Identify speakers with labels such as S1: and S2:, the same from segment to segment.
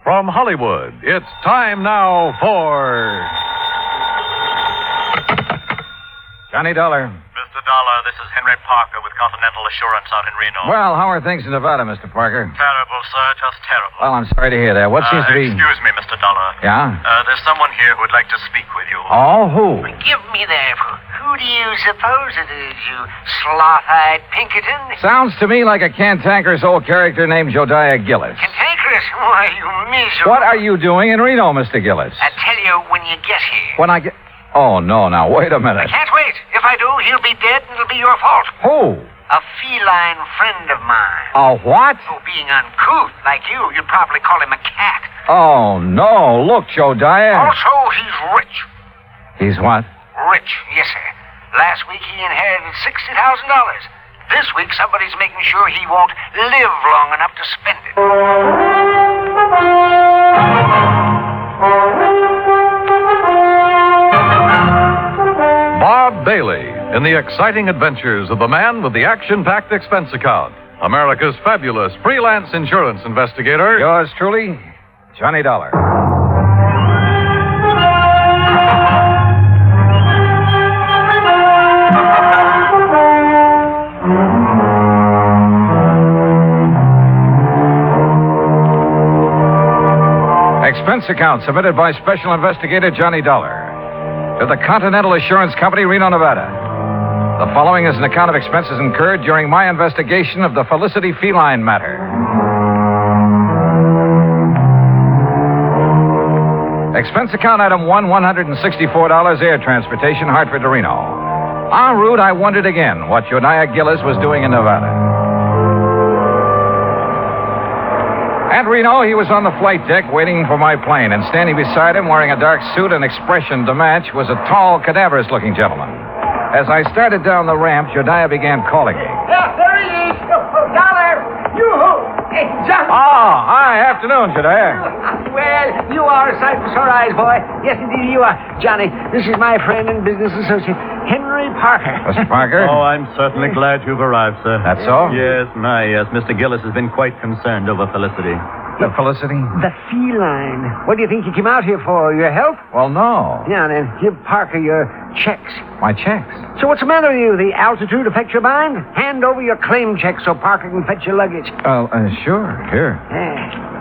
S1: From Hollywood, it's time now for... Johnny Dollar.
S2: Mr. Dollar, this is Henry Parker with Continental Assurance out in Reno.
S1: Well, how are things in Nevada, Mr. Parker?
S2: Terrible, sir, just terrible.
S1: Well, I'm sorry to hear that. What seems to be...
S2: Excuse me, Mr. Dollar.
S1: Yeah?
S2: There's someone here who would like to speak with you.
S1: Oh, who?
S3: Give me that. Who do you suppose it is, you sloth-eyed Pinkerton?
S1: Sounds to me like a cantankerous old character named Josiah Gillis.
S3: Cantankerous? Why, you miserable...
S1: What are you doing in Reno, Mr. Gillis?
S3: I tell you when you get here.
S1: When I get... Oh, no, now, wait a minute.
S3: I can't wait. If I do, he'll be dead and it'll be your fault.
S1: Who?
S3: A feline friend of mine.
S1: A what?
S3: Oh, being uncouth like you'd probably call him a cat.
S1: Oh, no. Look, Josiah.
S3: Also, he's rich.
S1: He's what?
S3: Rich, yes, sir. Last week he inherited $60,000. This week somebody's making sure he won't live long enough to spend it.
S1: Bob Bailey in the exciting adventures of the man with the action-packed expense account. America's fabulous freelance insurance investigator. Yours truly, Johnny Dollar. Expense account submitted by Special Investigator Johnny Dollar to the Continental Assurance Company, Reno, Nevada. The following is an account of expenses incurred during my investigation of the Felicity feline matter. Expense account item 1, $164 air transportation, Hartford to Reno. En route, I wondered again what Josiah Gillis was doing in Nevada. At Reno, he was on the flight deck waiting for my plane, and standing beside him, wearing a dark suit and expression to match, was a tall, cadaverous-looking gentleman. As I started down the ramp, Josiah began calling me.
S3: Yeah, there he is. Dollar, yoo-hoo. Hey, Johnny.
S1: Oh, hi. Afternoon, Josiah.
S3: Well, you are a sight for sore eyes, boy. Yes, indeed, you are. Johnny, this is my friend and business associate, Henry Parker.
S1: Mr. Parker?
S4: Oh, I'm certainly glad you've arrived, sir.
S1: That's so?
S4: Yes, Mr. Gillis has been quite concerned over Felicity.
S1: The Felicity?
S3: The feline. What do you think you came out here for? Your health?
S1: Well, no.
S3: Yeah, then give Parker your checks.
S1: My checks.
S3: So what's the matter with you? The altitude affect your mind? Hand over your claim check so Parker can fetch your luggage.
S1: Sure. Here.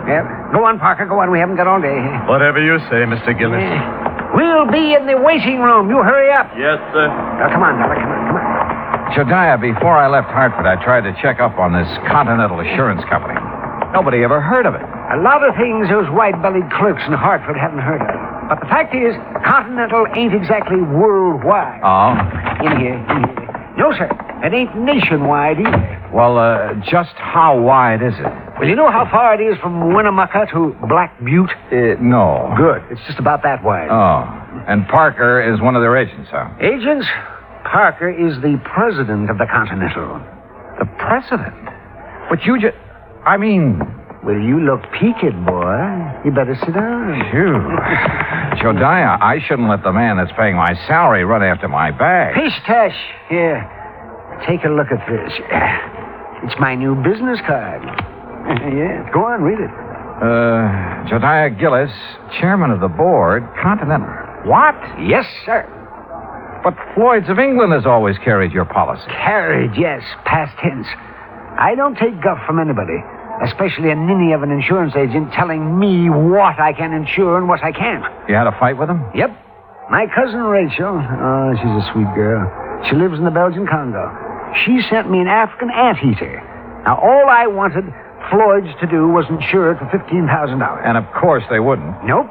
S3: Yeah. Go on, Parker. Go on. We haven't got all day.
S4: Whatever you say, Mr. Gillis.
S3: We'll be in the waiting room. You hurry up.
S4: Yes, sir.
S3: Now, come on, Dollar. Come on.
S1: Josiah, before I left Hartford, I tried to check up on this Continental Assurance Company. Nobody ever heard of it.
S3: A lot of things those white-bellied clerks in Hartford haven't heard of. But the fact is, Continental ain't exactly worldwide.
S1: Oh?
S3: In here. No, sir. It ain't nationwide either.
S1: Well, just how wide is it?
S3: Well, you know how far it is from Winnemucca to Black Butte?
S1: No.
S3: Good. It's just about that wide.
S1: Oh. And Parker is one of their agents, huh?
S3: Agents? Parker is the president of the Continental.
S1: The president? But you
S3: Well, you look peaked, boy. You better sit down.
S1: Phew. Josiah, I shouldn't let the man that's paying my salary run after my bag.
S3: Pish-tush. Here, take a look at this. It's my new business card. Yeah, go on, read it.
S1: Josiah Gillis, chairman of the board, Continental. What?
S3: Yes, sir.
S1: But Floyd's of England has always carried your policy.
S3: Carried, yes, past tense. I don't take guff from anybody, especially a ninny of an insurance agent telling me what I can insure and what I can't.
S1: You had a fight with him?
S3: Yep. My cousin Rachel, she's a sweet girl. She lives in the Belgian Congo. She sent me an African anteater. Now, all I wanted Floyd's to do was insure it for $15,000.
S1: And of course they wouldn't.
S3: Nope.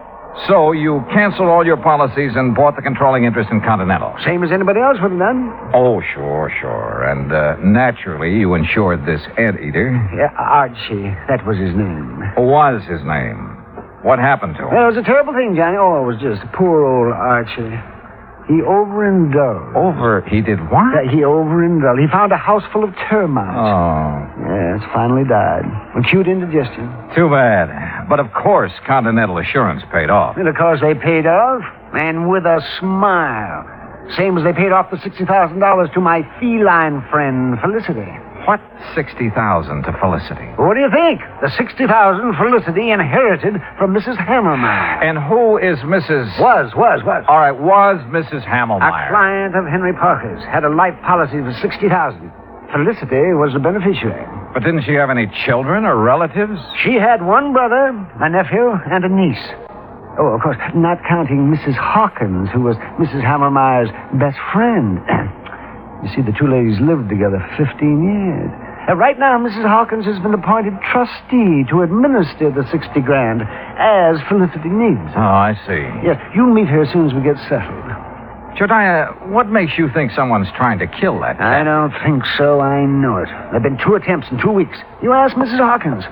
S1: So you canceled all your policies and bought the controlling interest in Continental.
S3: Same as anybody else would have done.
S1: Oh, sure. And naturally, you insured this anteater.
S3: Yeah, Archie. That was his name.
S1: Was his name. What happened to him?
S3: Well, it was a terrible thing, Johnny. Oh, it was just poor old Archie. He overindulged.
S1: He did what?
S3: Yeah, he overindulged. He found a house full of termites.
S1: Oh.
S3: Yes, finally died. Acute indigestion.
S1: Too bad. But of course, Continental Assurance paid off.
S3: And of course they paid off, and with a smile. Same as they paid off the $60,000 to my feline friend, Felicity.
S1: What 60,000 to Felicity?
S3: What do you think? The 60,000 Felicity inherited from Mrs. Hammermeyer.
S1: And who is Mrs.
S3: Was.
S1: All right, was Mrs.
S3: A
S1: Hammelmeyer.
S3: client of Henry Parker's. Had a life policy for 60,000. Felicity was the beneficiary.
S1: But didn't she have any children or relatives?
S3: She had one brother, a nephew, and a niece. Oh, of course, not counting Mrs. Hawkins, who was Mrs. Hammermeyer's best friend. You see, the two ladies lived together 15 years. Right now, Mrs. Hawkins has been appointed trustee to administer the 60 grand as Felicity needs.
S1: Oh, I see.
S3: Yes, you'll meet her as soon as we get settled.
S1: Jediah, what makes you think someone's trying to kill that cat?
S3: I don't think so. I know it. There have been 2 attempts in 2 weeks. You ask Mrs. Hawkins.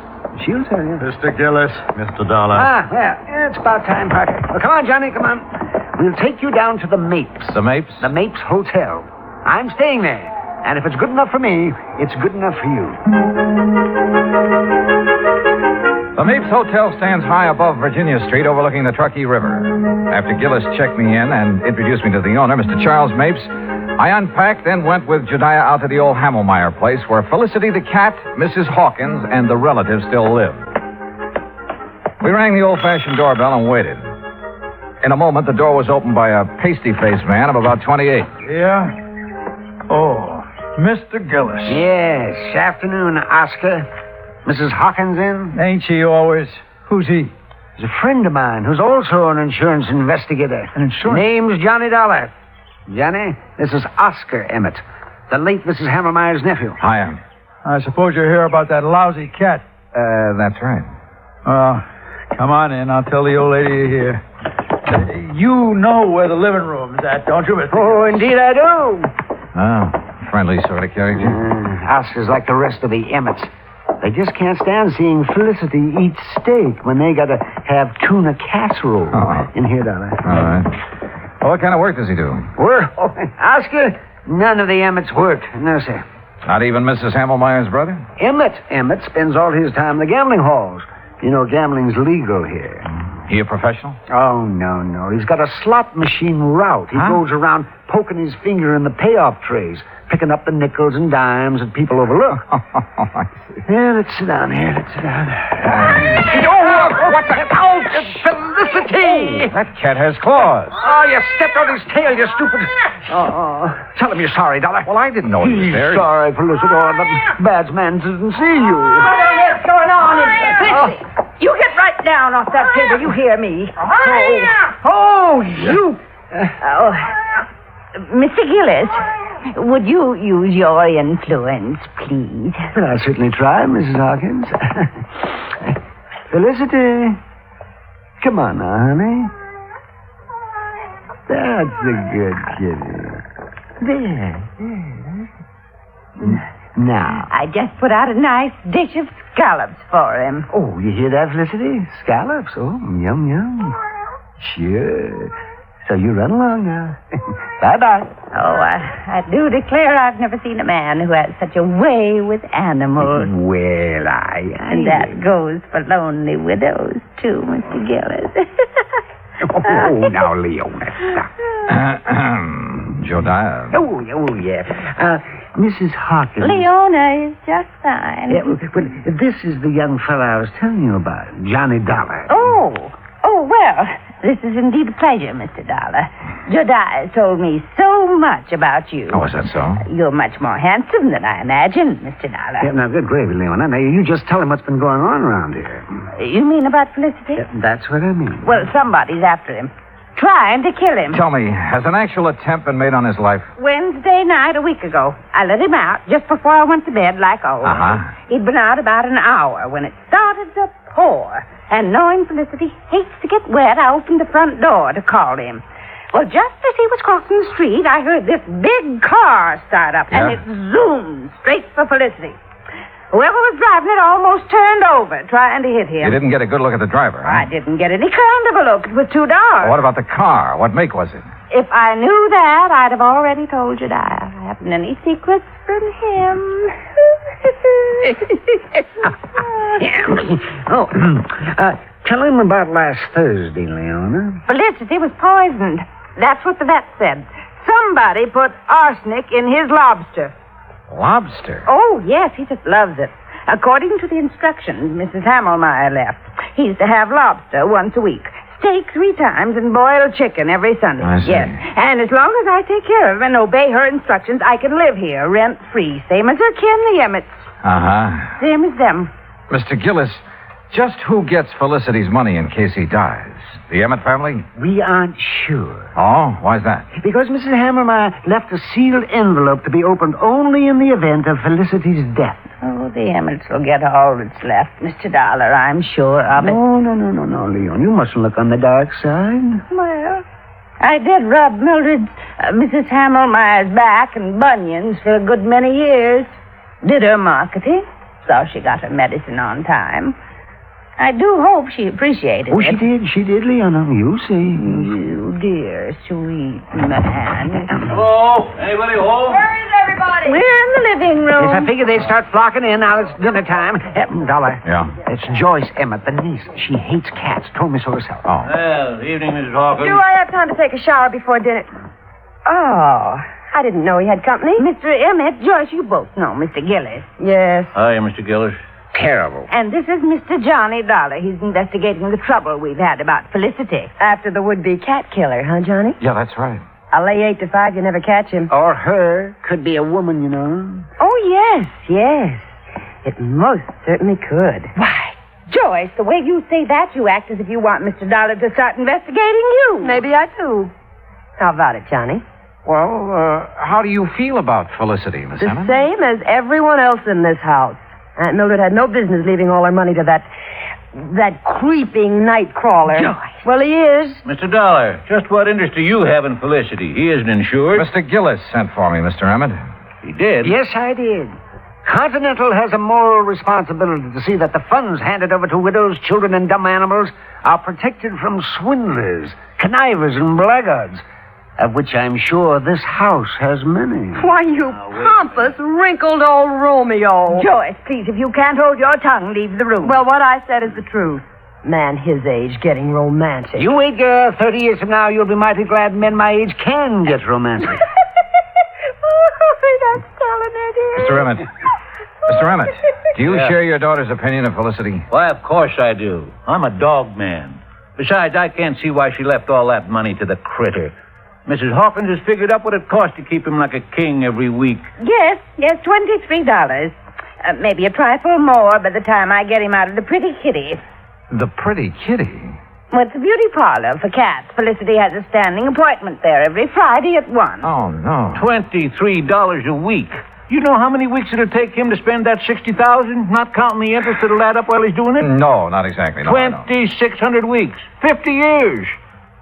S3: She'll tell you.
S4: Mr. Gillis, Mr. Dollar.
S3: Well, it's about time, Parker. Well, come on, Johnny, come on. We'll take you down to the Mapes.
S1: The Mapes?
S3: The Mapes Hotel. I'm staying there. And if it's good enough for me, it's good enough for you.
S1: The Mapes Hotel stands high above Virginia Street overlooking the Truckee River. After Gillis checked me in and introduced me to the owner, Mr. Charles Mapes, I unpacked and went with Jediah out to the old Hammelmeyer place where Felicity the cat, Mrs. Hawkins, and the relatives still lived. We rang the old-fashioned doorbell and waited. In a moment, the door was opened by a pasty-faced man of about 28.
S5: Yeah? Oh, Mr. Gillis.
S3: Yes, afternoon, Oscar. Mrs. Hawkins in?
S5: Ain't she always? Who's he?
S3: He's a friend of mine who's also an insurance investigator.
S5: An insurance?
S3: Name's Johnny Dollar. Johnny, this is Oscar Emmett, the late Mrs. Hammermeyer's nephew.
S1: Hiya.
S5: I suppose you're here about that lousy cat.
S1: That's right.
S5: Come on in. I'll tell the old lady you're here. You know where the living room's at, don't you, Mr.
S3: Oh,
S5: Gillis?
S3: indeed I do.
S1: Oh, friendly sort of character.
S3: Oscar's like the rest of the Emmets. They just can't stand seeing Felicity eat steak when they got to have tuna casserole. In here, Dollar.
S1: All right. Well, what kind of work does he do?
S3: Work? Oh, Oscar, none of the Emmets worked. No, sir.
S1: Not even Mrs. Hammelmeyer's brother?
S3: Emmett spends all his time in the gambling halls. You know, gambling's legal here.
S1: He a professional?
S3: Oh, no. He's got a slot machine route. He goes around poking his finger in the payoff trays, picking up the nickels and dimes that people overlook.
S1: I see.
S3: Yeah, let's sit down here. Let's sit down.
S1: What the... Ouch! Felicity! That cat has claws.
S3: Oh, you stepped on his tail, you stupid... Tell him you're sorry, Dollar.
S1: Well, I didn't know he was there.
S3: Sorry, Felicity. The bad man didn't see you.
S6: What the hell's going on in here? Felicity, you get right down off that table. You hear me. You...
S7: Mr. Gillis, would you use your influence, please?
S3: Well, I'll certainly try, Mrs. Hawkins. Felicity. Come on now, honey. That's a good kitty. There. Now.
S7: I just put out a nice dish of scallops for him.
S3: Oh, you hear that, Felicity? Scallops. Oh, yum. Sure. So you run along now. Bye-bye.
S7: Oh, I do declare I've never seen a man who has such a way with animals.
S3: Well,
S7: And that goes for lonely widows, too, Mr. Gillis.
S3: Oh, now, Leona, stop.
S1: Jediah.
S3: Oh, yeah. Mrs. Hawkins.
S7: Leona is just fine.
S3: Yeah, well, this is the young fellow I was telling you about, Johnny Dollar.
S7: Oh, well, this is indeed a pleasure, Mr. Dollar. Jediah told me so much about you.
S1: Oh, is that so?
S7: You're much more handsome than I imagined, Mr. Dollar.
S3: Yeah, now, good gravy, Leona. Now, you just tell him what's been going on around here.
S7: You mean about Felicity?
S3: That's what I mean.
S7: Well, somebody's after him. Trying to kill him.
S1: Tell me, has an actual attempt been made on his life?
S7: Wednesday night a week ago. I let him out just before I went to bed, like always.
S1: Uh-huh.
S7: He'd been out about an hour when it started to pour. And knowing Felicity hates to get wet, I opened the front door to call him. Well, just as he was crossing the street, I heard this big car start up, and
S1: Yeah?
S7: it zoomed straight for Felicity. Whoever was driving it almost turned over, trying to hit him.
S1: You didn't get a good look at the driver, huh?
S7: I didn't get any kind of a look. It was too dark.
S1: Well, what about the car? What make was it?
S7: If I knew that, I'd have already told you that. I haven't any secrets from him.
S3: Tell him about last Thursday, Leona.
S7: Felicity was poisoned. That's what the vet said. Somebody put arsenic in his lobster.
S1: Lobster?
S7: Oh, yes, he just loves it. According to the instructions Mrs. Hammelmeyer left, he's to have lobster once a week, steak 3 times, and boiled chicken every Sunday.
S1: I see.
S7: Yes, and as long as I take care of him and obey her instructions, I can live here rent-free, same as her kin, the Emmets.
S1: Uh-huh.
S7: Same as them.
S1: Mr. Gillis, just who gets Felicity's money in case he dies? The Emmett family?
S3: We aren't sure.
S1: Oh, why's that?
S3: Because Mrs. Hammermeyer left a sealed envelope to be opened only in the event of Felicity's death.
S7: Oh, the Emmets will get all that's left, Mr. Dollar, I'm sure of it.
S3: No, Leon. You mustn't look on the dark side.
S7: Well, I did rub Mildred's, Mrs. Hammelmeyer's back and bunions for a good many years. Did her marketing, so she got her medicine on time. I do hope she appreciated it.
S3: She did, Leon. You see.
S7: You dear, sweet man.
S5: Hello? Anybody home?
S6: Where is everybody?
S7: We're in the living room.
S3: Yes, I figured they'd start flocking in now it's dinner time. Dollar.
S1: Yeah.
S3: It's Joyce Emmett, the niece. She hates cats. Told me so herself.
S1: Oh.
S5: Well, evening, Mrs. Hawkins.
S6: Do I have time to take a shower before dinner? Oh, I didn't know he had company.
S7: Mr. Emmett, Joyce, you both know Mr. Gillis.
S6: Yes.
S5: Hi, Mr. Gillis.
S3: Terrible.
S7: And this is Mr. Johnny Dollar. He's investigating the trouble we've had about Felicity.
S6: After the would-be cat killer, huh, Johnny?
S1: Yeah, that's right.
S6: I'll lay 8 to 5 you never catch him.
S3: Or her. Could be a woman, you know.
S6: Oh, yes. It most certainly could.
S7: Why, Joyce, the way you say that, you act as if you want Mr. Dollar to start investigating you.
S6: Maybe I do. How about it, Johnny?
S1: Well, how do you feel about Felicity, Miss
S6: The
S1: Emmett?
S6: same as everyone else in this house. Aunt Mildred had no business leaving all her money to that creeping night crawler.
S7: Joyce.
S6: Well, he is.
S5: Mr. Dollar, just what interest do you have in Felicity? He isn't insured.
S1: Mr. Gillis sent for me, Mr. Emmett.
S5: He did?
S3: Yes, I did. Continental has a moral responsibility to see that the funds handed over to widows, children, and dumb animals are protected from swindlers, connivers, and blackguards, of which I'm sure this house has many.
S6: Why, you pompous, wrinkled old Romeo.
S7: Joyce, please, if you can't hold your tongue, leave the room.
S6: Well, what I said is the truth. Man his age getting romantic.
S3: You wait, girl. 30 years from now, you'll be mighty glad men my age can get romantic.
S7: Oh, that's telling it.
S1: Mr. Emmett. Mr. Emmett, do you share your daughter's opinion of Felicity?
S5: Why, of course I do. I'm a dog man. Besides, I can't see why she left all that money to the critter. Mrs. Hawkins has figured up what it costs to keep him like a king every week.
S7: Yes, $23. Maybe a trifle more by the time I get him out of the pretty kitty.
S1: The pretty kitty?
S7: Well, it's a beauty parlor for cats. Felicity has a standing appointment there every Friday at 1.
S1: Oh, no.
S5: $23 a week. You know how many weeks it'll take him to spend that $60,000, not counting the interest that'll add up while he's doing it?
S1: No, not exactly. No, I don't.
S5: 2,600 weeks. 50 years.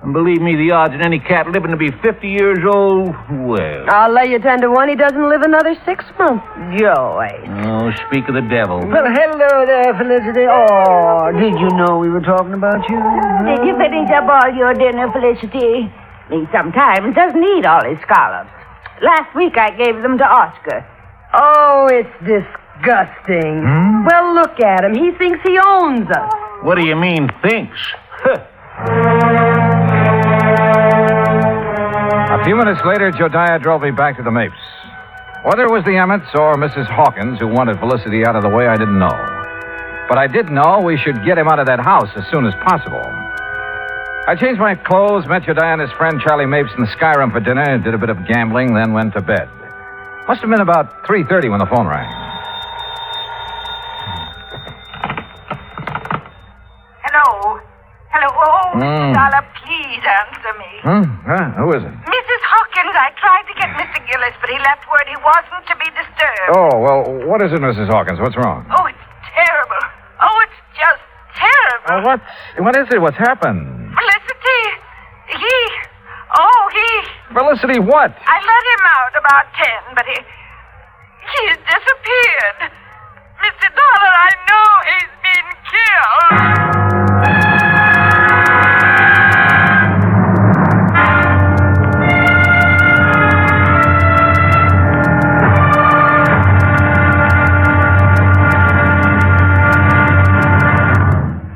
S5: And believe me, the odds of any cat living to be 50 years old, well...
S6: I'll lay you 10 to 1 he doesn't live another 6 months.
S7: Joyce.
S5: Oh, speak of the devil.
S3: Well, hello there, Felicity. Oh, did you know we were talking about you?
S7: Did you finish up all your dinner, Felicity? He sometimes doesn't eat all his scallops. Last week I gave them to Oscar.
S6: Oh, it's disgusting. Well, look at him. He thinks he owns us.
S5: What do you mean, thinks?
S1: A few minutes later, Josiah drove me back to the Mapes. Whether it was the Emmets or Mrs. Hawkins who wanted Felicity out of the way, I didn't know. But I did know we should get him out of that house as soon as possible. I changed my clothes, met Josiah and his friend Charlie Mapes in the Skyroom for dinner, did a bit of gambling, then went to bed. Must have been about 3:30 when the phone rang.
S8: Hello. Oh, Dollar, please answer me.
S1: Who is it?
S8: Mrs. Hawkins, I tried to get Mr. Gillis, but he left word he wasn't to be disturbed.
S1: Oh, well, what is it, Mrs. Hawkins? What's wrong?
S8: Oh, it's terrible. Oh, it's just terrible.
S1: What is it? What's happened?
S8: Felicity, he...
S1: Felicity, what?
S8: I let him out about 10, but he's disappeared. Mr. Dollar, I know he's been killed.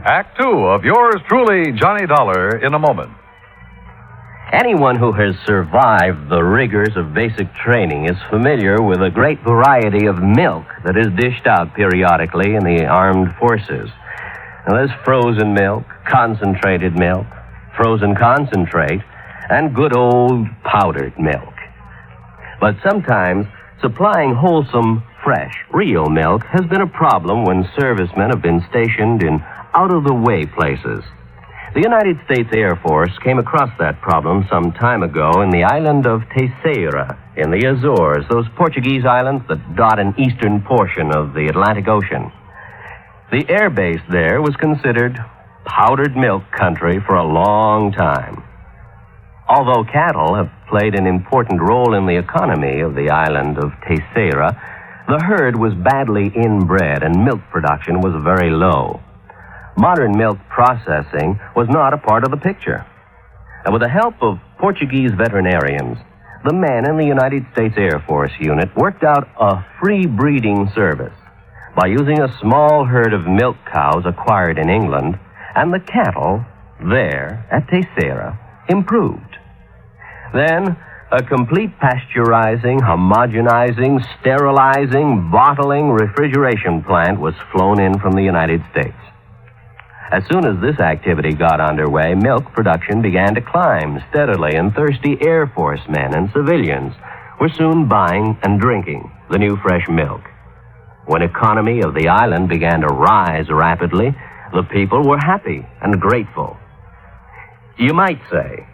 S9: Act 2 of yours truly, Johnny Dollar, in a moment. Anyone who has survived the rigors of basic training is familiar with a great variety of milk that is dished out periodically in the armed forces. Now, there's frozen milk, concentrated milk, frozen concentrate, and good old powdered milk. But sometimes supplying wholesome, fresh, real milk has been a problem when servicemen have been stationed in out-of-the-way places. The United States Air Force came across that problem some time ago in the island of Terceira in the Azores, those Portuguese islands that dot an eastern portion of the Atlantic Ocean. The air base there was considered powdered milk country for a long time. Although cattle have played an important role in the economy of the island of Terceira, the herd was badly inbred and milk production was very low. Modern milk processing was not a part of the picture. And with the help of Portuguese veterinarians, the men in the United States Air Force unit worked out a free breeding service by using a small herd of milk cows acquired in England, and the cattle there at Terceira improved. Then, a complete pasteurizing, homogenizing, sterilizing, bottling, refrigeration plant was flown in from the United States. As soon as this activity got underway, milk production began to climb steadily, and thirsty Air Force men and civilians were soon buying and drinking the new fresh milk. When economy of the island began to rise rapidly, the people were happy and grateful. You might say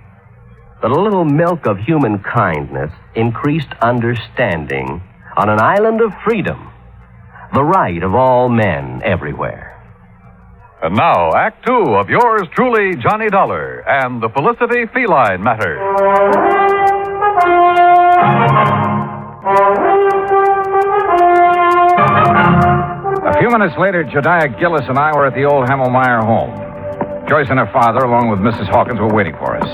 S9: that a little milk of human kindness increased understanding on an island of freedom, the right of all men everywhere.
S10: And now, Act Two of yours truly, Johnny Dollar, and the Felicity Feline Matter.
S1: A few minutes later, Jediah Gillis and I were at the old Hammelmeyer home. Joyce and her father, along with Mrs. Hawkins, were waiting for us.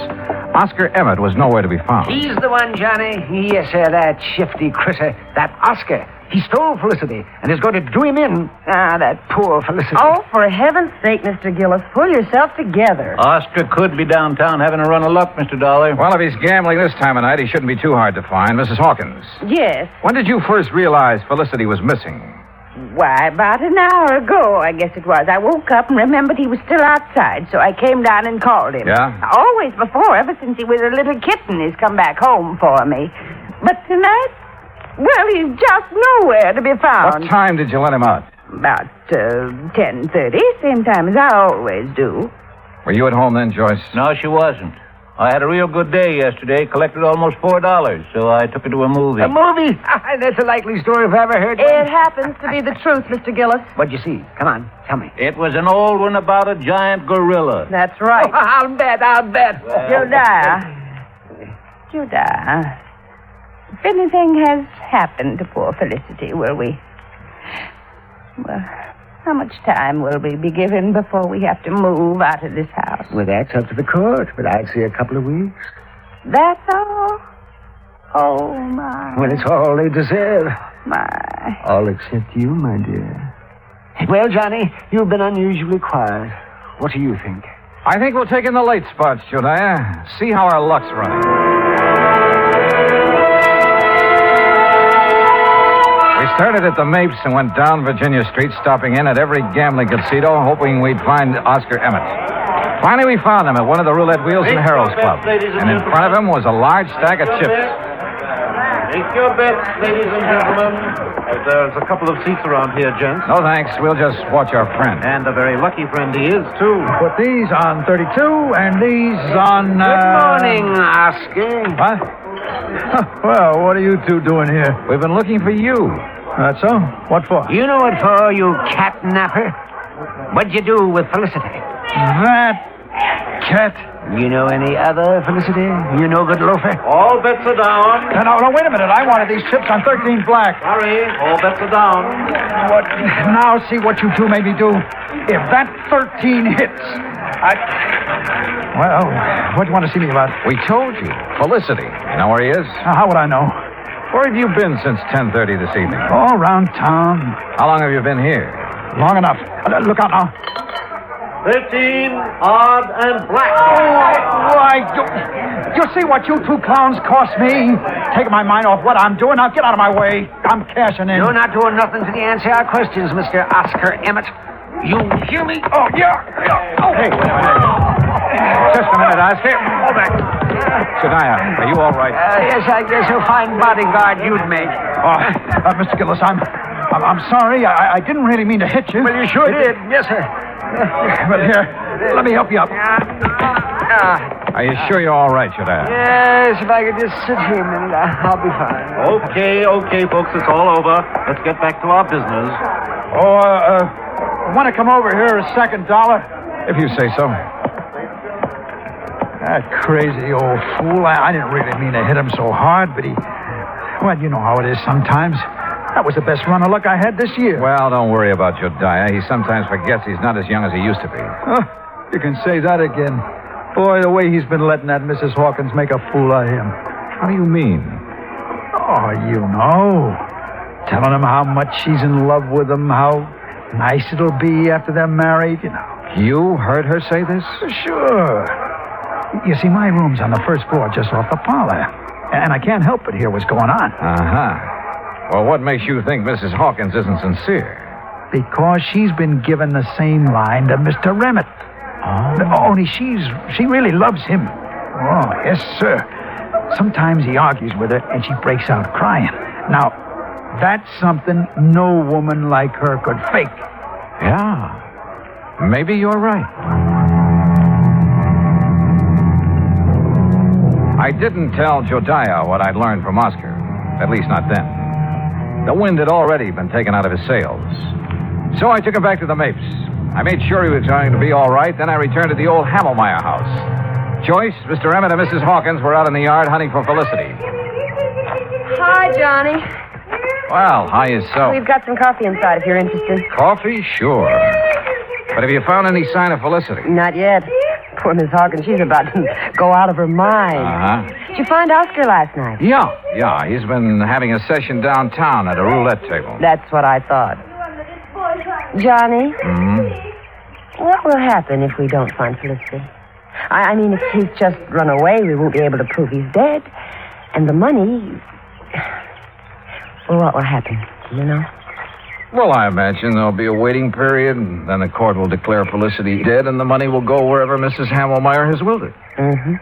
S1: Oscar Emmett was nowhere to be found.
S3: He's the one, Johnny. Yes, sir, that shifty critter, that Oscar. He stole Felicity and is going to do him in. Ah, that poor Felicity.
S6: Oh, for heaven's sake, Mr. Gillis, pull yourself together.
S5: Oscar could be downtown having a run of luck, Mr. Dollar.
S1: Well, if he's gambling this time of night, he shouldn't be too hard to find. Mrs. Hawkins.
S6: Yes.
S1: When did you first realize Felicity was missing?
S7: Why, about an hour ago, I guess it was. I woke up and remembered he was still outside, so I came down and called him.
S1: Yeah?
S7: Always before, ever since he was a little kitten, he's come back home for me. But tonight, well, he's just nowhere to be found.
S1: What time did you let him out?
S7: About 10:30, same time as I always do.
S1: Were you at home then, Joyce?
S5: No, she wasn't. I had a real good day yesterday, collected almost $4, so I took her to a movie.
S3: A movie? That's a likely story if I ever heard one.
S6: It happens to be the truth, Mr. Gillis.
S3: What'd you see? Come on, tell me.
S5: It was an old one about a giant gorilla.
S6: That's right.
S3: I'll bet.
S7: Jediah, if anything has happened to poor Felicity, will we... Well, how much time will we be given before we have to move out of this house?
S3: Well, that's up to the court, but I'd say a couple of weeks.
S7: That's all? Oh, my.
S3: Well, it's all they deserve.
S7: My.
S3: All except you, my dear. Well, Johnny, you've been unusually quiet. What do you think?
S1: I think we'll take in the late spots, Jediah. See how our luck's running. We started at the Mapes and went down Virginia Street, stopping in at every gambling casino, hoping we'd find Oscar Emmett. Finally, we found him at one of the roulette wheels in Harold's Club. And in front of him was a large stack of chips.
S11: Take your bets, ladies and gentlemen. There's a couple of seats around here, gents.
S1: No, thanks. We'll just watch our friend.
S11: And a very lucky friend he is, too.
S12: Put these on 32 and these on...
S3: Good morning, Oscar.
S12: What? Well, what are you two doing here?
S1: We've been looking for you.
S12: That's so? What for?
S3: You know what for, you catnapper? What'd you do with Felicity?
S12: That cat.
S3: You know any other Felicity? You no good loafer?
S11: All bets are down.
S12: No, wait a minute. I wanted these chips on 13 black.
S11: Hurry, all bets are down.
S12: What? Now see what you two made me do. If that 13 hits, Well, what do you want to see me about?
S1: We told you. Felicity. You know where he is?
S12: How would I know?
S1: Where have you been since 10:30 this evening?
S12: All around town.
S1: How long have you been here?
S12: Long enough. Look out now.
S11: 13, odd, and black.
S12: Why, you see what you two clowns cost me? Taking my mind off what I'm doing. Now get out of my way. I'm cashing in.
S3: You're not doing nothing to answer our questions, Mr. Oscar Emmett. You hear me?
S12: Oh, yeah. Oh,
S1: Hey, just a minute, Oscar. Hold back. Shadiah, are you all right?
S3: Yes, I guess a fine bodyguard you'd make.
S12: Oh, Mr. Gillis, I'm sorry. I didn't really mean to hit you.
S3: Well, you sure did. Yes, sir.
S12: Well, here, let me help you up.
S1: Are you sure you're all right, Shadiah?
S3: Yes, if I could just sit here a minute, I'll be fine.
S11: Okay, folks, it's all over. Let's get back to our business.
S12: Want to come over here a second, Dollar?
S1: If you say so.
S12: That crazy old fool. I didn't really mean to hit him so hard, but well, you know how it is sometimes. That was the best run of luck I had this year.
S1: Well, don't worry about Jodiah. He sometimes forgets he's not as young as he used to be.
S12: You can say that again. Boy, the way he's been letting that Mrs. Hawkins make a fool of him.
S1: How do you mean?
S12: Oh, you know. Telling him how much she's in love with him, how nice it'll be after they're married, you know.
S1: You heard her say this?
S12: Sure. You see, my room's on the first floor just off the parlor. And I can't help but hear what's going on.
S1: Uh-huh. Well, what makes you think Mrs. Hawkins isn't sincere?
S12: Because she's been given the same line to Mr. Emmett. Oh. Only she really loves him. Oh, yes, sir. Sometimes he argues with her and she breaks out crying. Now, that's something no woman like her could fake.
S1: Yeah. Maybe you're right. I didn't tell Jodiah what I'd learned from Oscar. At least not then. The wind had already been taken out of his sails. So I took him back to the Mapes. I made sure he was going to be all right. Then I returned to the old Hamelmeyer house. Joyce, Mr. Emmett, and Mrs. Hawkins were out in the yard hunting for Felicity.
S6: Hi, Johnny.
S1: Well, how is so?
S6: We've got some coffee inside if you're interested.
S1: Coffee? Sure. But have you found any sign of Felicity?
S6: Not yet. Poor Miss Hawkins, she's about to go out of her mind.
S1: Uh-huh.
S6: Did you find Oscar last night?
S1: Yeah. He's been having a session downtown at a roulette table.
S6: That's what I thought. Johnny? What will happen if we don't find Felicity? I mean, if he's just run away, we won't be able to prove he's dead. And the money... Well, what will happen? Do you know?
S1: Well, I imagine there'll be a waiting period, and then the court will declare Felicity dead, and the money will go wherever Mrs. Hamelmeyer has willed it.
S6: Mm-hmm.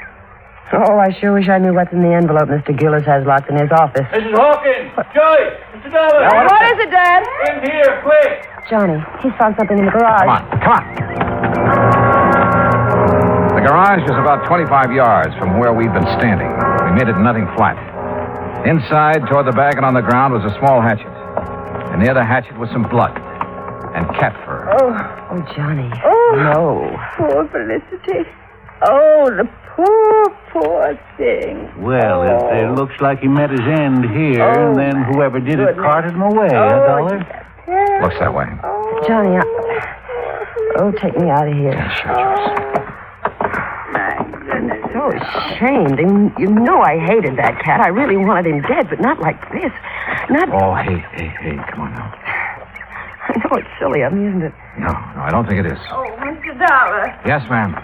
S6: Oh, I sure wish I knew what's in the envelope Mr. Gillis has locked in his office.
S11: Mrs. Hawkins! Joyce! Mr. Dollar!
S6: What is it, Dad?
S11: In here, quick!
S6: Johnny, he's found something in the garage.
S1: Come on. The garage was about 25 yards from where we'd been standing. We made it nothing flat. Inside, toward the back and on the ground, was a small hatchet. And near the hatchet was some blood and cat fur.
S6: Oh, Johnny.
S7: Oh,
S6: no.
S7: Poor Felicity. Oh, the poor thing.
S5: Well, it looks like he met his end here, and then whoever did it carted him away, Dollar?
S1: Looks that way.
S6: Johnny, take me out of here.
S1: Yeah, sure, Joyce.
S6: So ashamed. And you know I hated that cat. I really wanted him dead, but not like this. Not...
S1: Oh, hey, come on now.
S6: I know it's silly of me, isn't it?
S1: No, I don't think it is.
S7: Oh, Mr. Dollar,
S1: Yes, ma'am.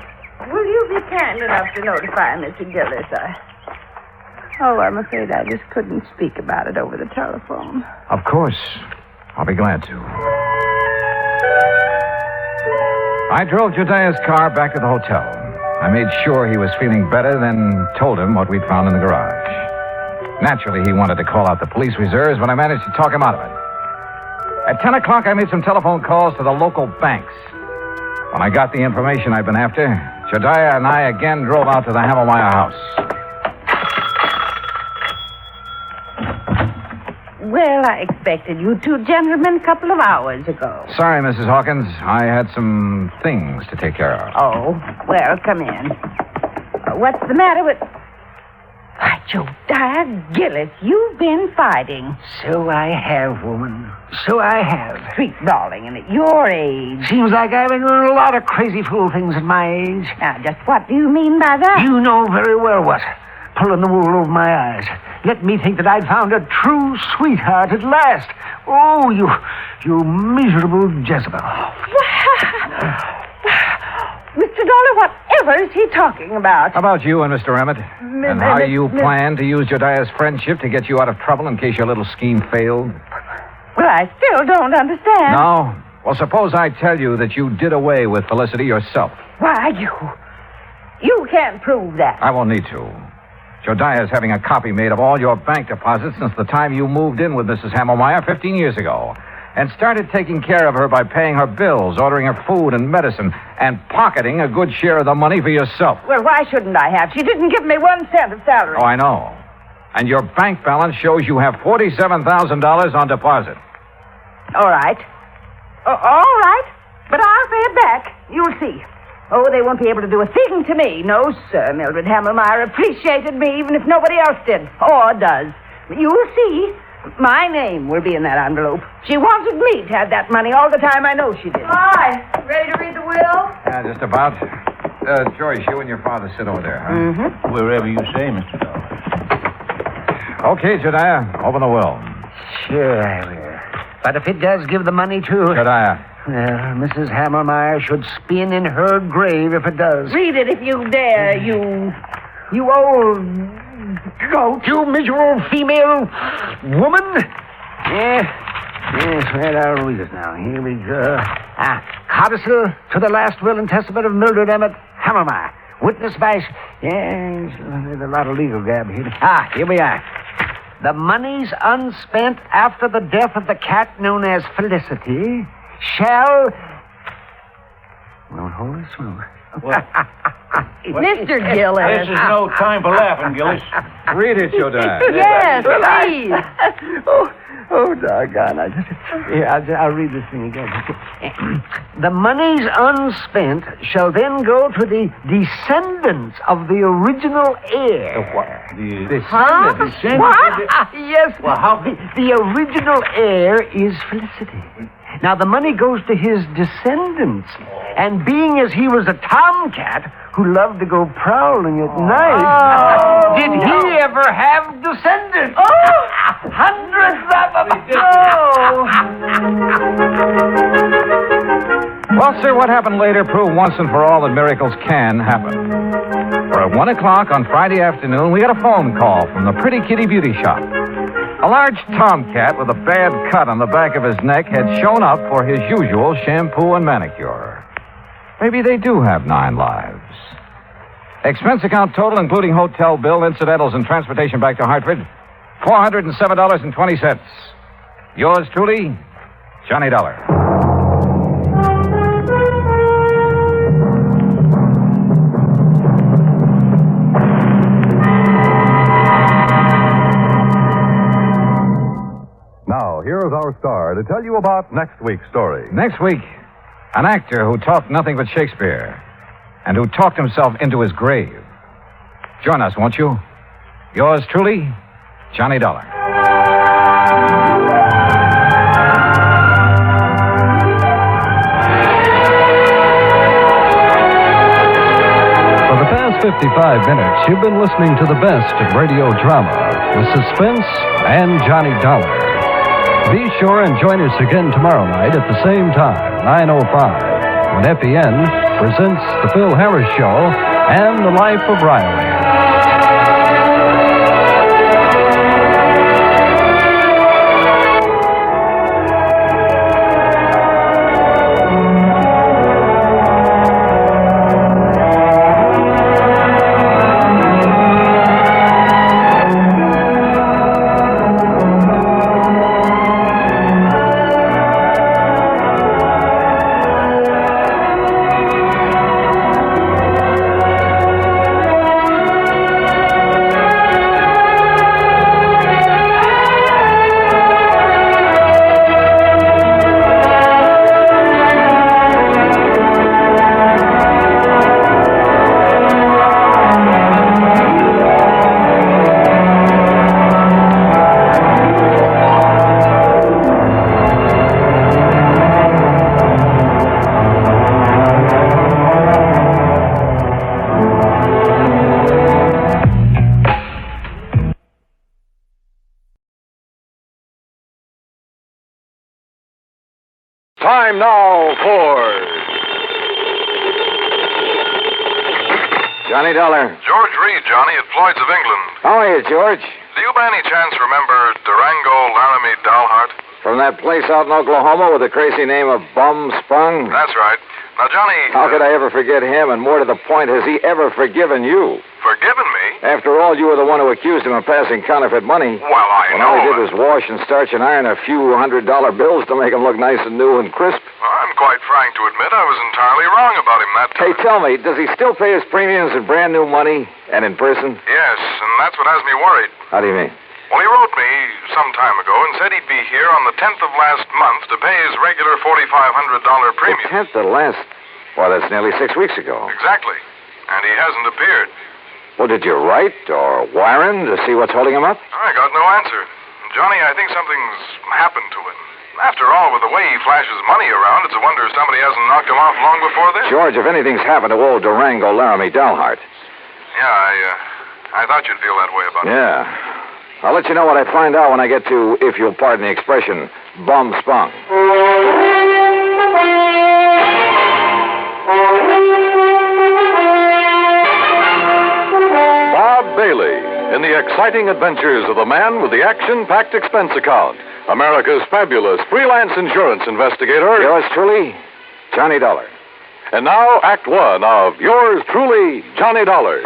S7: will you be kind enough to notify Mr. Gillis? I'm afraid I just couldn't speak about it over the telephone.
S1: Of course. I'll be glad to. I drove Jodiah's car back to the hotel. I made sure he was feeling better, then told him what we'd found in the garage. Naturally, he wanted to call out the police reserves, but I managed to talk him out of it. At 10 o'clock, I made some telephone calls to the local banks. When I got the information I'd been after, Jodiah and I again drove out to the Hamelmeyer house.
S7: Well, I expected you two gentlemen a couple of hours ago.
S1: Sorry, Mrs. Hawkins. I had some things to take care of.
S7: Oh, well, come in. What's the matter with... Why, Jodiah Gillis, you've been fighting.
S3: So I have, woman. So I have.
S7: Street brawling, and at your age.
S3: Seems like I've been doing a lot of crazy fool things at my age.
S7: Now, just what do you mean by that?
S3: You know very well what. Pulling the wool over my eyes. Let me think that I'd found a true sweetheart at last. Oh, you miserable Jezebel.
S7: Mr. Dollar, whatever is he talking about?
S1: How about you and Mr. Emmett? And how you plan to use Jediah's friendship to get you out of trouble in case your little scheme failed?
S7: Well, I still don't understand.
S1: No? Well, suppose I tell you that you did away with Felicity yourself.
S7: Why, you can't prove that.
S1: I won't need to. Jediah's having a copy made of all your bank deposits since the time you moved in with Mrs. Hammelmeyer 15 years ago. And started taking care of her by paying her bills, ordering her food and medicine, and pocketing a good share of the money for yourself.
S7: Well, why shouldn't I have? She didn't give me 1 cent of salary.
S1: Oh, I know. And your bank balance shows you have $47,000 on deposit.
S7: All right. All right. But I'll pay it back. You'll see. Oh, they won't be able to do a thing to me. No, sir. Mildred Hammelmeyer appreciated me even if nobody else did. Or does. You'll see. My name will be in that envelope. She wanted me to have that money all the time. I know she did.
S8: Hi. Ready to read the will?
S1: Yeah, just about. Joyce, you and your father sit over there, huh?
S7: Mm-hmm.
S5: Wherever you say, Mr. Dollar.
S1: Okay, Jediah, open the will.
S3: Sure, I will. But if it does give the money to...
S1: Jediah.
S3: Mrs. Hammelmeyer should spin in her grave if it does.
S7: Read it if you dare, you...
S3: You old goat, you miserable female woman. Yes, well, I'll read it now. Here we go. Codicil to the last will and testament of Mildred Emmett Hammelmeyer. Witnessed by... Yes, there's a lot of legal gab here. Here we are. The monies unspent after the death of the cat known as Felicity shall... Well, holy smoke.
S7: Mr. Gillis.
S5: This is no time for laughing, Gillis.
S1: Read it, Jediah.
S7: Yes, please.
S3: Oh, doggone. I'll read this thing again. The monies unspent shall then go to the descendants of the original heir.
S5: The
S3: Descendants? What? Yes. Well, how... The original heir is Felicity. Now, the money goes to his descendants. And being as he was a tomcat who loved to go prowling at night, did he ever have descendants? Oh! Hundreds of them!
S1: Well, sir, what happened later proved once and for all that miracles can happen. For at 1 o'clock on Friday afternoon, we got a phone call from the Pretty Kitty Beauty Shop. A large tomcat with a bad cut on the back of his neck had shown up for his usual shampoo and manicure. Maybe they do have 9 lives. Expense account total, including hotel bill, incidentals, and transportation back to Hartford, $407.20. Yours truly, Johnny Dollar.
S10: Now, here is our star to tell you about next week's story.
S1: Next week, an actor who talked nothing but Shakespeare and who talked himself into his grave. Join us, won't you? Yours truly, Johnny Dollar.
S13: For the past 55 minutes, you've been listening to the best of radio drama with Suspense and Johnny Dollar. Be sure and join us again tomorrow night at the same time, 9:05, when FEN presents The Phil Harris Show and The Life of Riley.
S10: Time now for
S1: Johnny Dollar.
S10: George Reed, Johnny, at Floyd's of England.
S1: How are you, George?
S10: Do you by any chance remember Durango Laramie Dalhart?
S1: From that place out in Oklahoma with the crazy name of Bum Spung?
S10: That's right. Now, Johnny...
S1: How could I ever forget him? And more to the point, has he ever forgiven you?
S10: Forgiven me?
S1: After all, you were the one who accused him of passing counterfeit money.
S10: Well, I
S1: when
S10: know.
S1: all he did was wash and starch and iron a few $100 bills to make him look nice and new and crisp.
S10: I'm quite frank to admit I was entirely wrong about him that time.
S1: Hey, tell me, does he still pay his premiums in brand new money and in person?
S10: Yes, and that's what has me worried.
S1: How do you mean?
S10: Well, he wrote me some time ago and said he'd be here on the 10th of last month to pay his regular $4,500 premium.
S1: The 10th of last? Well, that's nearly 6 weeks ago.
S10: Exactly. And he hasn't appeared.
S1: Well, did you write or wire him to see what's holding him up?
S10: I got no answer. Johnny, I think something's happened to him. After all, with the way he flashes money around, it's a wonder somebody hasn't knocked him off long before this.
S1: George, if anything's happened to old Durango Laramie Dalhart.
S10: Yeah, I thought you'd feel that way about it.
S1: Yeah. I'll let you know what I find out when I get to, if you'll pardon the expression, Bum Spung.
S10: Bob Bailey, in the exciting adventures of the man with the action-packed expense account, America's fabulous freelance insurance investigator.
S1: Yours truly, Johnny Dollar.
S10: And now, Act One of yours truly, Johnny Dollar.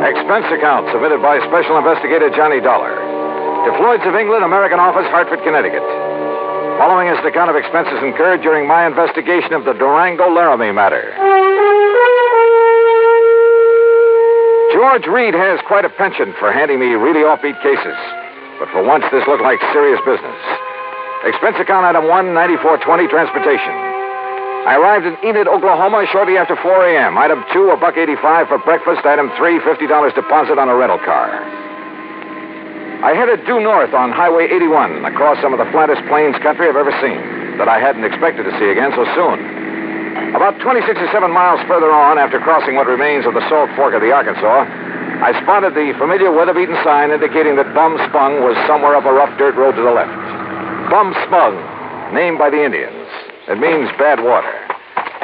S1: Expense account submitted by Special Investigator Johnny Dollar to Floyd's of England, American Office, Hartford, Connecticut. Following is an account of expenses incurred during my investigation of the Durango Laramie matter. George Reed has quite a penchant for handing me really offbeat cases, but for once this looked like serious business. Expense account item 1, 9420, transportation. I arrived in Enid, Oklahoma shortly after 4 a.m. Item 2, $1.85 for breakfast. Item 3, $50 deposit on a rental car. I headed due north on Highway 81 across some of the flattest plains country I've ever seen that I hadn't expected to see again so soon. About 26 or 7 miles further on, after crossing what remains of the Salt Fork of the Arkansas, I spotted the familiar weather-beaten sign indicating that Bum Spung was somewhere up a rough dirt road to the left. Bum Spung, named by the Indians. It means bad water.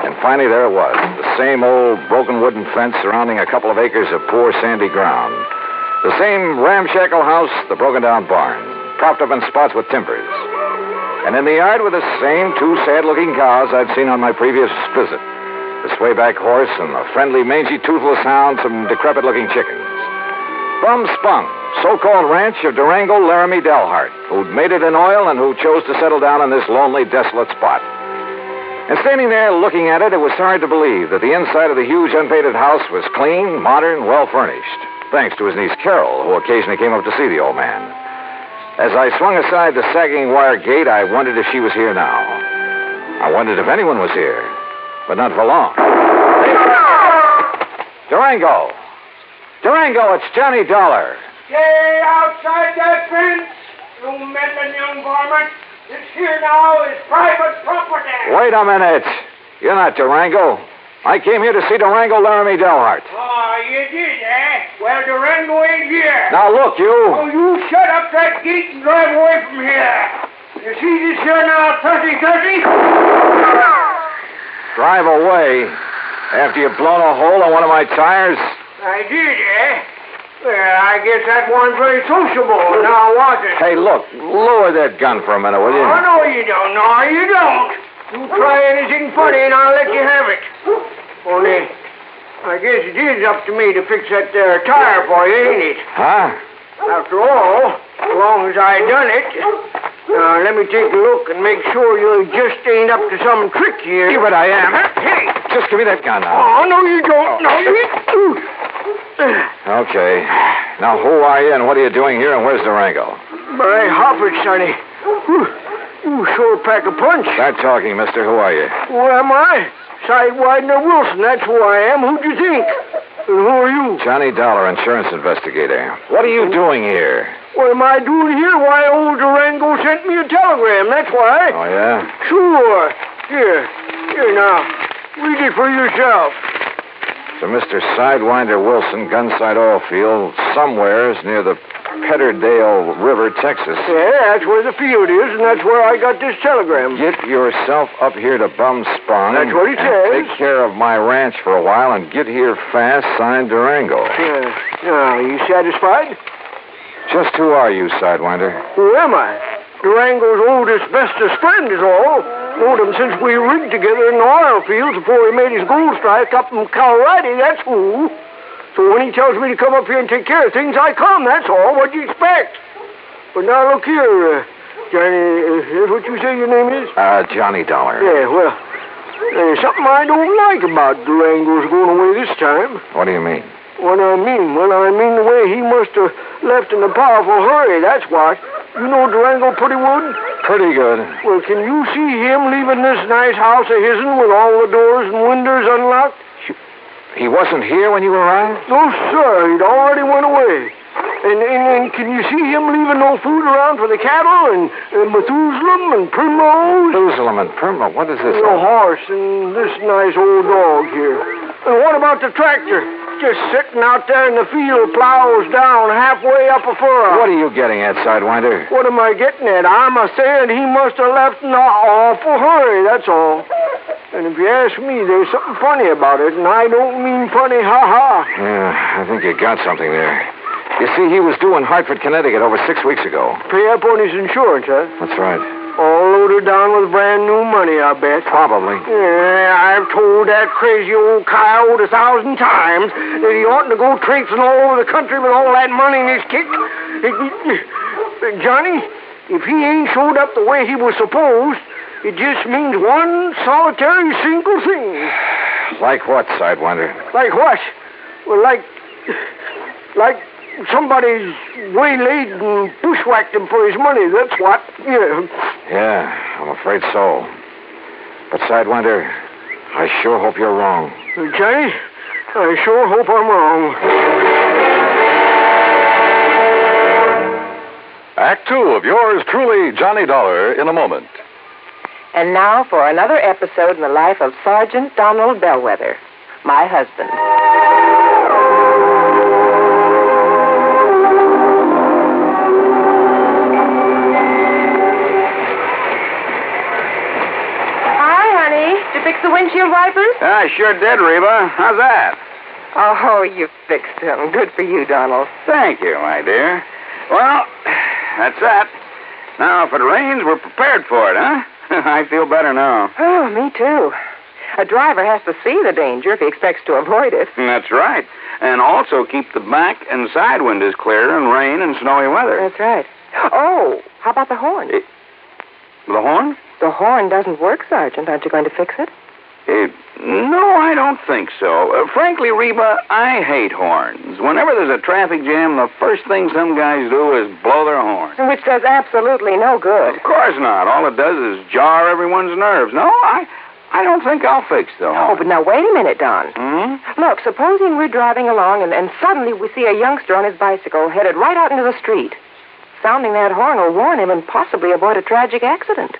S1: And finally, there it was, the same old broken wooden fence surrounding a couple of acres of poor sandy ground. The same ramshackle house, the broken-down barn, propped up in spots with timbers. And in the yard were the same 2 sad-looking cows I'd seen on my previous visit. The swayback horse and the friendly, mangy, toothless hound, some decrepit-looking chickens. Bum Spung, so-called ranch of Durango Laramie Dalhart, who'd made it in oil and who chose to settle down in this lonely, desolate spot. And standing there looking at it, it was hard to believe that the inside of the huge unpainted house was clean, modern, well-furnished, thanks to his niece Carol, who occasionally came up to see the old man. As I swung aside the sagging wire gate, I wondered if she was here now. I wondered if anyone was here, but not for long. Durango! Durango, it's Johnny Dollar.
S14: Stay outside that fence, you meddling young varmint. This here now is private property.
S1: Wait a minute. You're not Durango. I came here to see Durango Laramie Dalhart.
S14: Oh, you did, eh? Well, Durango ain't here.
S1: Now, look, you.
S14: Oh, you shut up that gate and drive away from here. You see this here now, 30-30?
S1: Drive away? After you've blown a hole on one of my tires?
S14: I did, eh? Well, I guess that wasn't very sociable, now was it?
S1: Hey, look, lower that gun for a minute, will you?
S14: Oh, no, you don't. No, you don't. You try anything funny and I'll let you have it. Only, I guess it is up to me to fix that there tire for you, ain't it?
S1: Huh?
S14: After all, as long as I done it, let me take a look and make sure you just ain't up to some trick here.
S1: See what I am. Hey, just give me that gun now.
S14: Oh, no, you don't. No, you...
S1: Okay. Now, who are you and what are you doing here and where's Durango?
S14: My hoppers, sonny. You sure pack a punch.
S1: Start talking, mister. Who are you?
S14: Who am I? Side Widener Wilson, that's who I am. Who'd you think? And who are you?
S1: Johnny Dollar, insurance investigator. What are you doing here?
S14: What am I doing here? Why, old Durango sent me a telegram, that's why.
S1: Oh, yeah?
S14: Sure. Here now. Read it for yourself.
S1: to Mr. Sidewinder Wilson, Gunside Oil Field, somewheres near the Petterdale River, Texas.
S14: Yeah, that's where the field is, and that's where I got this telegram.
S1: Get yourself up here to Bumspung.
S14: That's what he says.
S1: Take care of my ranch for a while and get here fast, signed Durango.
S14: Yeah. Now, you satisfied?
S1: Just who are you, Sidewinder?
S14: Who am I? Durango's oldest, bestest friend is all. Known him since we rigged together in the oil fields before he made his gold strike up in Colorado, that's who. So when he tells me to come up here and take care of things, I come, that's all. What'd you expect? But now look here, Johnny, is what you say your name is?
S1: Johnny Dollar.
S14: Yeah, well, there's something I don't like about Durango's going away this time.
S1: What do you mean?
S14: What I mean? Well, I mean the way he must have left in a powerful hurry, that's what. You know Durango pretty good?
S1: Pretty good.
S14: Well, can you see him leaving this nice house of his'n with all the doors and windows unlocked?
S1: He wasn't here when you arrived?
S14: No, sir. He'd already went away. And can you see him leaving no food around for the cattle and Methuselah and Primrose?
S1: Methuselah and Primrose? What is this?
S14: The horse and this nice old dog here. And what about the tractor? Just sitting out there in the field, plows down halfway up a furrow.
S1: What are you getting at, Sidewinder?
S14: What am I getting at? I'm saying he must have left in an awful hurry, that's all. And if you ask me, there's something funny about it, and I don't mean funny, ha-ha.
S1: Yeah, I think you got something there. You see, he was due in Hartford, Connecticut over 6 weeks ago.
S14: Pay up on his insurance, huh?
S1: That's right.
S14: All loaded down with brand new money, I bet.
S1: Probably.
S14: Yeah, I've told that crazy old coyote 1,000 times that he oughtn't to go traipsing all over the country with all that money in his kick. Johnny, if he ain't showed up the way he was supposed, it just means one solitary single thing.
S1: Like what, Sidewinder?
S14: Like what? Well, like somebody's waylaid and bushwhacked him for his money, that's what. Yeah.
S1: Yeah, I'm afraid so. But, Sidewinder, I sure hope you're wrong.
S14: Johnny, I sure hope I'm wrong.
S10: Act two of yours truly, Johnny Dollar, in a moment.
S6: And now for another episode in the life of Sergeant Donald Bellwether, my husband. Fix the windshield wipers?
S15: I sure did, Reba. How's that?
S6: Oh, you fixed them. Good for you, Donald.
S15: Thank you, my dear. Well, that's that. Now, if it rains, we're prepared for it, huh? I feel better now.
S6: Oh, me too. A driver has to see the danger if he expects to avoid it.
S15: That's right. And also keep the back and side windows clear in rain and snowy weather.
S6: That's right. Oh, how about the horn?
S15: The horn?
S6: The horn doesn't work, Sergeant. Aren't you going to fix it?
S15: No, I don't think so. Frankly, Reba, I hate horns. Whenever there's a traffic jam, the first thing some guys do is blow their horn.
S6: Which does absolutely no good.
S15: Of course not. All it does is jar everyone's nerves. No, I don't think I'll fix the horn.
S6: Oh, but now wait a minute, Don. Look, supposing we're driving along and suddenly we see a youngster on his bicycle headed right out into the street. Sounding that horn will warn him and possibly avoid a tragic accident.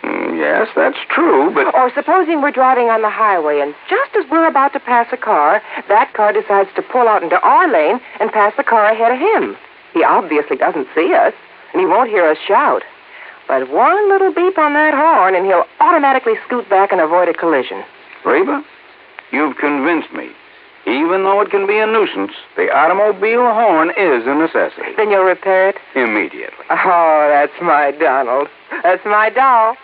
S15: Yes, that's true, but...
S6: Or supposing we're driving on the highway, and just as we're about to pass a car, that car decides to pull out into our lane and pass the car ahead of him. He obviously doesn't see us, and he won't hear us shout. But one little beep on that horn, and he'll automatically scoot back and avoid a collision.
S15: Reba, you've convinced me. Even though it can be a nuisance, the automobile horn is a necessity.
S6: Then you'll repair it?
S15: Immediately.
S6: Oh, that's my Donald. That's my doll.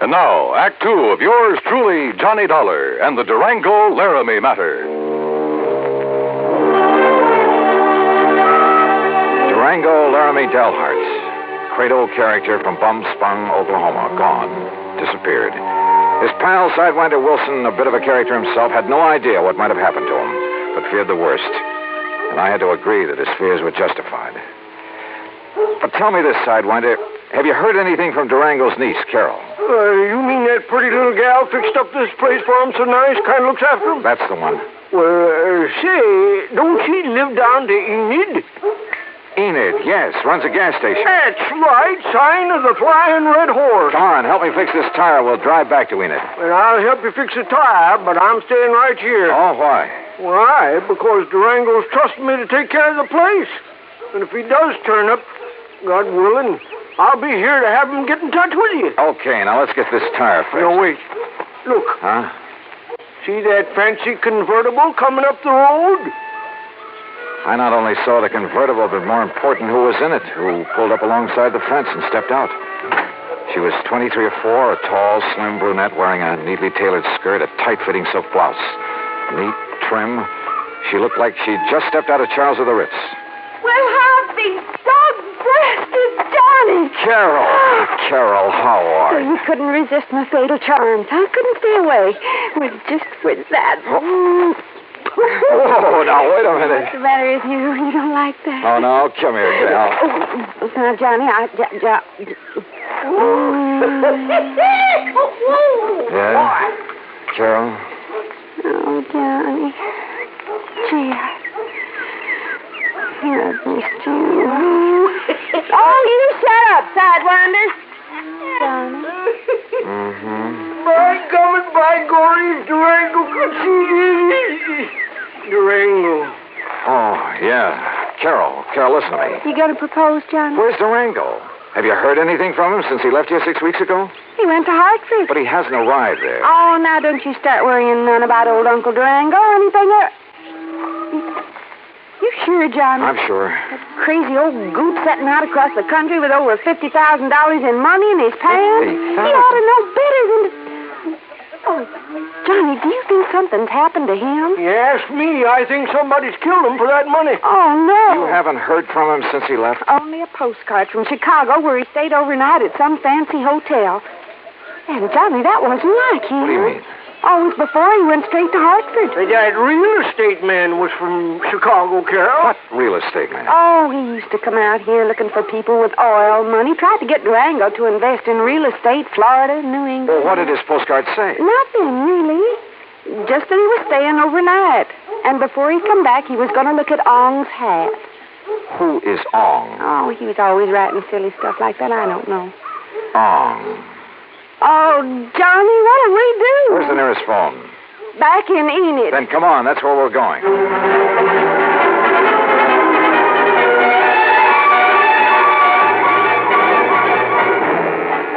S10: And now, Act two of yours truly, Johnny Dollar, and the Durango Laramie matter.
S1: Durango Laramie Delharts, cradle character from Bumspung, Oklahoma, gone, disappeared. His pal, Sidewinder Wilson, a bit of a character himself, had no idea what might have happened to him, but feared the worst. And I had to agree that his fears were justified. But tell me this, Sidewinder, have you heard anything from Durango's niece, Carol?
S14: You mean that pretty little gal fixed up this place for him so nice, kind of looks after him?
S1: That's the one.
S14: Well, say, don't she live down to Enid?
S1: Enid, yes, runs a gas station.
S14: That's right, sign of the Flying Red Horse.
S1: Come on, help me fix this tire. We'll drive back to Enid.
S14: Well, I'll help you fix the tire, but I'm staying right here.
S1: Oh, why?
S14: Why? Because Durango's trusting me to take care of the place. And if he does turn up, God willing, I'll be here to have him get in touch with you.
S1: Okay, now let's get this tire fixed.
S14: No, wait. Look.
S1: Huh?
S14: See that fancy convertible coming up the road?
S1: I not only saw the convertible, but more important, who was in it, who pulled up alongside the fence and stepped out. She was 23 or 4, a tall, slim brunette wearing a neatly tailored skirt, a tight-fitting silk blouse. Neat, trim. She looked like she'd just stepped out of Charles of the Ritz.
S8: Well, how the dog-breasted Johnny!
S1: Carol, how are you?
S8: You couldn't resist my fatal charms. I couldn't stay away. Just with that.
S1: Oh, now, wait a minute.
S8: What's the matter with you? You don't like that?
S1: Oh, no, come here, gal.
S8: Now, Johnny,
S1: Yeah? Carol?
S8: Oh, Johnny. Gee, I've missed you. Oh, you shut up, Sidewinder. Johnny.
S14: By gum and by gory, if Durango could see this. Durango.
S1: Oh, yeah. Carol, listen to me.
S8: You gonna propose, Johnny?
S1: Where's Durango? Have you heard anything from him since he left here 6 weeks ago?
S8: He went to Hartford.
S1: But he hasn't arrived there.
S8: Oh, now don't you start worrying none about old Uncle Durango or anything. You sure, Johnny?
S1: I'm sure.
S8: That crazy old goot setting out across the country with over $50,000 in money in his pants. He ought to know better than to... Oh, Johnny, do you think something's happened to him?
S14: You ask me, I think somebody's killed him for that money.
S8: Oh, no.
S1: You haven't heard from him since he left?
S8: Only a postcard from Chicago where he stayed overnight at some fancy hotel. And, Johnny, that wasn't like him.
S1: What do you mean?
S8: Oh, it was before he went straight to Hartford.
S14: That real estate man was from Chicago, Carol.
S1: What real estate man?
S8: Oh, he used to come out here looking for people with oil money. Tried to get Durango to invest in real estate, Florida, New England.
S1: Well, what did his postcard say?
S8: Nothing, really. Just that he was staying overnight. And before he come back, he was going to look at Ong's hat.
S1: Who is Ong?
S8: Oh, he was always writing silly stuff like that. I don't know.
S1: Ong.
S8: Oh, Johnny, what do we do?
S1: Where's the nearest phone?
S8: Back in Enid.
S1: Then come on, that's where we're going.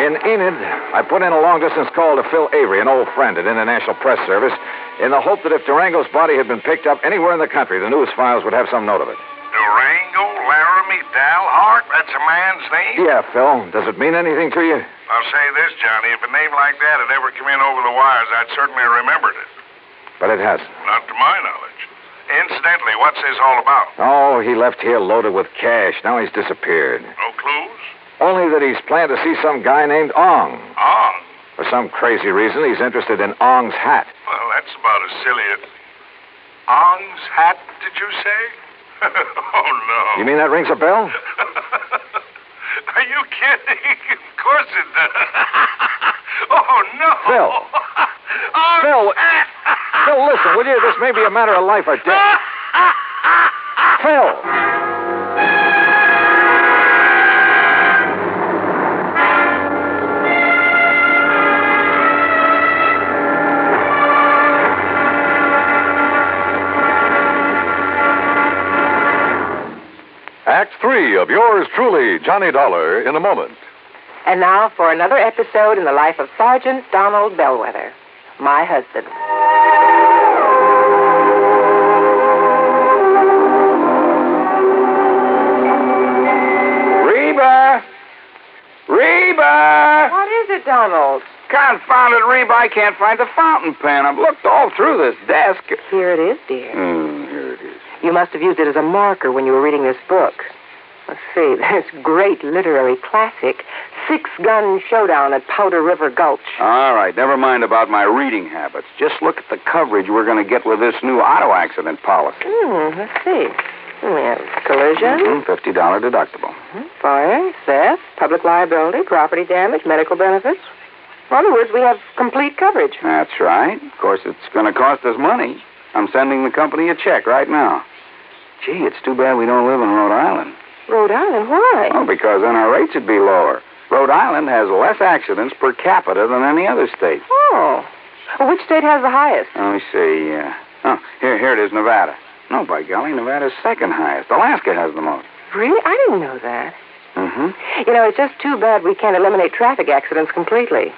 S1: In Enid, I put in a long-distance call to Phil Avery, an old friend at International Press Service, in the hope that if Durango's body had been picked up anywhere in the country, the news files would have some note of it.
S16: Durango Laramie Dalhart? That's a man's name?
S1: Yeah, Phil. Does it mean anything to you?
S16: I'll say this, Johnny. If a name like that had ever come in over the wires, I'd certainly remembered it.
S1: But it hasn't.
S16: Not to my knowledge. Incidentally, what's this all about?
S1: Oh, he left here loaded with cash. Now he's disappeared.
S16: No clues?
S1: Only that he's planned to see some guy named Ong.
S16: Ong?
S1: For some crazy reason, he's interested in Ong's hat.
S16: Well, that's about as silly as... Ong's hat, did you say? Oh, no.
S1: You mean that rings a bell?
S16: Are you kidding? Of course it does. Oh, no.
S1: Phil. Phil. Phil, listen, will you? This may be a matter of life or death. Phil.
S10: Act 3 of yours truly, Johnny Dollar, in a moment.
S6: And now for another episode in the life of Sergeant Donald Bellwether, my husband.
S15: Reba! Reba!
S6: What is it, Donald?
S15: Confounded Reba, I can't find the fountain pen. I've looked all through this desk.
S6: Here it is, dear.
S15: Here it is.
S6: You must have used it as a marker when you were reading this book. Let's see, this great literary classic, Six Gun Showdown at Powder River Gulch.
S15: All right, never mind about my reading habits. Just look at the coverage we're going to get with this new auto accident policy.
S6: Let's see. We have collision.
S15: $50 deductible.
S6: Fire, theft, public liability, property damage, medical benefits. In other words, we have complete coverage.
S15: That's right. Of course, it's going to cost us money. I'm sending the company a check right now. Gee, it's too bad we don't live in Rhode Island.
S8: Rhode Island? Why?
S15: Oh, because then our rates would be lower. Rhode Island has less accidents per capita than any other state.
S8: Oh. Well, which state has the highest?
S15: Let me see. Here it is, Nevada. No, by golly, Nevada's second highest. Alaska has the most.
S8: Really? I didn't know that.
S15: Mm-hmm.
S8: You know, it's just too bad we can't eliminate traffic accidents completely.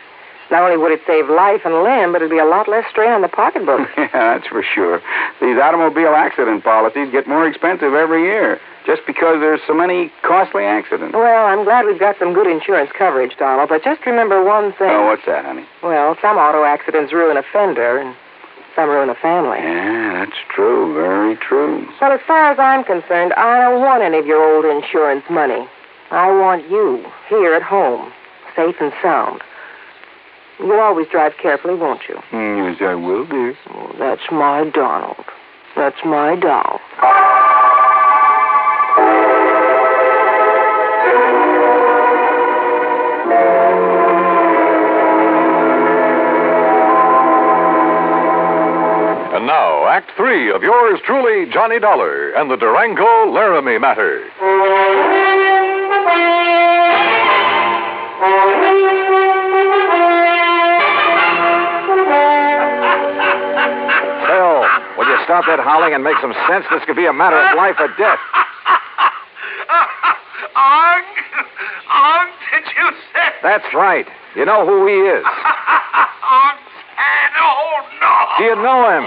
S8: Not only would it save life and limb, but it'd be a lot less strain on the pocketbook.
S15: Yeah, that's for sure. These automobile accident policies get more expensive every year just because there's so many costly accidents.
S8: Well, I'm glad we've got some good insurance coverage, Donald, but just remember one thing.
S15: Oh, what's that, honey?
S8: Well, some auto accidents ruin a fender, and some ruin a family.
S15: Yeah, that's true. Very true.
S8: Well, as far as I'm concerned, I don't want any of your old insurance money. I want you here at home, safe and sound. You'll always drive carefully, won't you?
S15: Yes, I will, dear.
S8: Oh, that's my Donald. That's my doll.
S10: And now, Act 3 of yours truly, Johnny Dollar, and the Durango Laramie Matter.
S1: Phil, will you stop that howling and make some sense? This could be a matter of life or death.
S16: Ong, did you say?
S1: That's right. You know who he is.
S16: Ong's head. Oh, no.
S1: Do you know him?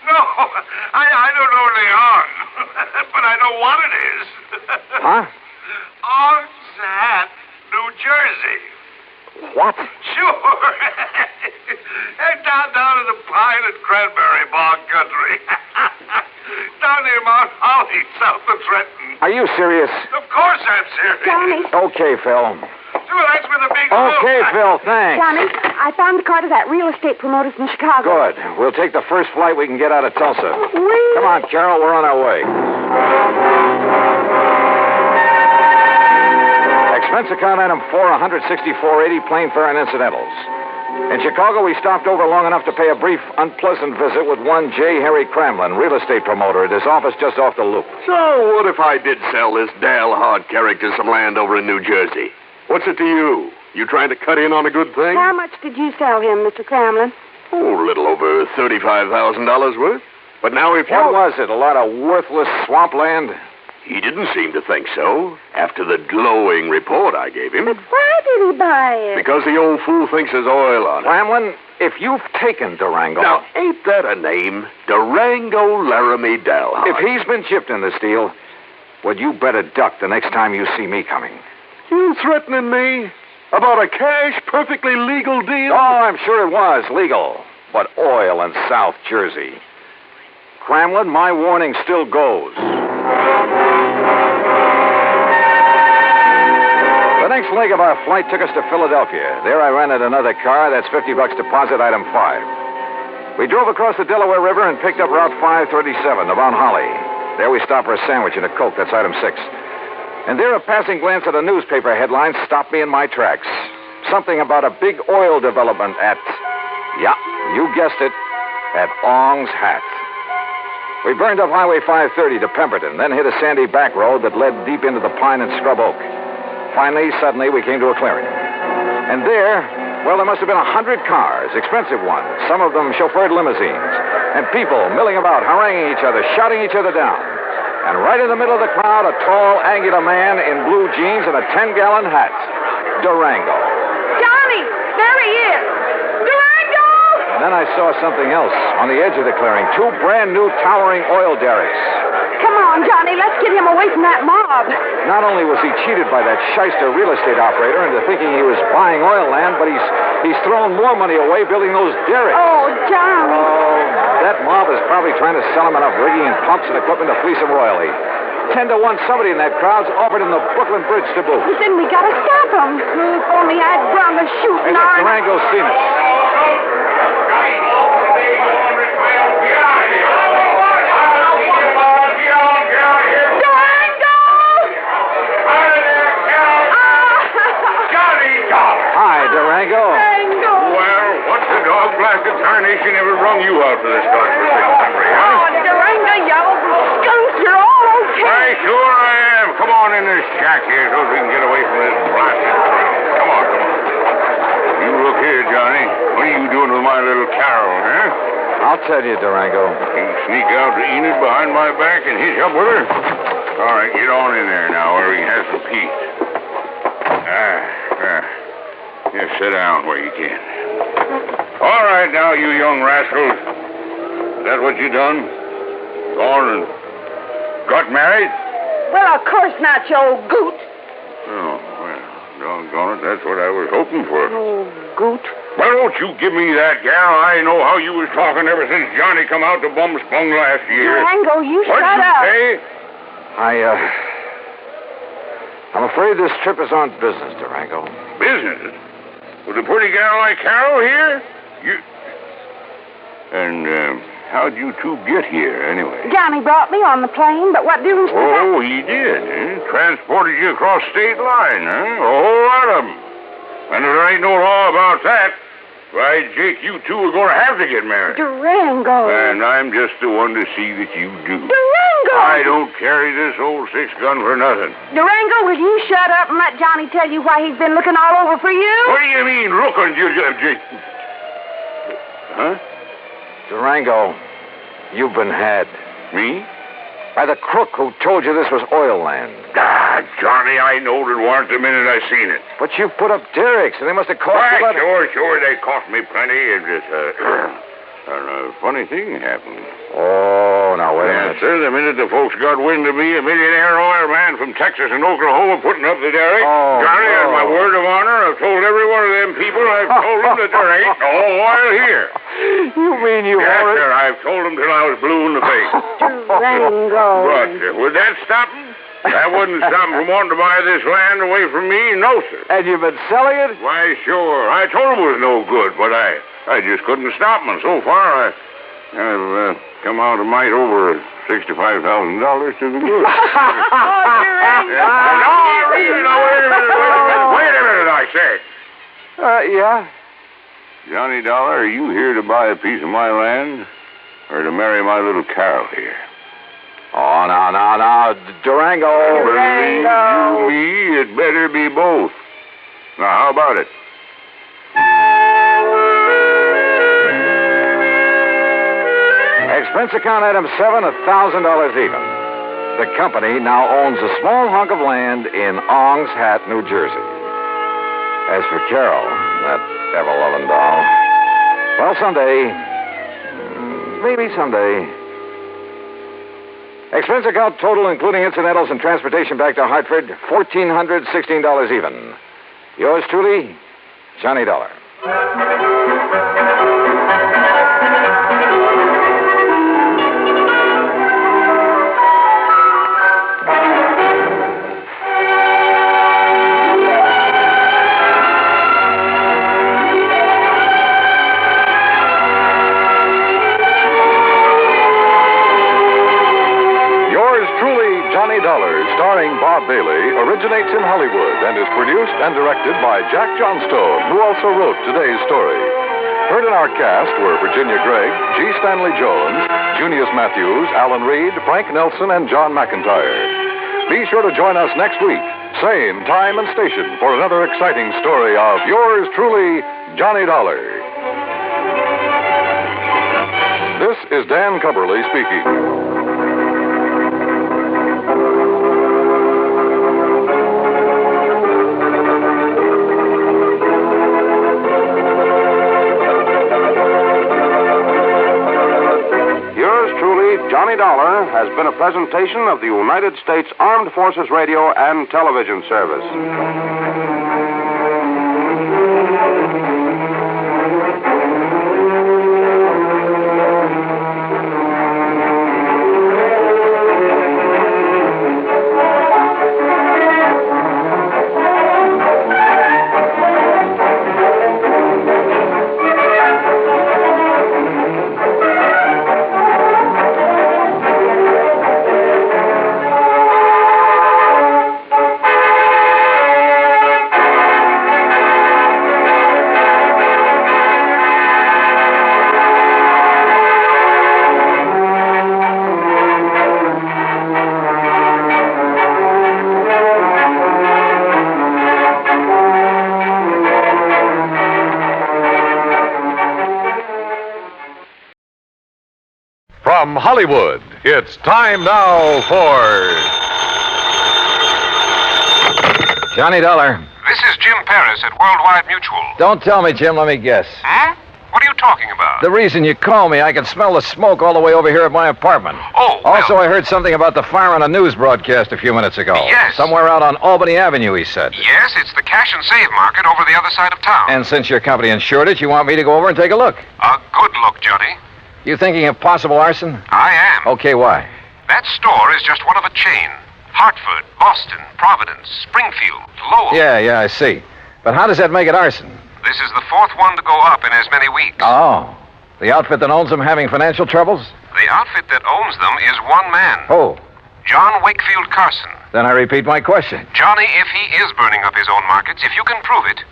S16: No, I don't know the Ong, but I know what it is.
S1: Huh?
S16: Ong's hat, New Jersey.
S1: What?
S16: Sure. down in the pine and cranberry bog country. Down near Mount Holly, south of Trenton.
S1: Are you serious?
S16: Of course I'm serious.
S8: Johnny.
S1: Okay, Phil.
S16: Well, that's where the big
S1: Okay, Phil, thanks.
S8: Johnny, I found the car to that real estate promoter from Chicago.
S1: Good. We'll take the first flight we can get out of Tulsa. Come on, Carol, we're on our way. Expense account item 4, $164.80, plane fare and incidentals. In Chicago, we stopped over long enough to pay a brief, unpleasant visit with one J. Harry Cramlin, real estate promoter, at his office just off the loop.
S17: So, what if I did sell this Dale Hard character some land over in New Jersey? What's it to you? You trying to cut in on a good thing?
S8: How much did you sell him, Mr. Cramlin?
S17: Oh, a little over $35,000 worth. But now if you...
S1: What was it, a lot of worthless swampland?
S17: He didn't seem to think so, after the glowing report I gave him.
S8: But why did he buy it?
S17: Because the old fool thinks there's oil on it.
S1: Cramlin, if you've taken Durango...
S17: Now, ain't that a name? Durango Laramie Dalhart.
S1: If he's been chipped in this deal, well, you better duck the next time you see me coming.
S17: You threatening me? About a cash, perfectly legal deal?
S1: Oh, I'm sure it was legal. But oil in South Jersey. Cramlin, my warning still goes. The next leg of our flight took us to Philadelphia. There I rented another car. That's $50 deposit, item 5. We drove across the Delaware River and picked up Route 537 to Mount Holly. There we stopped for a sandwich and a Coke. That's item 6. And there a passing glance at a newspaper headline stopped me in my tracks. Something about a big oil development at... Yeah, you guessed it. At Ong's Hat. We burned up Highway 530 to Pemberton, then hit a sandy back road that led deep into the pine and scrub oak. Finally, suddenly, we came to a clearing. And there, well, there must have been 100 cars, expensive ones, some of them chauffeured limousines, and people milling about, haranguing each other, shouting each other down. And right in the middle of the crowd, a tall, angular man in blue jeans and a 10-gallon hat. Durango.
S8: Johnny, there he is. Durango!
S1: And then I saw something else on the edge of the clearing. 2 brand-new towering oil derricks.
S8: Come on, Johnny, let's get him away from that mob.
S1: Not only was he cheated by that shyster real estate operator into thinking he was buying oil land, but he's thrown more money away building those derricks.
S8: Oh, Johnny.
S1: Oh, that mob is probably trying to sell him enough rigging and pumps and equipment to fleece him royally. 10 to 1, somebody in that crowd's offered him the Brooklyn Bridge to boot.
S8: But then we gotta stop him. If only I'd run the shooting
S1: Hey,
S8: on him.
S1: Durango's seen us. Hi, Durango.
S16: Well, what's the dog-blasted turn compilation ever rung you out for this godforsaken country, huh?
S8: Oh, Durango, you skunk, you're all okay.
S16: Why, sure I am. Come on in this shack here so we can get away from this blasted crowd. Come on. You look here, Johnny. What are you doing with my little Carol, huh?
S1: I'll tell you, Durango.
S16: You sneak out to Enid behind my back and hitch up with her? All right, get on in there now where we can have some peace. Just sit down where you can. All right now, you young rascals. Is that what you done? Gone and got married?
S8: Well, of course not, you old goot.
S16: Oh, well, doggone it, that's what I was hoping for.
S8: Oh, goot.
S16: Well, don't you give me that, gal. I know how you was talking ever since Johnny come out to Bumspung last year.
S8: Durango, you
S16: What'd
S8: shut
S16: you
S8: up.
S16: say?
S1: I'm afraid this trip is on business, Durango.
S16: Business? With a pretty gal like Carol here? And how'd you two get here, anyway?
S8: Johnny brought me on the plane, but what difference does that...
S16: Oh, he did, eh? Transported you across state line, huh? A whole lot of them. And there ain't no law about that. Why, Jake, you two are going to have to get married.
S8: Durango.
S16: And I'm just the one to see that you do.
S8: Durango!
S16: I don't carry this old 6-gun for nothing.
S8: Durango, will you shut up and let Johnny tell you why he's been looking all over for you?
S16: What do you mean, looking, Jake? Huh?
S1: Durango, you've been had.
S16: Me?
S1: By the crook who told you this was oil land.
S16: Johnny, I knowed it weren't the minute I seen it.
S1: But you put up derricks, and they must have cost you about...
S16: Sure, they cost me plenty. It just, a funny thing happened.
S1: Oh, now, wait a minute.
S16: Sir, the minute the folks got wind of me, a millionaire oil man from Texas and Oklahoma putting up the derrick, Johnny, on my word of honor, I've told every one of them people, I've told them that there ain't no oil here.
S1: You mean you
S16: Yes,
S1: already...
S16: sir, I've told them till I was blue in the face.
S8: Durango.
S16: But would that stop them? That wouldn't stop them from wanting to buy this land away from me? No, sir.
S1: And you've been selling it?
S16: Why, sure. I told them it was no good, but I just couldn't stop them. And so far, I've come out a mite over $65,000 to the good. Wait a minute, I say.
S1: Yeah?
S16: Johnny Dollar, are you here to buy a piece of my land or to marry my little Carol here?
S1: Oh, no. Durango.
S16: Believe you me, it better be both. Now, how about it?
S1: Expense account item 7, $1,000 even. The company now owns a small hunk of land in Ong's Hat, New Jersey. As for Carol, that ever-loving doll, well, someday, maybe someday. Expense account total, including incidentals and transportation back to Hartford, $1,416 even. Yours truly, Johnny Dollar.
S10: Starring Bob Bailey, originates in Hollywood and is produced and directed by Jack Johnstone, who also wrote today's story. Heard in our cast were Virginia Gregg, G. Stanley Jones, Junius Matthews, Alan Reed, Frank Nelson, and John McIntyre. Be sure to join us next week, same time and station, for another exciting story of yours truly, Johnny Dollar. This is Dan Cubberly speaking.
S18: Johnny Dollar has been a presentation of the United States Armed Forces Radio and Television Service.
S10: From Hollywood, it's time now for
S1: Johnny Dollar.
S19: This is Jim Paris at Worldwide Mutual.
S1: Don't tell me, Jim. Let me guess.
S19: Hmm? What are you talking about?
S1: The reason you call me, I can smell the smoke all the way over here at my apartment.
S19: Oh,
S1: Also, I heard something about the fire on a news broadcast a few minutes ago.
S19: Yes.
S1: Somewhere out on Albany Avenue, he said.
S19: Yes, it's the cash and save market over the other side of town.
S1: And since your company insured it, you want me to go over and take a look?
S19: A good look, Johnny.
S1: You thinking of possible arson?
S19: I am.
S1: Okay, why?
S19: That store is just one of a chain. Hartford, Boston, Providence, Springfield, Lowell.
S1: Yeah, I see. But how does that make it arson?
S19: This is the fourth one to go up in as many weeks.
S1: Oh. The outfit that owns them having financial troubles?
S19: The outfit that owns them is one man.
S1: Oh.
S19: John Wakefield Carson.
S1: Then I repeat my question.
S19: Johnny, if he is burning up his own markets, if you can prove it,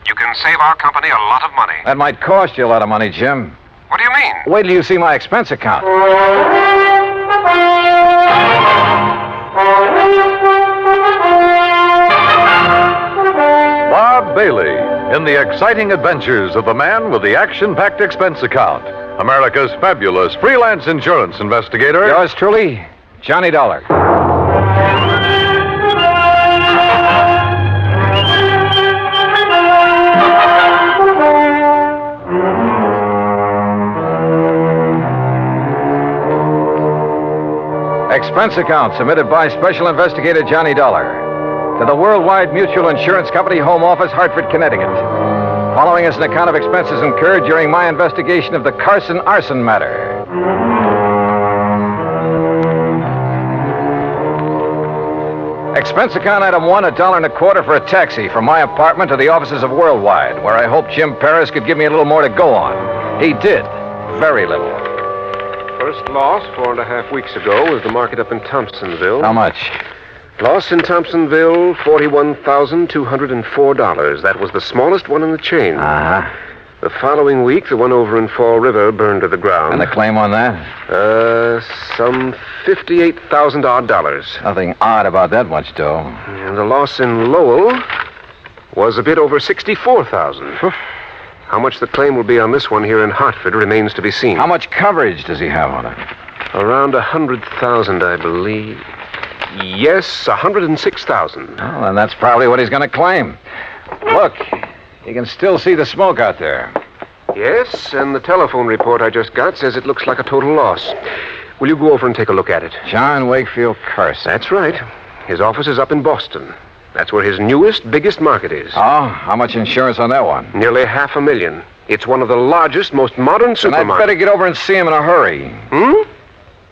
S19: you can save our company a lot of money.
S1: That might cost you a lot of money, Jim.
S19: What do you mean?
S1: Wait till you see my expense account.
S10: Bob Bailey in the exciting adventures of the man with the action-packed expense account. America's fabulous freelance insurance investigator.
S1: Yours truly, Johnny Dollar. Expense account submitted by Special Investigator Johnny Dollar to the Worldwide Mutual Insurance Company, Home Office, Hartford, Connecticut. Following is an account of expenses incurred during my investigation of the Carson arson matter. Expense account item 1, $1.25 for a taxi from my apartment to the offices of Worldwide, where I hoped Jim Paris could give me a little more to go on. He did. Very little.
S20: First loss 4.5 weeks ago was the market up in Thompsonville.
S1: How much?
S20: Loss in Thompsonville, $41,204. That was the smallest one in the chain.
S1: Uh-huh.
S20: The following week, the one over in Fall River burned to the ground.
S1: And the claim on that?
S20: Some $58,000.
S1: Nothing odd about that much dough.
S20: And the loss in Lowell was a bit over $64,000. How much the claim will be on this one here in Hartford remains to be seen.
S1: How much coverage does he have on it?
S20: Around $100,000, I believe. Yes, $106,000.
S1: Well, then that's probably what he's going to claim. Look, you can still see the smoke out there.
S20: Yes, and the telephone report I just got says it looks like a total loss. Will you go over and take a look at it?
S1: John Wakefield Carson.
S20: That's right. His office is up in Boston. That's where his newest, biggest market is.
S1: Oh, how much insurance on that one?
S20: Nearly $500,000. It's one of the largest, most modern supermarkets.
S1: And I'd better get over and see him in a hurry.
S20: Hmm?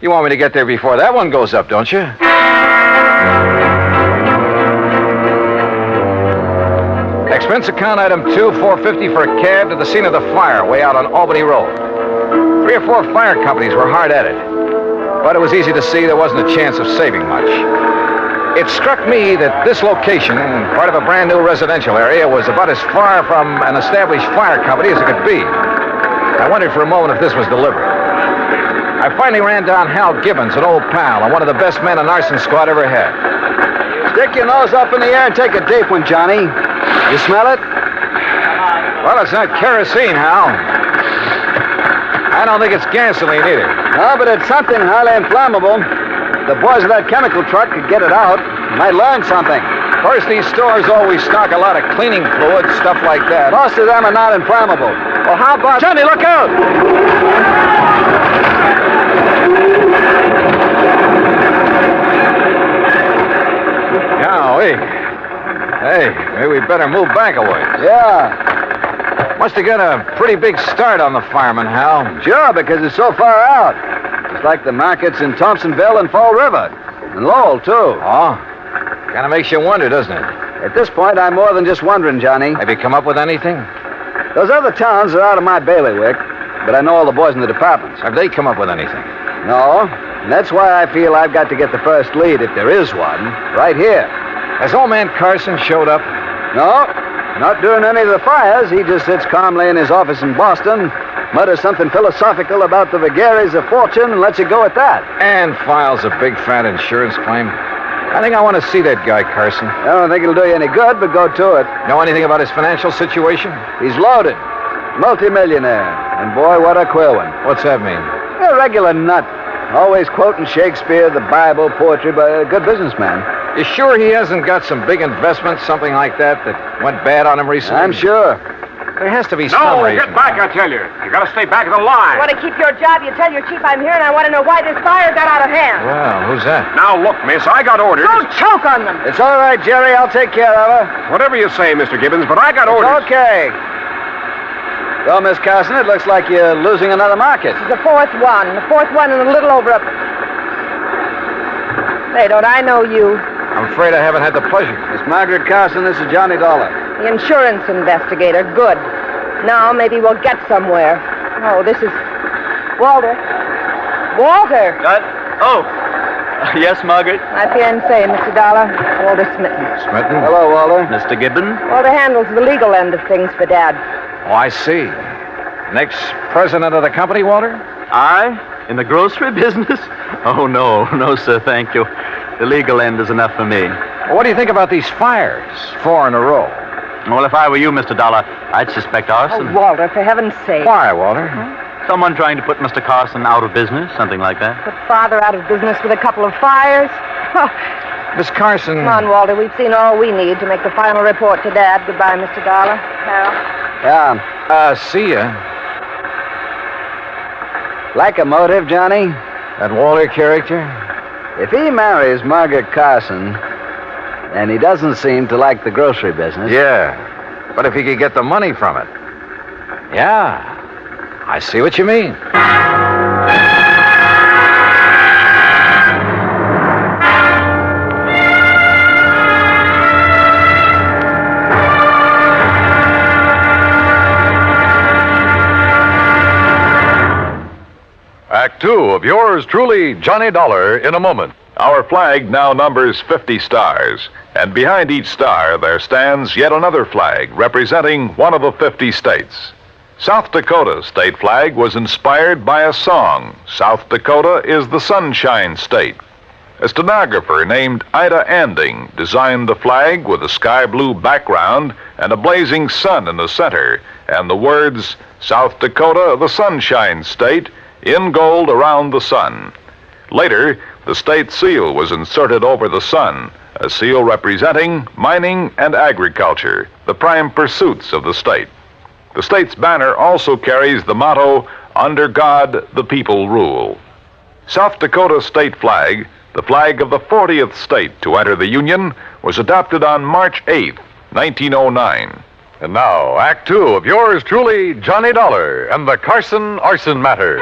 S1: You want me to get there before that one goes up, don't you? Expense account item 2, $450 for a cab to the scene of the fire way out on Albany Road. 3 or 4 fire companies were hard at it. But it was easy to see there wasn't a chance of saving much. It struck me that this location, part of a brand new residential area, was about as far from an established fire company as it could be. I wondered for a moment if this was deliberate. I finally ran down Hal Gibbons, an old pal, and one of the best men an arson squad ever had.
S21: Stick your nose up in the air and take a deep one, Johnny. You smell it?
S1: Well, it's not kerosene, Hal. I don't think it's gasoline either.
S21: No, but it's something highly inflammable. The boys of that chemical truck could get it out. Might learn something.
S1: Of course, these stores always stock a lot of cleaning fluids, stuff like that.
S21: Most of them are not inflammable. Well, how about...
S1: Johnny, look out! Golly. Hey, maybe we better move back a ways.
S21: Yeah.
S1: Must have got a pretty big start on the fireman, Hal.
S21: Sure, because it's so far out. It's like the markets in Thompsonville and Fall River. And Lowell, too.
S1: Oh? Kind of makes you wonder, doesn't it?
S21: At this point, I'm more than just wondering, Johnny.
S1: Have you come up with anything?
S21: Those other towns are out of my bailiwick, but I know all the boys in the departments.
S1: Have they come up with anything?
S21: No, and that's why I feel I've got to get the first lead, if there is one, right here.
S1: Has old man Carson showed up?
S21: No, not during any of the fires. He just sits calmly in his office in Boston, mutters something philosophical about the vagaries of fortune, and lets it go at that.
S1: And files a big fat insurance claim. I think I want to see that guy, Carson.
S21: I don't think it'll do you any good, but go to it.
S1: Know anything about his financial situation?
S21: He's loaded. Multi-millionaire. And boy, what a queer one.
S1: What's that mean?
S21: A regular nut. Always quoting Shakespeare, the Bible, poetry, but a good businessman.
S1: You sure he hasn't got some big investment, something like that went bad on him recently?
S21: I'm sure.
S1: There has to be some reason.
S17: Get back, I tell you. You gotta stay back of the line.
S6: You want to keep your job, you tell your chief I'm here, and I want to know why this fire got out of hand.
S1: Well, who's that?
S17: Now, look, miss, I got orders.
S6: Don't choke on them.
S21: It's all right, Jerry. I'll take care of her.
S17: Whatever you say, Mr. Gibbons, but I got
S21: It's
S17: orders.
S21: okay. Well, Miss Carson, it looks like you're losing another market.
S6: This is the fourth one and a little over a... Hey, don't I know you?
S1: I'm afraid I haven't had the pleasure.
S21: Miss Margaret Carson, this is Johnny Dollar.
S6: The insurance investigator. Good. Now maybe we'll get somewhere. Oh, this is... Walter. Walter!
S4: Yes, Margaret?
S6: My fiancé, Mr. Dollar. Walter Smitten.
S1: Smitten?
S21: Hello, Walter.
S4: Mr. Gibbon?
S6: Walter handles the legal end of things for Dad.
S1: Oh, I see. Next president of the company, Walter?
S4: I? In the grocery business? Oh, no, sir, thank you. The legal end is enough for me.
S1: Well, what do you think about these fires? 4 in a row.
S4: Well, if I were you, Mr. Dollar, I'd suspect arson.
S6: Oh, Walter, for heaven's sake.
S1: Why, Walter?
S4: Someone trying to put Mr. Carson out of business, something like that.
S6: Put Father out of business with a couple of fires?
S1: Miss Carson...
S6: Come on, Walter. We've seen all we need to make the final report to Dad. Goodbye, Mr. Dollar. Harold.
S21: Yeah.
S1: See ya.
S21: Like a motive, Johnny?
S1: That Walter character?
S21: If he marries Margaret Carson, and he doesn't seem to like the grocery business...
S1: Yeah, but if he could get the money from it. Yeah, I see what you mean.
S10: Act 2 of yours truly, Johnny Dollar, in a moment. Our flag now numbers 50 stars, and behind each star there stands yet another flag representing one of the 50 states. South Dakota's state flag was inspired by a song. South Dakota is the Sunshine State. A stenographer named Ida Anding designed the flag with a sky blue background and a blazing sun in the center, and the words, South Dakota, the Sunshine State, in gold around the sun. Later, the state seal was inserted over the sun, a seal representing mining and agriculture, the prime pursuits of the state. The state's banner also carries the motto, Under God, the People Rule. South Dakota's state flag, the flag of the 40th state to enter the Union, was adopted on March 8, 1909. And now, Act 2 of yours truly, Johnny Dollar, and the Carson Arson Matter.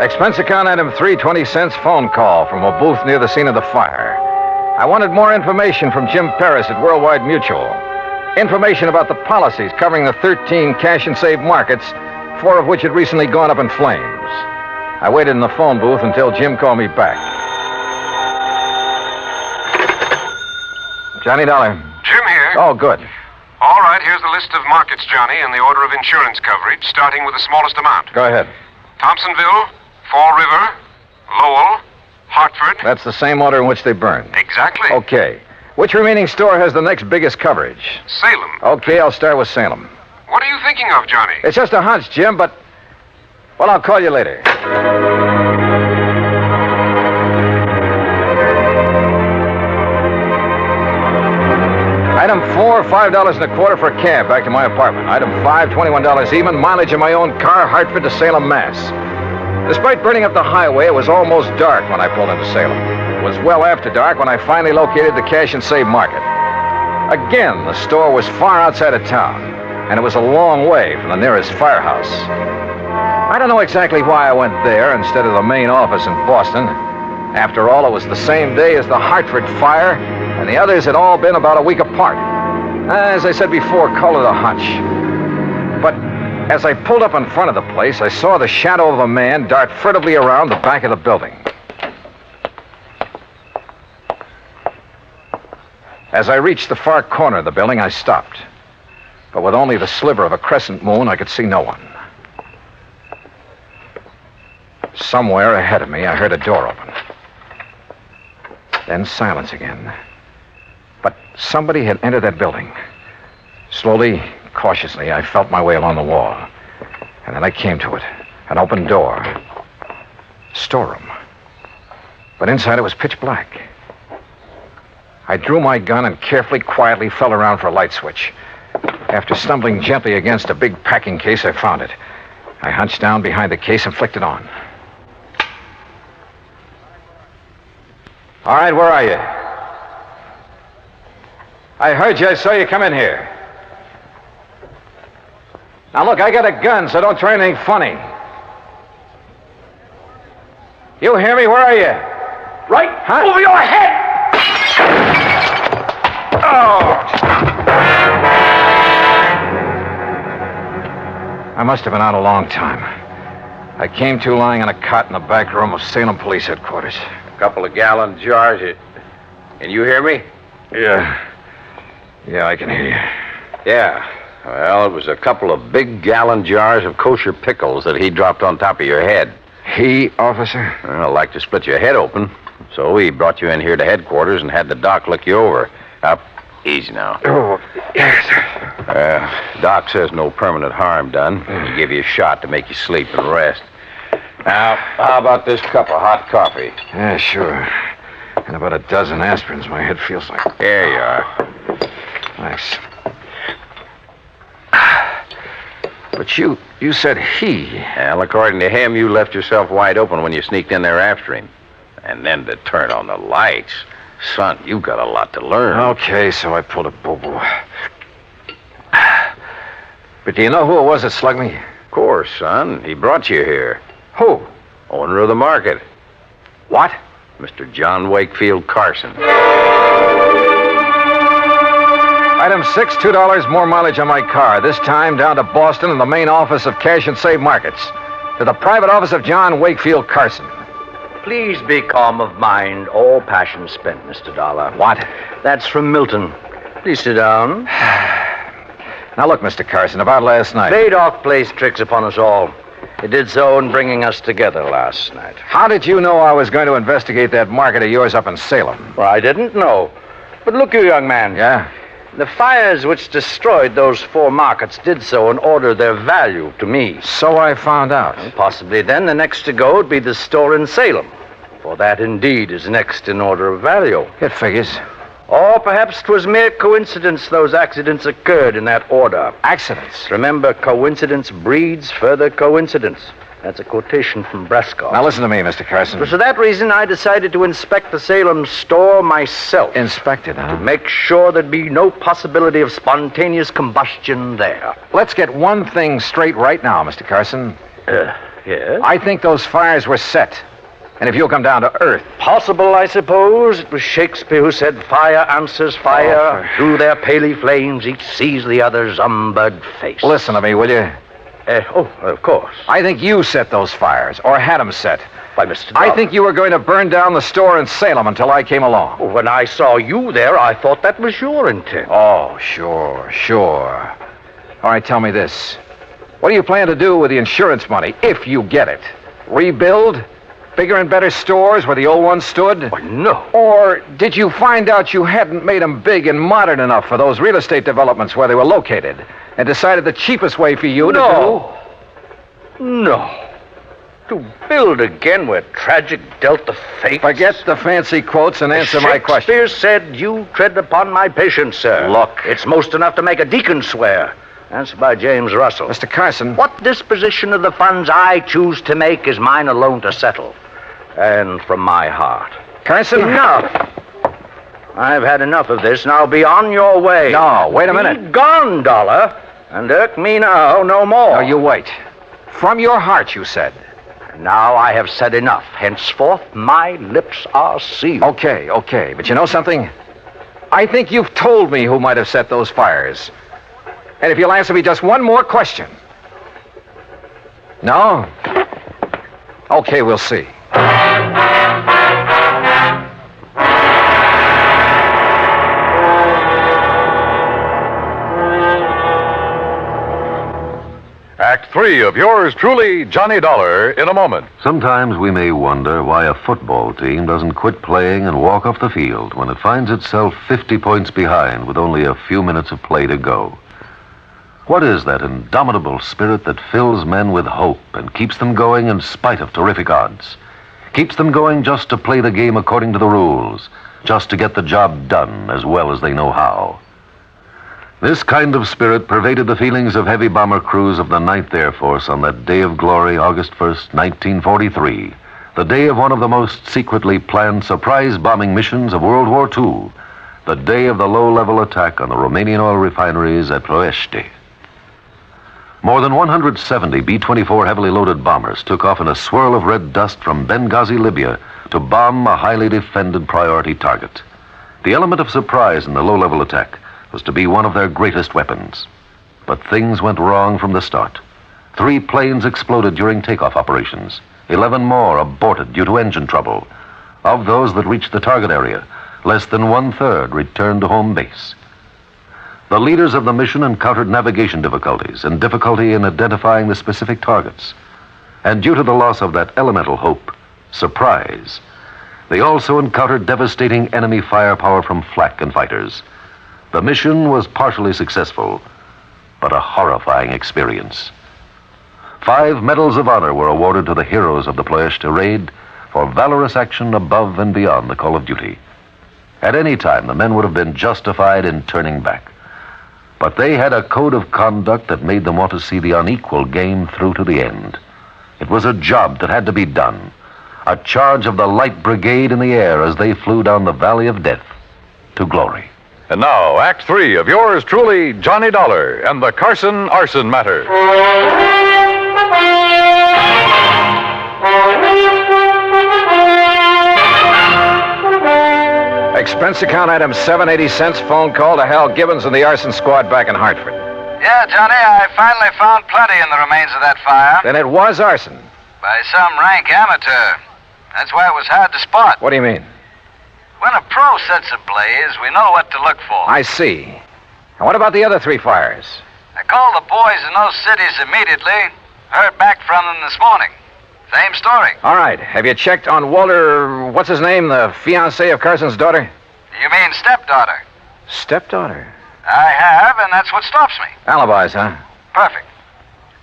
S1: Expense account item 3, 20 cents, phone call from a booth near the scene of the fire. I wanted more information from Jim Paris at Worldwide Mutual. Information about the policies covering the 13 cash and save markets, 4 of which had recently gone up in flames. I waited in the phone booth until Jim called me back. Johnny Dollar.
S19: Jim here.
S1: Oh, good.
S19: All right, here's the list of markets, Johnny, in the order of insurance coverage, starting with the smallest amount.
S1: Go ahead.
S19: Thompsonville, Fall River, Lowell, Hartford.
S1: That's the same order in which they burned.
S19: Exactly.
S1: Okay. Which remaining store has the next biggest coverage?
S19: Salem.
S1: Okay, I'll start with Salem.
S19: What are you thinking of, Johnny?
S1: It's just a hunch, Jim, but... Well, I'll call you later. Item 4, $5.25 for a cab back to my apartment. Item 5, $21 even. Mileage of my own car, Hartford to Salem, Mass. Despite burning up the highway, it was almost dark when I pulled into Salem. It was well after dark when I finally located the cash and save market. Again, the store was far outside of town, and it was a long way from the nearest firehouse. I don't know exactly why I went there instead of the main office in Boston. After all, it was the same day as the Hartford fire, and the others had all been about a week apart. As I said before, call it a hunch. But as I pulled up in front of the place, I saw the shadow of a man dart furtively around the back of the building. As I reached the far corner of the building, I stopped. But with only the sliver of a crescent moon, I could see no one. Somewhere ahead of me, I heard a door open. Then silence again. But somebody had entered that building. Slowly Cautiously, I felt my way along the wall. And then I came to it. An open door. Storeroom. But inside it was pitch black. I drew my gun and carefully, quietly felt around for a light switch. After stumbling gently against a big packing case, I found it. I hunched down behind the case and flicked it on. All right, where are you? I heard you. I saw you come in here. Now, look, I got a gun, so don't try anything funny. You hear me? Where are you? Right over your head! Oh! I must have been out a long time. I came to lying on a cot in the back room of Salem Police Headquarters.
S11: A couple of gallon jars. Can you hear me?
S1: Yeah, I can hear you.
S11: Yeah. Well, it was a couple of big gallon jars of kosher pickles that he dropped on top of your head.
S1: He, officer?
S11: Well, like to split your head open. So he brought you in here to headquarters and had the doc look you over. Up. Easy now.
S1: Oh, yes.
S11: Doc says no permanent harm done. He gave you a shot to make you sleep and rest. Now, how about this cup of hot coffee?
S1: Yeah, sure. And about a dozen aspirins. My head feels like...
S11: There you are.
S1: Thanks. But you said he.
S11: Well, according to him, you left yourself wide open when you sneaked in there after him. And then to turn on the lights. Son, you've got a lot to learn.
S1: Okay, so I pulled a boo-boo. But do you know who it was that slugged me?
S11: Of course, son. He brought you here.
S1: Who?
S11: Owner of the market.
S1: What?
S11: Mr. John Wakefield Carson.
S1: Item 6, $2 more mileage on my car. This time down to Boston and the main office of Cash and Save Markets. To the private office of John Wakefield Carson.
S2: Please be calm of mind, all passion spent, Mr. Dollar.
S1: What?
S2: That's from Milton. Please sit down.
S1: Now look, Mr. Carson, about last night.
S2: Baydock plays tricks upon us all. It did so in bringing us together last night.
S1: How did you know I was going to investigate that market of yours up in Salem?
S2: Well, I didn't know. But look, you young man.
S1: Yeah?
S2: The fires which destroyed those 4 markets did so in order their value to me.
S1: So I found out.
S2: And possibly then the next to go would be the store in Salem. For that indeed is next in order of value.
S1: It figures.
S2: Or perhaps 'twas mere coincidence those accidents occurred in that order.
S1: Accidents?
S2: Remember, coincidence breeds further coincidence. That's a quotation from Bresco.
S1: Now listen to me, Mr. Carson.
S2: So for that reason, I decided to inspect the Salem store myself.
S1: Inspect it, huh?
S2: To make sure there'd be no possibility of spontaneous combustion there.
S1: Let's get one thing straight right now, Mr. Carson.
S2: Yes?
S1: I think those fires were set. And if you'll come down to earth...
S2: Possible, I suppose. It was Shakespeare who said, fire answers fire. Through their paly flames, each sees the other's umbered face.
S1: Listen to me, will you?
S2: Of course.
S1: I think you set those fires, or had them set.
S2: By Mr.
S1: I think you were going to burn down the store in Salem until I came along.
S2: When I saw you there, I thought that was your intent.
S1: Oh, sure. All right, tell me this. What do you plan to do with the insurance money, if you get it? Rebuild? Bigger and better stores where the old ones stood?
S2: Why, no.
S1: Or did you find out you hadn't made them big and modern enough for those real estate developments where they were located and decided the cheapest way for you to do?
S2: No. To build again where tragic dealt the fate.
S1: Forget the fancy quotes and answer my question.
S2: Shakespeare said, you tread upon my patience, sir.
S1: Look.
S2: It's most enough to make a deacon swear. That's by James Russell.
S1: Mr. Carson.
S2: What disposition of the funds I choose to make is mine alone to settle. And from my heart.
S1: Carson?
S2: Enough. I've had enough of this. Now be on your way.
S1: No, wait a minute.
S2: Be gone, Dollar. And irk me now no more.
S1: No, you wait. From your heart, you said.
S2: Now I have said enough. Henceforth, my lips are sealed.
S1: Okay. But you know something? I think you've told me who might have set those fires. And if you'll answer me just one more question. No? Okay, we'll see.
S10: Act 3 of yours truly, Johnny Dollar, in a moment.
S22: Sometimes we may wonder why a football team doesn't quit playing and walk off the field when it finds itself 50 points behind with only a few minutes of play to go. What is that indomitable spirit that fills men with hope and keeps them going in spite of terrific odds? Keeps them going just to play the game according to the rules, just to get the job done as well as they know how. This kind of spirit pervaded the feelings of heavy bomber crews of the 9th Air Force on that day of glory, August 1st, 1943, the day of one of the most secretly planned surprise bombing missions of World War II, the day of the low-level attack on the Romanian oil refineries at Ploiești. More than 170 B-24 heavily loaded bombers took off in a swirl of red dust from Benghazi, Libya, to bomb a highly defended priority target. The element of surprise in the low-level attack was to be one of their greatest weapons. But things went wrong from the start. 3 planes exploded during takeoff operations. 11 more aborted due to engine trouble. Of those that reached the target area, less than 1/3 returned to home base. The leaders of the mission encountered navigation difficulties and difficulty in identifying the specific targets. And due to the loss of that elemental hope, surprise, they also encountered devastating enemy firepower from flak and fighters. The mission was partially successful, but a horrifying experience. 5 medals of honor were awarded to the heroes of the Ploiești raid for valorous action above and beyond the call of duty. At any time, the men would have been justified in turning back. But they had a code of conduct that made them want to see the unequal game through to the end. It was a job that had to be done, a charge of the Light Brigade in the air as they flew down the Valley of Death to glory.
S10: And now, Act 3 of yours truly, Johnny Dollar and the Carson Arson Matter.
S1: Expense account item 780 cents, phone call to Hal Gibbons and the arson squad back in Hartford.
S9: Yeah, Johnny, I finally found plenty in the remains of that fire.
S1: Then it was arson.
S9: By some rank amateur. That's why it was hard to spot.
S1: What do you mean?
S9: When a pro sets a blaze, we know what to look for.
S1: I see. And what about the other 3 fires?
S9: I called the boys in those cities immediately. Heard back from them this morning. Same story.
S1: All right. Have you checked on Walter, what's his name, the fiancé of Carson's daughter?
S9: You mean stepdaughter?
S1: Stepdaughter?
S9: I have, and that's what stops me.
S1: Alibis, huh?
S9: Perfect.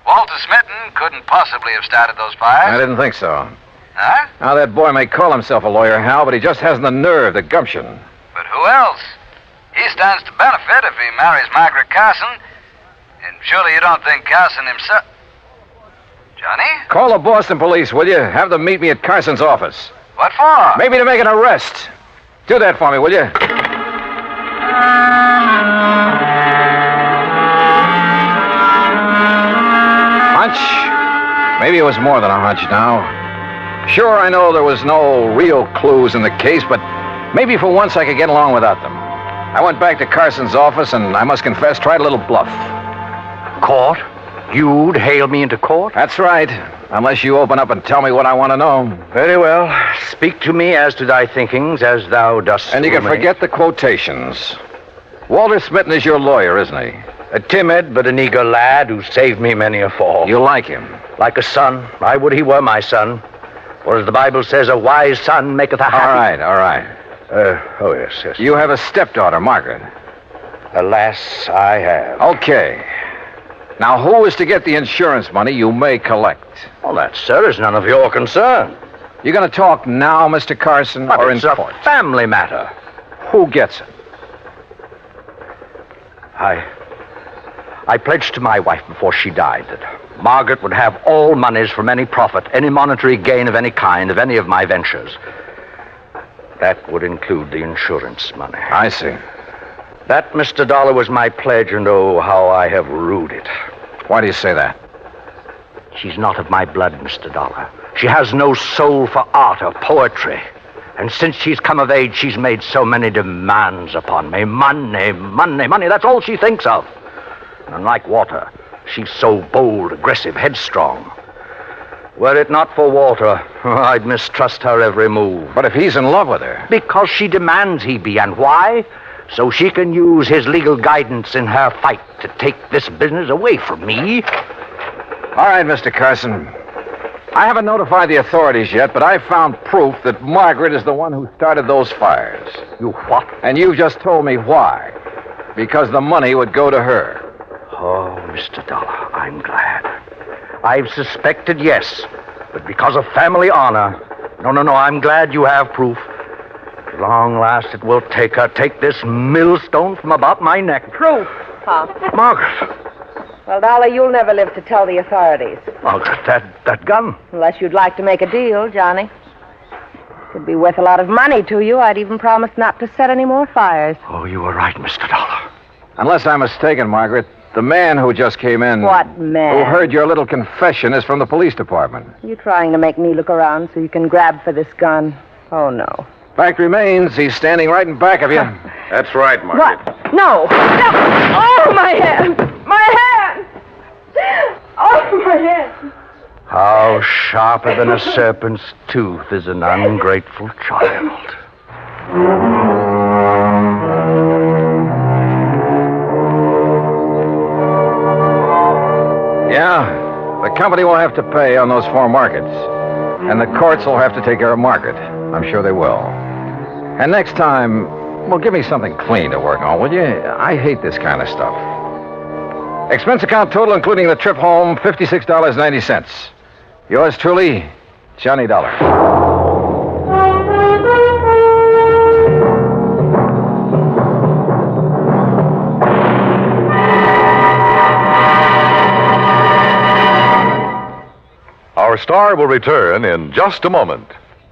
S9: Walter Smitten couldn't possibly have started those fires.
S1: I didn't think so.
S9: Huh?
S1: Now, that boy may call himself a lawyer, Hal, but he just hasn't the nerve, the gumption.
S9: But who else? He stands to benefit if he marries Margaret Carson. And surely you don't think Carson himself... Johnny?
S1: Call the Boston police, will you? Have them meet me at Carson's office.
S9: What for?
S1: Maybe to make an arrest. Do that for me, will you? Hunch? Maybe it was more than a hunch now. Sure, I know there was no real clues in the case, but maybe for once I could get along without them. I went back to Carson's office and, I must confess, tried a little bluff.
S2: Court? You'd hail me into court?
S1: That's right. Unless you open up and tell me what I want to know.
S2: Very well. Speak to me as to thy thinkings, as thou dost.
S1: And you can forget the quotations. Walter Smitten is your lawyer, isn't he?
S2: A timid but an eager lad who saved me many a fall.
S1: You like him?
S2: Like a son. I would he were my son. For as the Bible says, a wise son maketh a happy...
S1: All right.
S2: Oh, yes.
S1: You have a stepdaughter, Margaret.
S2: Alas, I have.
S1: Okay. Now, who is to get the insurance money you may collect?
S2: Well, that, sir, is none of your concern.
S1: You going to talk now, Mr. Carson,
S2: but
S1: or
S2: it's
S1: in court?
S2: A family matter.
S1: Who gets it?
S2: I pledged to my wife before she died that Margaret would have all monies from any profit, any monetary gain of any kind, of any of my ventures. That would include the insurance money.
S1: I see.
S2: That, Mr. Dollar, was my pledge, and oh, how I have rued it.
S1: Why do you say that?
S2: She's not of my blood, Mr. Dollar. She has no soul for art or poetry. And since she's come of age, she's made so many demands upon me. Money, that's all she thinks of. And unlike Walter, she's so bold, aggressive, headstrong. Were it not for Walter, I'd mistrust her every move.
S1: But if he's in love with her?
S2: Because she demands he be, and why? So she can use his legal guidance in her fight to take this business away from me.
S1: All right, Mr. Carson. I haven't notified the authorities yet, but I've found proof that Margaret is the one who started those fires.
S2: You what?
S1: And you've just told me why. Because the money would go to her.
S2: Oh, Mr. Dollar, I'm glad. I've suspected, yes, but because of family honor. No, I'm glad you have proof. At long last, it will take this millstone from about my neck.
S6: Proof, huh?
S2: Margaret.
S6: Well, Dollar, you'll never live to tell the authorities.
S2: Margaret, that gun.
S6: Unless you'd like to make a deal, Johnny. Could be worth a lot of money to you. I'd even promise not to set any more fires.
S2: Oh, you were right, Mr. Dollar.
S1: Unless I'm mistaken, Margaret, the man who just came in...
S6: What man?
S1: Who heard your little confession is from the police department.
S6: You trying to make me look around so you can grab for this gun? Oh, no.
S1: Fact remains, he's standing right in back of you.
S11: That's right, Margaret.
S6: What? No! Oh, my hand! My hand! Oh, my hand!
S2: How sharper than a serpent's tooth is an ungrateful child.
S1: Yeah, the company will have to pay on those 4 markets. And the courts will have to take care of Margaret. I'm sure they will. And next time, well, give me something clean to work on, will you? I hate this kind of stuff. Expense account total, including the trip home, $56.90. Yours truly, Johnny Dollar.
S10: Our star will return in just a moment.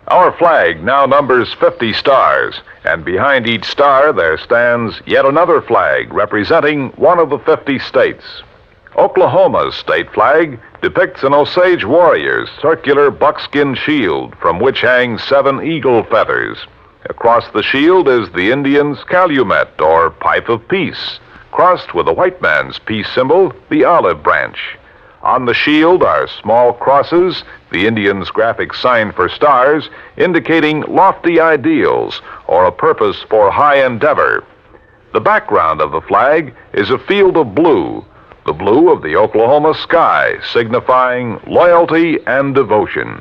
S10: Our flag now numbers 50 stars, and behind each star there stands yet another flag representing one of the 50 states. Oklahoma's state flag depicts an Osage warrior's circular buckskin shield from which hang 7 eagle feathers. Across the shield is the Indian's calumet, or pipe of peace, crossed with the white man's peace symbol, the olive branch. On the shield are small crosses, the Indian's graphic sign for stars, indicating lofty ideals or a purpose for high endeavor. The background of the flag is a field of blue, the blue of the Oklahoma sky, signifying loyalty and devotion.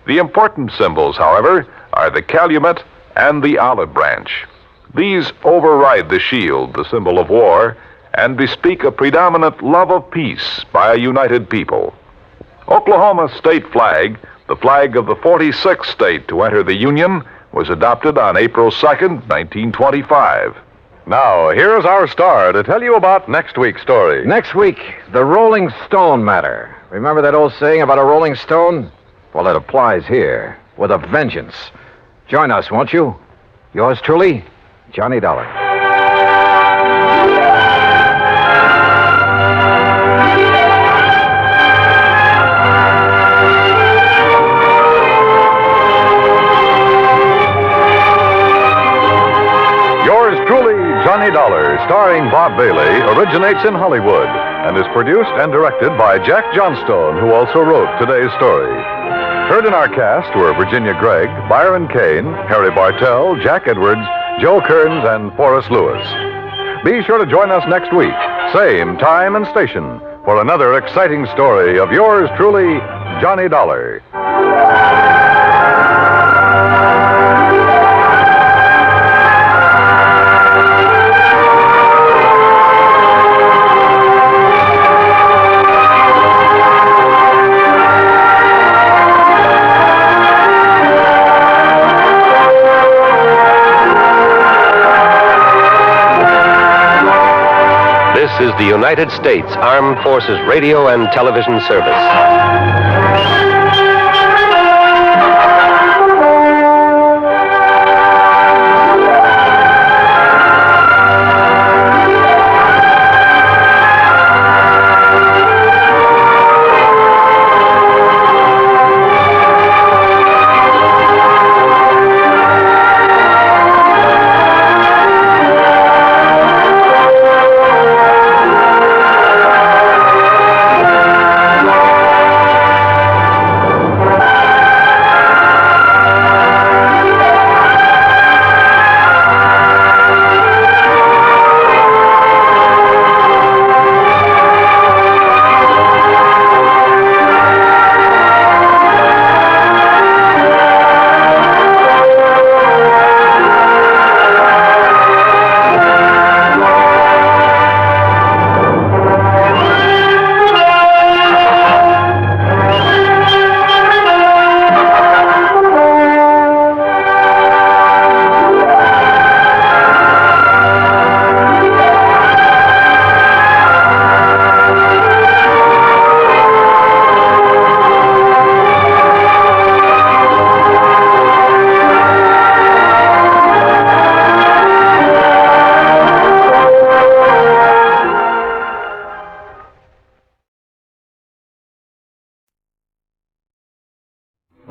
S10: The important symbols, however, are the calumet and the olive branch. These override the shield, the symbol of war, and bespeak a predominant love of peace by a united people. Oklahoma's state flag, the flag of the 46th state to enter the Union, was adopted on April 2nd, 1925.
S7: Now, here's our star to tell you about next week's story.
S1: Next week, the Rolling Stone matter. Remember that old saying about a rolling stone? Well, it applies here, with a vengeance. Join us, won't you? Yours truly, Johnny Dollar.
S7: Johnny Dollar, starring Bob Bailey, originates in Hollywood and is produced and directed by Jack Johnstone, who also wrote today's story. Heard in our cast were Virginia Gregg, Byron Kane, Harry Bartell, Jack Edwards, Joe Kearns, and Forrest Lewis. Be sure to join us next week, same time and station, for another exciting story of yours truly, Johnny Dollar.
S20: This is the United States Armed Forces Radio and Television Service.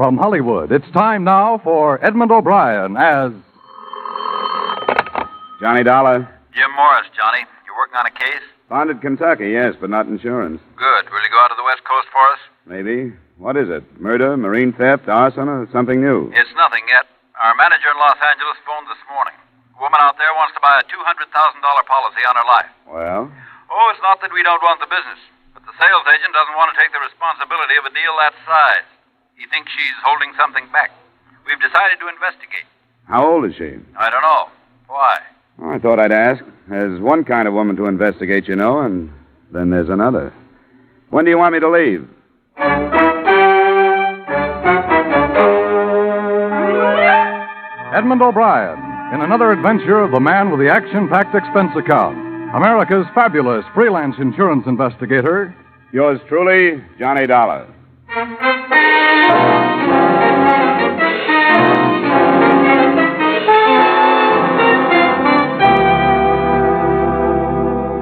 S5: From Hollywood, it's time now for Edmund O'Brien as
S12: Johnny Dollar.
S9: Jim Morris, Johnny. You working on a case?
S12: Founded Kentucky, yes, but not insurance.
S9: Good. Will you go out to the West Coast for us?
S12: Maybe. What is it? Murder, marine theft, arson, or something new?
S9: It's nothing yet. Our manager in Los Angeles phoned this morning. A woman out there wants to buy a $200,000 policy on her life.
S12: Well?
S9: Oh, it's not that we don't want the business, but the sales agent doesn't want to take the responsibility of a deal that size. He thinks she's holding something back. We've decided to investigate.
S12: How old is she?
S9: I don't know. Why?
S12: Oh, I thought I'd ask. There's one kind of woman to investigate, you know, and then there's another. When do you want me to leave?
S5: Edmund O'Brien in another adventure of the man with the action-packed expense account. America's fabulous freelance insurance investigator.
S12: Yours truly, Johnny Dollar.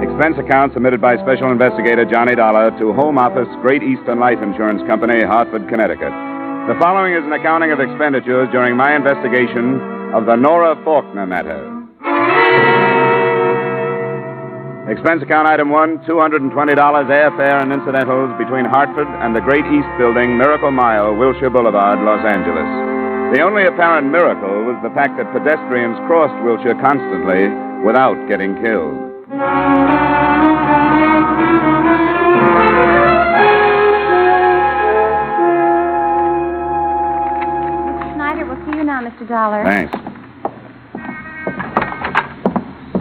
S12: Expense account submitted by Special Investigator Johnny Dollar to Home Office, Great Eastern Life Insurance Company, Hartford, Connecticut. The following is an accounting of expenditures during my investigation of the Nora Faulkner matter. Expense account item 1, $220 airfare and incidentals between Hartford and the Great East Building, Miracle Mile, Wilshire Boulevard, Los Angeles. The only apparent miracle was the fact that pedestrians crossed Wilshire constantly without getting killed.
S8: Mr. Snyder, we'll see you now, Mr. Dollar.
S12: Thanks.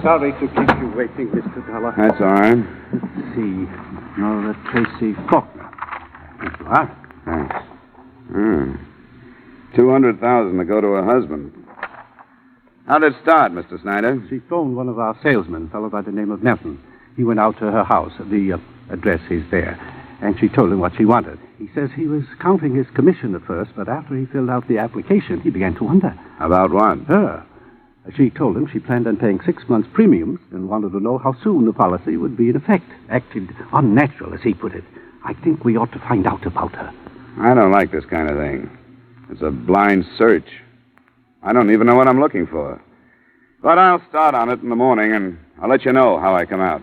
S3: Sorry to keep you waiting, Mr. Dollar.
S12: That's all right.
S3: Let's see. Nora Tracy Faulkner. There you are.
S12: Thanks. 200,000 to go to her husband. How did it start, Mr. Snyder?
S3: She phoned one of our salesmen, a fellow by the name of Nelson. He went out to her house. The address is there. And she told him what she wanted. He says he was counting his commission at first, but after he filled out the application, he began to wonder.
S12: About what?
S3: Her. She told him she planned on paying 6 months' premiums and wanted to know how soon the policy would be in effect. Acted unnatural, as he put it. I think we ought to find out about her.
S12: I don't like this kind of thing. It's a blind search. I don't even know what I'm looking for. But I'll start on it in the morning, and I'll let you know how I come out.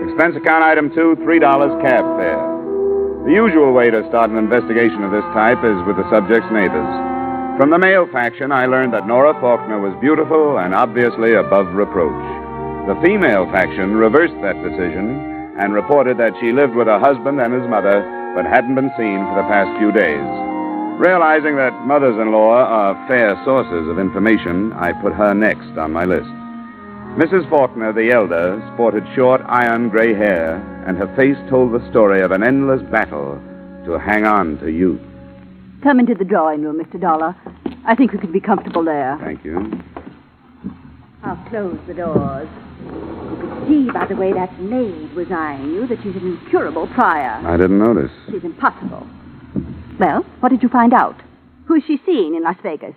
S12: Expense account item 2, $3 cab fare. The usual way to start an investigation of this type is with the subject's neighbors. From the male faction, I learned that Nora Faulkner was beautiful and obviously above reproach. The female faction reversed that decision and reported that she lived with her husband and his mother, but hadn't been seen for the past few days. Realizing that mothers-in-law are fair sources of information, I put her next on my list. Mrs. Faulkner, the elder, sported short, iron gray hair, and her face told the story of an endless battle to hang on to youth.
S23: Come into the drawing room, Mr. Dollar. I think we can be comfortable there.
S12: Thank you.
S23: I'll close the doors. You could see by the way that maid was eyeing you that she's an incurable pariah.
S12: I didn't notice.
S23: She's impossible. Well, what did you find out? Who is she seeing in Las Vegas?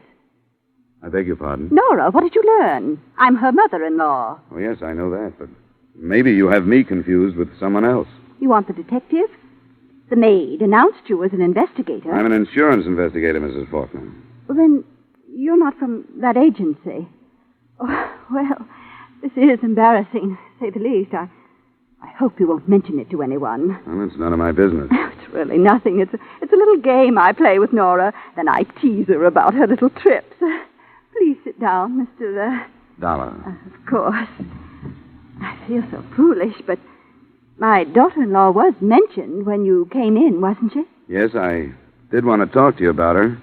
S12: I beg your pardon?
S23: Nora, what did you learn? I'm her mother-in-law.
S12: Oh, yes, I know that, but maybe you have me confused with someone else.
S23: You want the detective? The maid announced you as an investigator.
S12: I'm an insurance investigator, Mrs. Faulkner.
S23: Well, then, you're not from that agency. Oh, well, this is embarrassing, to say the least. I hope you won't mention it to anyone.
S12: Well, it's none of my business.
S23: It's really nothing. It's a little game I play with Nora. Then I tease her about her little trips. Please sit down, Mr.
S12: Dollar.
S23: Of course. I feel so foolish, but my daughter-in-law was mentioned when you came in, wasn't she?
S12: Yes, I did want to talk to you about her.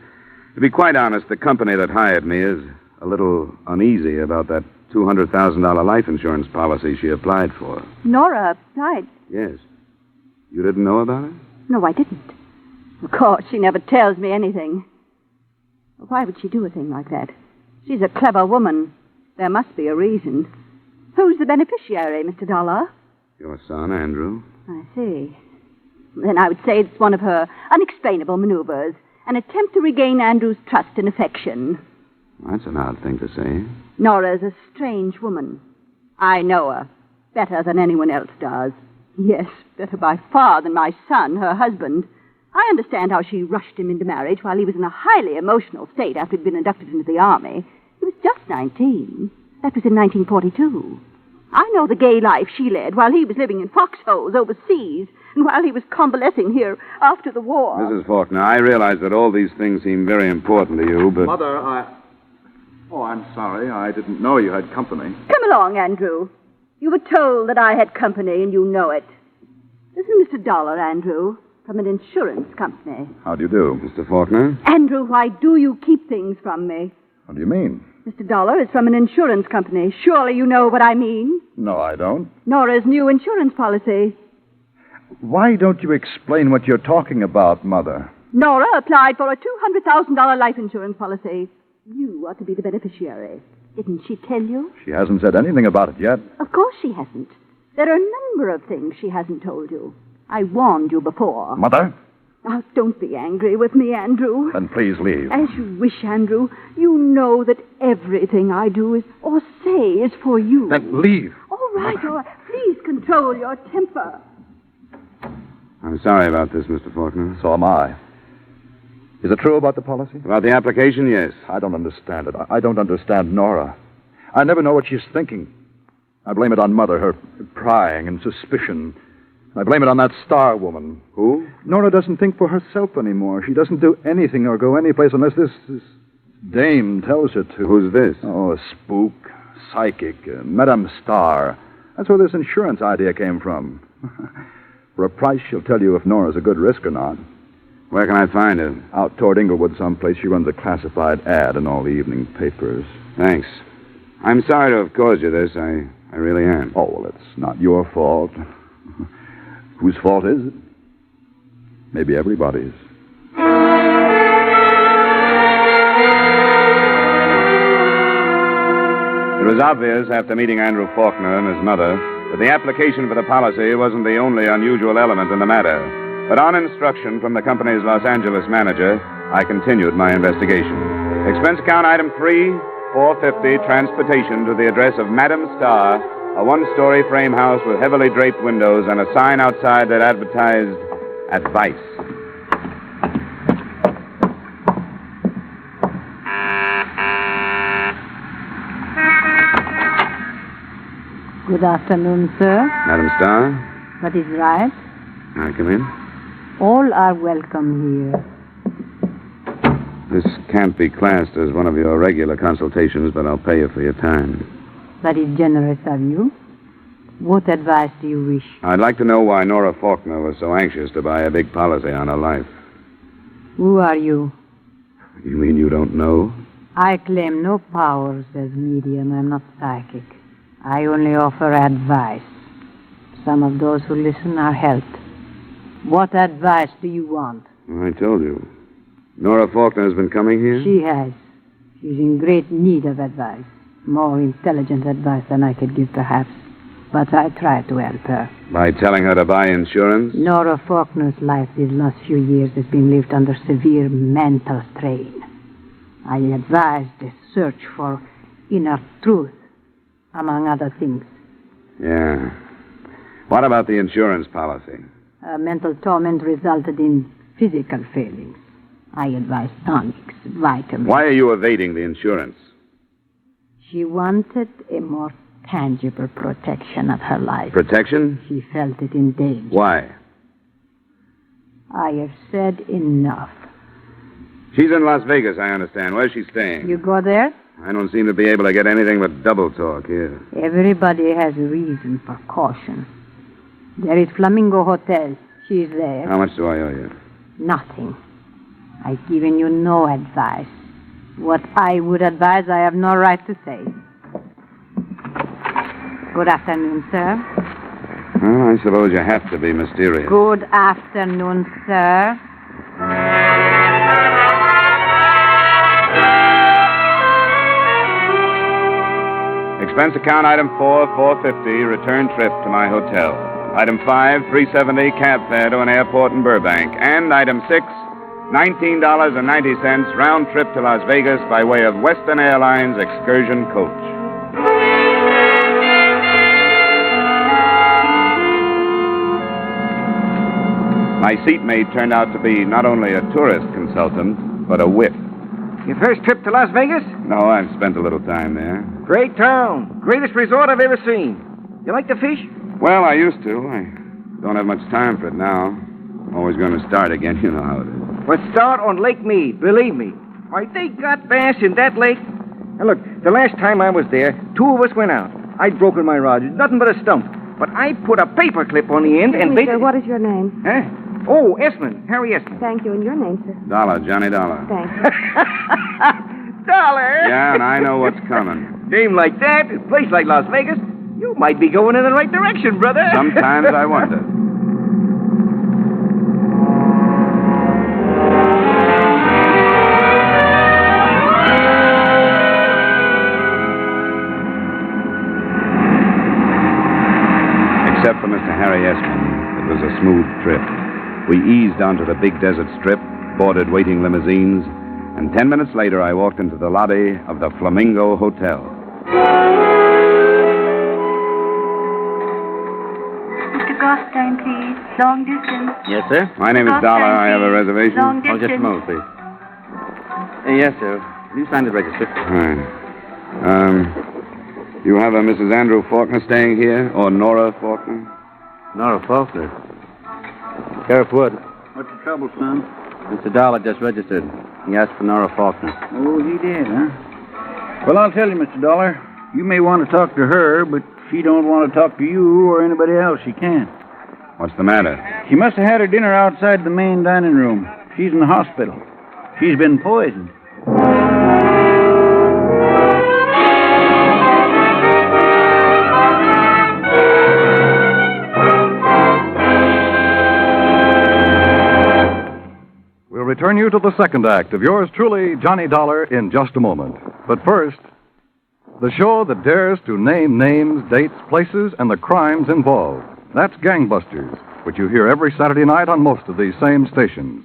S12: To be quite honest, the company that hired me is a little uneasy about that $200,000 life insurance policy she applied for.
S23: Nora applied?
S12: Yes. You didn't know about it?
S23: No, I didn't. Of course, she never tells me anything. Why would she do a thing like that? She's a clever woman. There must be a reason. Who's the beneficiary, Mr. Dollar?
S12: Your son, Andrew.
S23: I see. Then I would say it's one of her unexplainable maneuvers. An attempt to regain Andrew's trust and affection.
S12: That's an odd thing to say.
S23: Nora's a strange woman. I know her better than anyone else does. Yes, better by far than my son, her husband. I understand how she rushed him into marriage while he was in a highly emotional state after he'd been inducted into the army. He was just 19. That was in 1942. I know the gay life she led while he was living in foxholes overseas and while he was convalescing here after the war.
S12: Mrs. Faulkner, I realize that all these things seem very important to you, but...
S5: Mother, Oh, I'm sorry. I didn't know you had company.
S23: Come along, Andrew. You were told that I had company, and you know it. This is Mr. Dollar, Andrew, from an insurance company.
S12: How do you do, Mr. Faulkner?
S23: Andrew, why do you keep things from me?
S5: What do you mean?
S23: Mr. Dollar is from an insurance company. Surely you know what I mean.
S5: No, I don't.
S23: Nora's new insurance policy.
S5: Why don't you explain what you're talking about, Mother?
S23: Nora applied for a $200,000 life insurance policy. You are to be the beneficiary. Didn't she tell you?
S5: She hasn't said anything about it yet.
S23: Of course she hasn't. There are a number of things she hasn't told you. I warned you before.
S5: Mother?
S23: Now, don't be angry with me, Andrew.
S5: Then please leave.
S23: As you wish, Andrew. You know that everything I do is or say is for you.
S5: Then leave.
S23: All right, all right. Please control your temper.
S12: I'm sorry about this, Mr. Faulkner.
S5: So am I. Is it true about the policy?
S12: About the application, yes.
S5: I don't understand it. I don't understand Nora. I never know what she's thinking. I blame it on Mother, her prying and suspicion. I blame it on that Star woman.
S12: Who?
S5: Nora doesn't think for herself anymore. She doesn't do anything or go anyplace unless this dame tells her to.
S12: Who's this?
S5: Oh, a spook, psychic, Madame Star. That's where this insurance idea came from. For a price, she'll tell you if Nora's a good risk or not.
S12: Where can I find her?
S5: Out toward Inglewood someplace. She runs a classified ad in all the evening papers.
S12: Thanks. I'm sorry to have caused you this. I really am.
S5: Oh, well, it's not your fault. Whose fault is it? Maybe everybody's.
S12: It was obvious after meeting Andrew Faulkner and his mother that the application for the policy wasn't the only unusual element in the matter. But on instruction from the company's Los Angeles manager, I continued my investigation. Expense account item 3, $450, transportation to the address of Madame Star, a one-story frame house with heavily draped windows and a sign outside that advertised advice.
S13: Good afternoon, sir.
S12: Madame Star?
S13: That is right.
S12: May I come in?
S13: All are welcome here.
S12: This can't be classed as one of your regular consultations, but I'll pay you for your time.
S13: That is generous of you. What advice do you wish?
S12: I'd like to know why Nora Faulkner was so anxious to buy a big policy on her life.
S13: Who are you?
S12: You mean you don't know?
S13: I claim no powers as medium. I'm not psychic. I only offer advice. Some of those who listen are helped. What advice do you want?
S12: I told you. Nora Faulkner has been coming here?
S13: She has. She's in great need of advice. More intelligent advice than I could give, perhaps. But I try to help her.
S12: By telling her to buy insurance?
S13: Nora Faulkner's life these last few years has been lived under severe mental strain. I advised a search for inner truth, among other things.
S12: Yeah. What about the insurance policy?
S13: Mental torment resulted in physical failings. I advised tonics, vitamins.
S12: Why are you evading the insurance?
S13: She wanted a more tangible protection of her life.
S12: Protection?
S13: She felt it in danger.
S12: Why?
S13: I have said enough.
S12: She's in Las Vegas, I understand. Where's she staying?
S13: You go there?
S12: I don't seem to be able to get anything but double talk here.
S13: Everybody has a reason for caution. There is Flamingo Hotel. She's there.
S12: How much do I owe you?
S13: Nothing. I've given you no advice. What I would advise, I have no right to say. Good afternoon, sir.
S12: Well, I suppose you have to be mysterious.
S13: Good afternoon, sir.
S12: Expense account item 4, $450, return trip to my hotel. Item 5, $370, cab fare to an airport in Burbank. And item 6, $19.90, round trip to Las Vegas by way of Western Airlines excursion coach. My seatmate turned out to be not only a tourist consultant, but a whip.
S14: Your first trip to Las Vegas?
S12: No, I've spent a little time there.
S14: Great town. Greatest resort I've ever seen. You like to fish?
S12: Well, I used to. I don't have much time for it now. Always going to start again. You know how it is.
S14: Well, start on Lake Mead, believe me. Why, they got bass in that lake. Now, look, the last time I was there, 2 of us went out. I'd broken my rod. Nothing but a stump. But I put a paper clip on the end and
S8: Sir, what is your name?
S14: Huh? Oh, Esmond. Harry Esmond.
S8: Thank you. And your name, sir?
S12: Dollar, Johnny Dollar.
S8: Thanks.
S14: Dollar!
S12: Yeah, and I know what's coming.
S14: Name like that, a place like Las Vegas, you might be going in the right direction, brother.
S12: Sometimes I wonder. Except for Mr. Harry Esmond, it was a smooth trip. We eased onto the big desert strip, boarded waiting limousines, and 10 minutes later I walked into the lobby of the Flamingo Hotel.
S15: Mr. Gostein, please. Long distance.
S4: Yes, sir?
S12: My name is Dollar. I have a reservation.
S15: Long
S4: Oh, just a
S15: distance.
S4: moment, please. Yes, sir. You signed the register.
S12: Right. You have a Mrs. Andrew Faulkner staying here, or Nora Faulkner?
S4: Nora Faulkner. Sheriff Wood.
S21: What's the trouble, son?
S4: Mr. Dollar just registered. He asked for Nora Faulkner.
S21: Oh, he did, huh? Well, I'll tell you, Mr. Dollar. You may want to talk to her, but she don't want to talk to you or anybody else. She can't.
S12: What's the matter?
S21: She must have had her dinner outside the main dining room. She's in the hospital. She's been poisoned.
S5: We'll return you to the second act of yours truly, Johnny Dollar, in just a moment. But first, the show that dares to name names, dates, places, and the crimes involved. That's Gangbusters, which you hear every Saturday night on most of these same stations.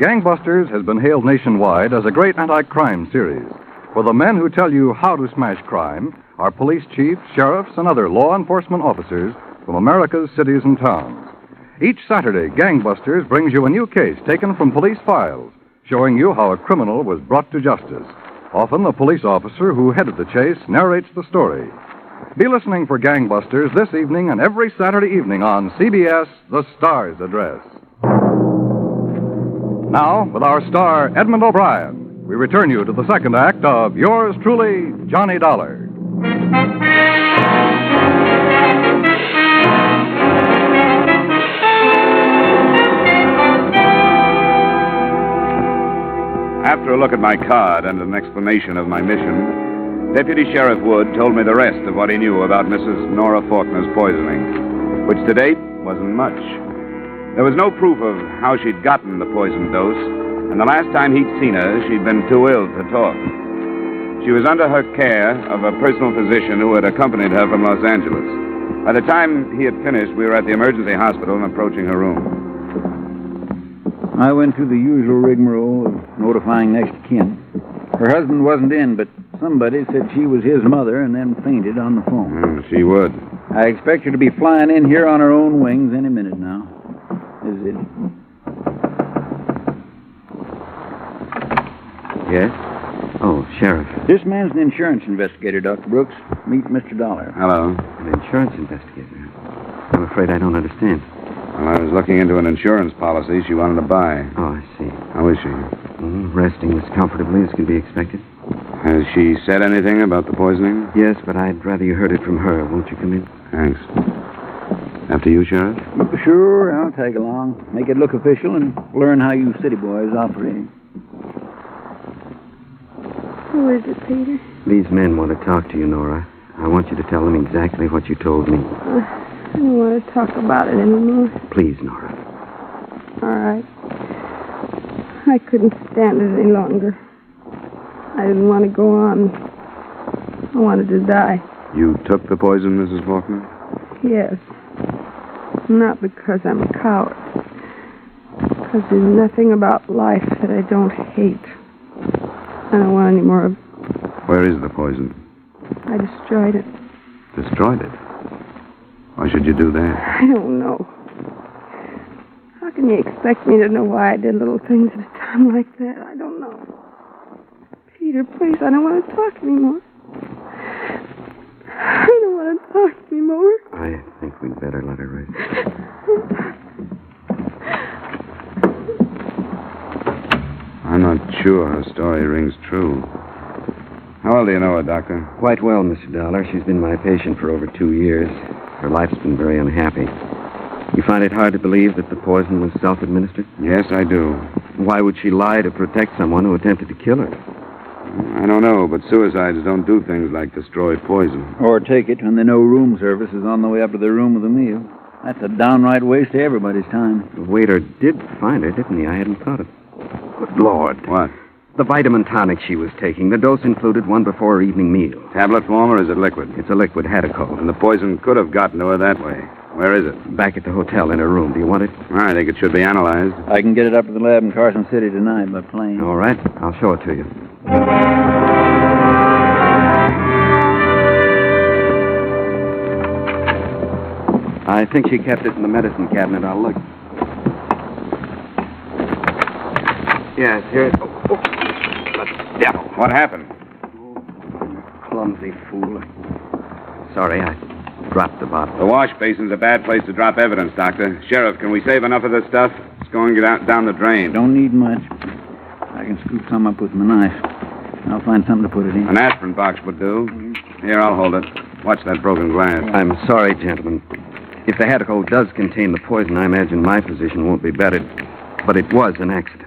S5: Gangbusters has been hailed nationwide as a great anti-crime series, for the men who tell you how to smash crime are police chiefs, sheriffs, and other law enforcement officers from America's cities and towns. Each Saturday, Gangbusters brings you a new case taken from police files, showing you how a criminal was brought to justice. Often, the police officer who headed the chase narrates the story. Be listening for Gangbusters this evening and every Saturday evening on CBS, The Star's Address. Now, with our star, Edmund O'Brien, we return you to the second act of yours truly, Johnny Dollar.
S12: After a look at my card and an explanation of my mission, Deputy Sheriff Wood told me the rest of what he knew about Mrs. Nora Faulkner's poisoning, which to date wasn't much. There was no proof of how she'd gotten the poison dose, and the last time he'd seen her, she'd been too ill to talk. She was under her care of a personal physician who had accompanied her from Los Angeles. By the time he had finished, we were at the emergency hospital and approaching her room.
S21: I went through the usual rigmarole of notifying next of kin. Her husband wasn't in, but somebody said she was his mother and then fainted on the phone.
S12: She would.
S21: I expect her to be flying in here on her own wings any minute now. Is it?
S16: Yes? Oh, Sheriff.
S21: This man's an insurance investigator, Dr. Brooks. Meet Mr. Dollar.
S12: Hello.
S16: An insurance investigator? I'm afraid I don't understand.
S12: Well, I was looking into an insurance policy she wanted to buy.
S16: Oh, I see.
S12: How is she?
S16: Resting as comfortably as can be expected.
S12: Has she said anything about the poisoning?
S16: Yes, but I'd rather you heard it from her. Won't you come in?
S12: Thanks. After you, Sheriff?
S21: Sure, I'll tag along. Make it look official and learn how you city boys operate.
S8: Who is it, Peter?
S16: These men want to talk to you, Nora. I want you to tell them exactly what you told me.
S8: I don't want to talk about it anymore.
S16: Please, Nora.
S8: All right. I couldn't stand it any longer. I didn't want to go on. I wanted to die.
S12: You took the poison, Mrs. Faulkner?
S8: Yes. Not because I'm a coward. Because there's nothing about life that I don't hate. I don't want any more of it.
S12: Where is the poison?
S8: I destroyed it.
S12: Destroyed it? Why should you do that?
S8: I don't know. How can you expect me to know why I did little things at a time like that? I don't know. Peter, please, I don't want to talk anymore. I don't want to talk anymore.
S16: I think we'd better let her rest.
S12: I'm not sure her story rings true. How well do you know her, Doctor?
S16: Quite well, Mr. Dollar. She's been my patient for over 2 years. Her life's been very unhappy. You find it hard to believe that the poison was self-administered?
S12: Yes, I do.
S16: Why would she lie to protect someone who attempted to kill her?
S12: I don't know, but suicides don't do things like destroy poison.
S21: Or take it when the no room service is on the way up to their room with a meal. That's a downright waste of everybody's time.
S16: The waiter did find her, didn't he? I hadn't thought of it. Good Lord.
S12: What?
S16: The vitamin tonic she was taking. The dose included one before her evening meal.
S12: Tablet form, or is it liquid?
S16: It's a liquid Hadacol.
S12: And the poison could have gotten to her that way. Where is it?
S16: Back at the hotel in her room. Do you want it?
S12: I think it should be analyzed.
S21: I can get it up to the lab in Carson City tonight by plane.
S16: All right. I'll show it to you. I think she kept it in the medicine cabinet. I'll look. Yes, here. Oh, the devil.
S12: What happened?
S16: Clumsy fool. Sorry, I dropped the bottle.
S12: The wash basin's a bad place to drop evidence, Doctor. Sheriff, can we save enough of this stuff? It's going down the drain.
S21: Don't need much. I can scoop some up with my knife. I'll find something to put it in.
S12: An aspirin box would do. Here, I'll hold it. Watch that broken glass.
S16: I'm sorry, gentlemen. If the Hadacol does contain the poison, I imagine my position won't be bettered. But it was an accident.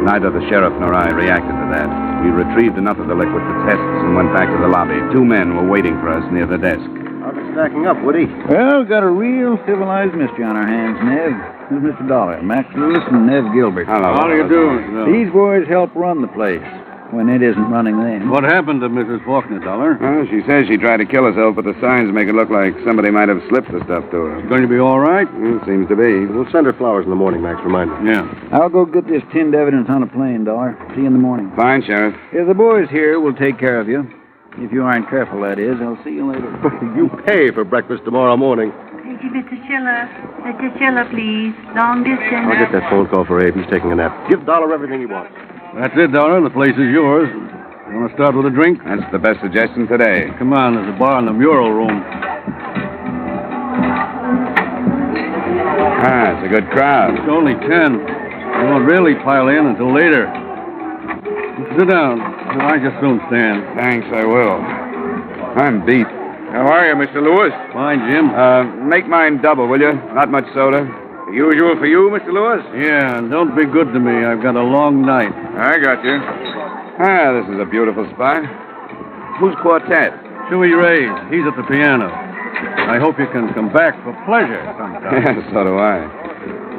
S12: Neither the sheriff nor I reacted to that. We retrieved enough of the liquid for tests and went back to the lobby. 2 men were waiting for us near the desk.
S21: How's it stacking up, Woody? Well, got a real civilized mystery on our hands, Nev. This is Mr. Dollar, Max Lewis, and Nev Gilbert.
S12: Hello.
S21: How do you do? These boys help run the place when it isn't running them.
S17: What happened to Mrs. Faulkner, Dollar?
S12: Well, she says she tried to kill herself, but the signs make it look like somebody might have slipped the stuff to her.
S17: She's going to be all right?
S12: Seems to be.
S21: We'll send her flowers in the morning, Max. Remind me.
S17: Yeah.
S21: I'll go get this tinned evidence on a plane, Dollar. See you in the morning.
S12: Fine, Sheriff.
S21: If the boys here will take care of you. If you aren't careful, that is. I'll see you later. You pay for breakfast tomorrow morning.
S15: Thank you, Mr. Schiller. Mr. Schiller, please. Long distance.
S21: I'll get that phone call for Abe. He's taking a nap. Give Dollar everything he wants.
S17: That's it, Dollar. The place is yours. You want to start with a drink?
S12: That's the best suggestion today.
S17: Come on, there's a bar in the mural room.
S12: Ah, it's a good crowd.
S17: It's only 10. They won't really pile in until later. Sit down. I just soon stand.
S12: Thanks, I will. I'm beat. How are you, Mr. Lewis?
S17: Fine, Jim.
S12: Make mine double, will you? Not much soda. The usual for you, Mr. Lewis?
S17: Yeah, and don't be good to me. I've got a long night.
S12: I got you. Ah, this is a beautiful spot. Who's quartet?
S17: Chewy Ray. He's at the piano. I hope you can come back for pleasure sometime.
S12: Yeah, so do I.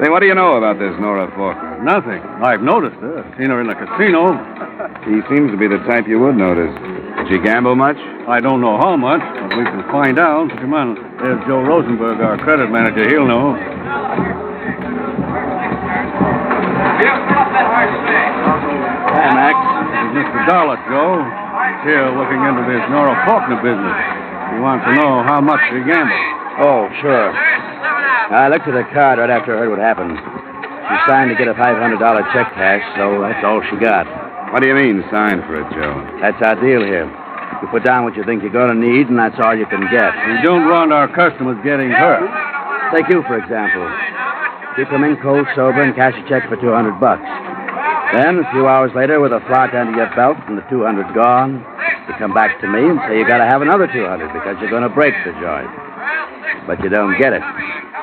S12: Say, what do you know about this Nora Faulkner?
S17: Nothing. I've noticed her. I've seen her in the casino.
S12: She seems to be the type you would notice. Did she gamble much?
S17: I don't know how much, but we can find out. Come on. There's Joe Rosenberg, our credit manager. He'll know.
S21: Hi, Max.
S17: This is Mr. Dollar, Joe. He's here looking into this Nora Faulkner business. He wants to know how much she gambled.
S18: Oh, sure. I looked at the card right after I heard what happened. She signed to get a $500 check cash, so that's all she got.
S12: What do you mean, sign for it, Joe?
S18: That's our deal here. You put down what you think you're going to need, and that's all you can get.
S17: We don't want our customers getting hurt.
S18: Take you, for example. Keep them in cold, sober, and cash a check for $200. Then, a few hours later, with a flock under your belt and the $200 gone, you come back to me and say you got to have another $200 because you're going to break the joint. But you don't get it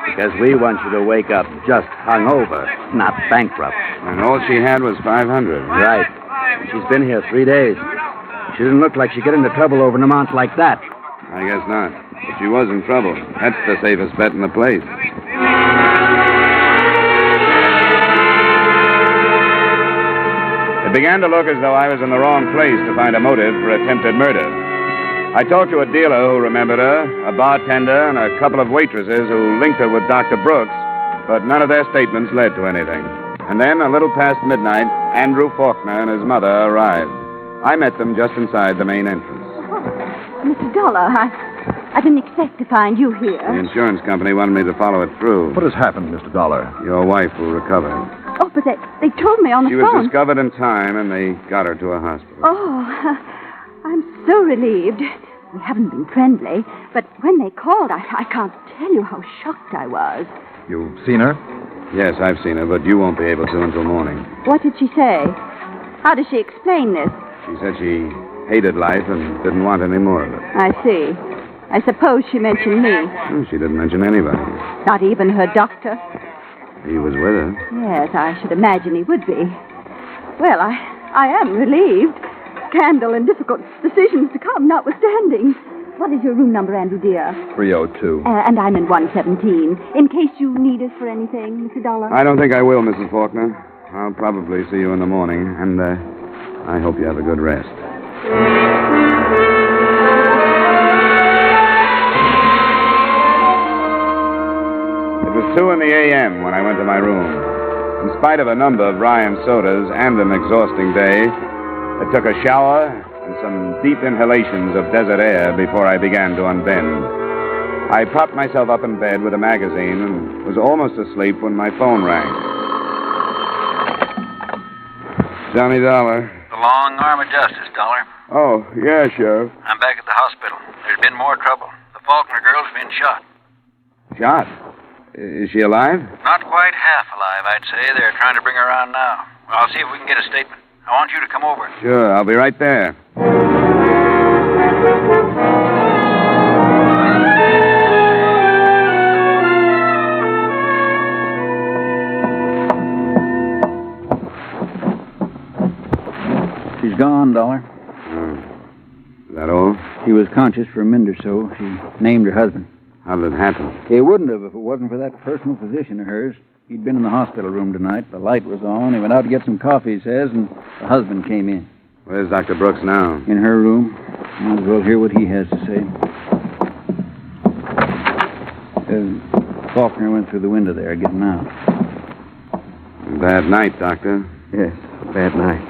S18: because we want you to wake up just hungover, not bankrupt.
S12: And all she had was $500.
S18: Right. She's been here 3 days. She didn't look like she'd get into trouble over an amount like that.
S12: I guess not. But she was in trouble. That's the safest bet in the place. It began to look as though I was in the wrong place to find a motive for attempted murder. I talked to a dealer who remembered her, a bartender, and a couple of waitresses who linked her with Dr. Brooks, but none of their statements led to anything. And then, a little past midnight, Andrew Faulkner and his mother arrived. I met them just inside the main entrance.
S23: Mr. Dollar, I didn't expect to find you here.
S12: The insurance company wanted me to follow it through.
S7: What has happened, Mr. Dollar?
S12: Your wife will recover.
S23: Oh, but they told me on the
S12: She
S23: phone.
S12: was discovered in time, and they got her to a hospital.
S23: Oh, I'm so relieved. We haven't been friendly, but when they called, I can't tell you how shocked I was.
S7: You've seen her?
S12: Yes, I've seen her, but you won't be able to until morning.
S23: What did she say? How does she explain this?
S12: She said she hated life and didn't want any more of it.
S23: I see. I suppose she mentioned me.
S12: Well, she didn't mention anybody.
S23: Not even her doctor?
S12: He was with her.
S23: Yes, I should imagine he would be. Well, I am relieved. Scandal and difficult decisions to come notwithstanding. What is your room number, Andrew, dear?
S7: 302.
S23: And I'm in 117. In case you need us for anything, Mr. Dollar.
S12: I don't think I will, Mrs. Faulkner. I'll probably see you in the morning, and I hope you have a good rest. It was 2 a.m. when I went to my room. In spite of a number of rye and sodas and an exhausting day, I took a shower and some deep inhalations of desert air before I began to unbend. I propped myself up in bed with a magazine and was almost asleep when my phone rang. Johnny Dollar.
S9: The long arm of justice, Dollar.
S12: Oh, yeah, Sheriff.
S9: I'm back at the hospital. There's been more trouble. The Faulkner girl's been shot.
S12: Shot? Is she alive?
S9: Not quite half alive, I'd say. They're trying to bring her around now. I'll see if we can get a statement. I want you to come over.
S12: Sure, I'll be right there.
S21: She's gone, Dollar.
S12: Is that all?
S21: She was conscious for a minute or so. She named her husband.
S12: How did it happen?
S21: It wouldn't have if it wasn't for that personal physician of hers. He'd been in the hospital room tonight. The light was on. He went out to get some coffee, he says, and the husband came in.
S12: Where's Dr. Brooks now?
S21: In her room. Might as well hear what he has to say. Faulkner went through the window there, getting out.
S12: Bad night, Doctor.
S16: Yes, a bad night.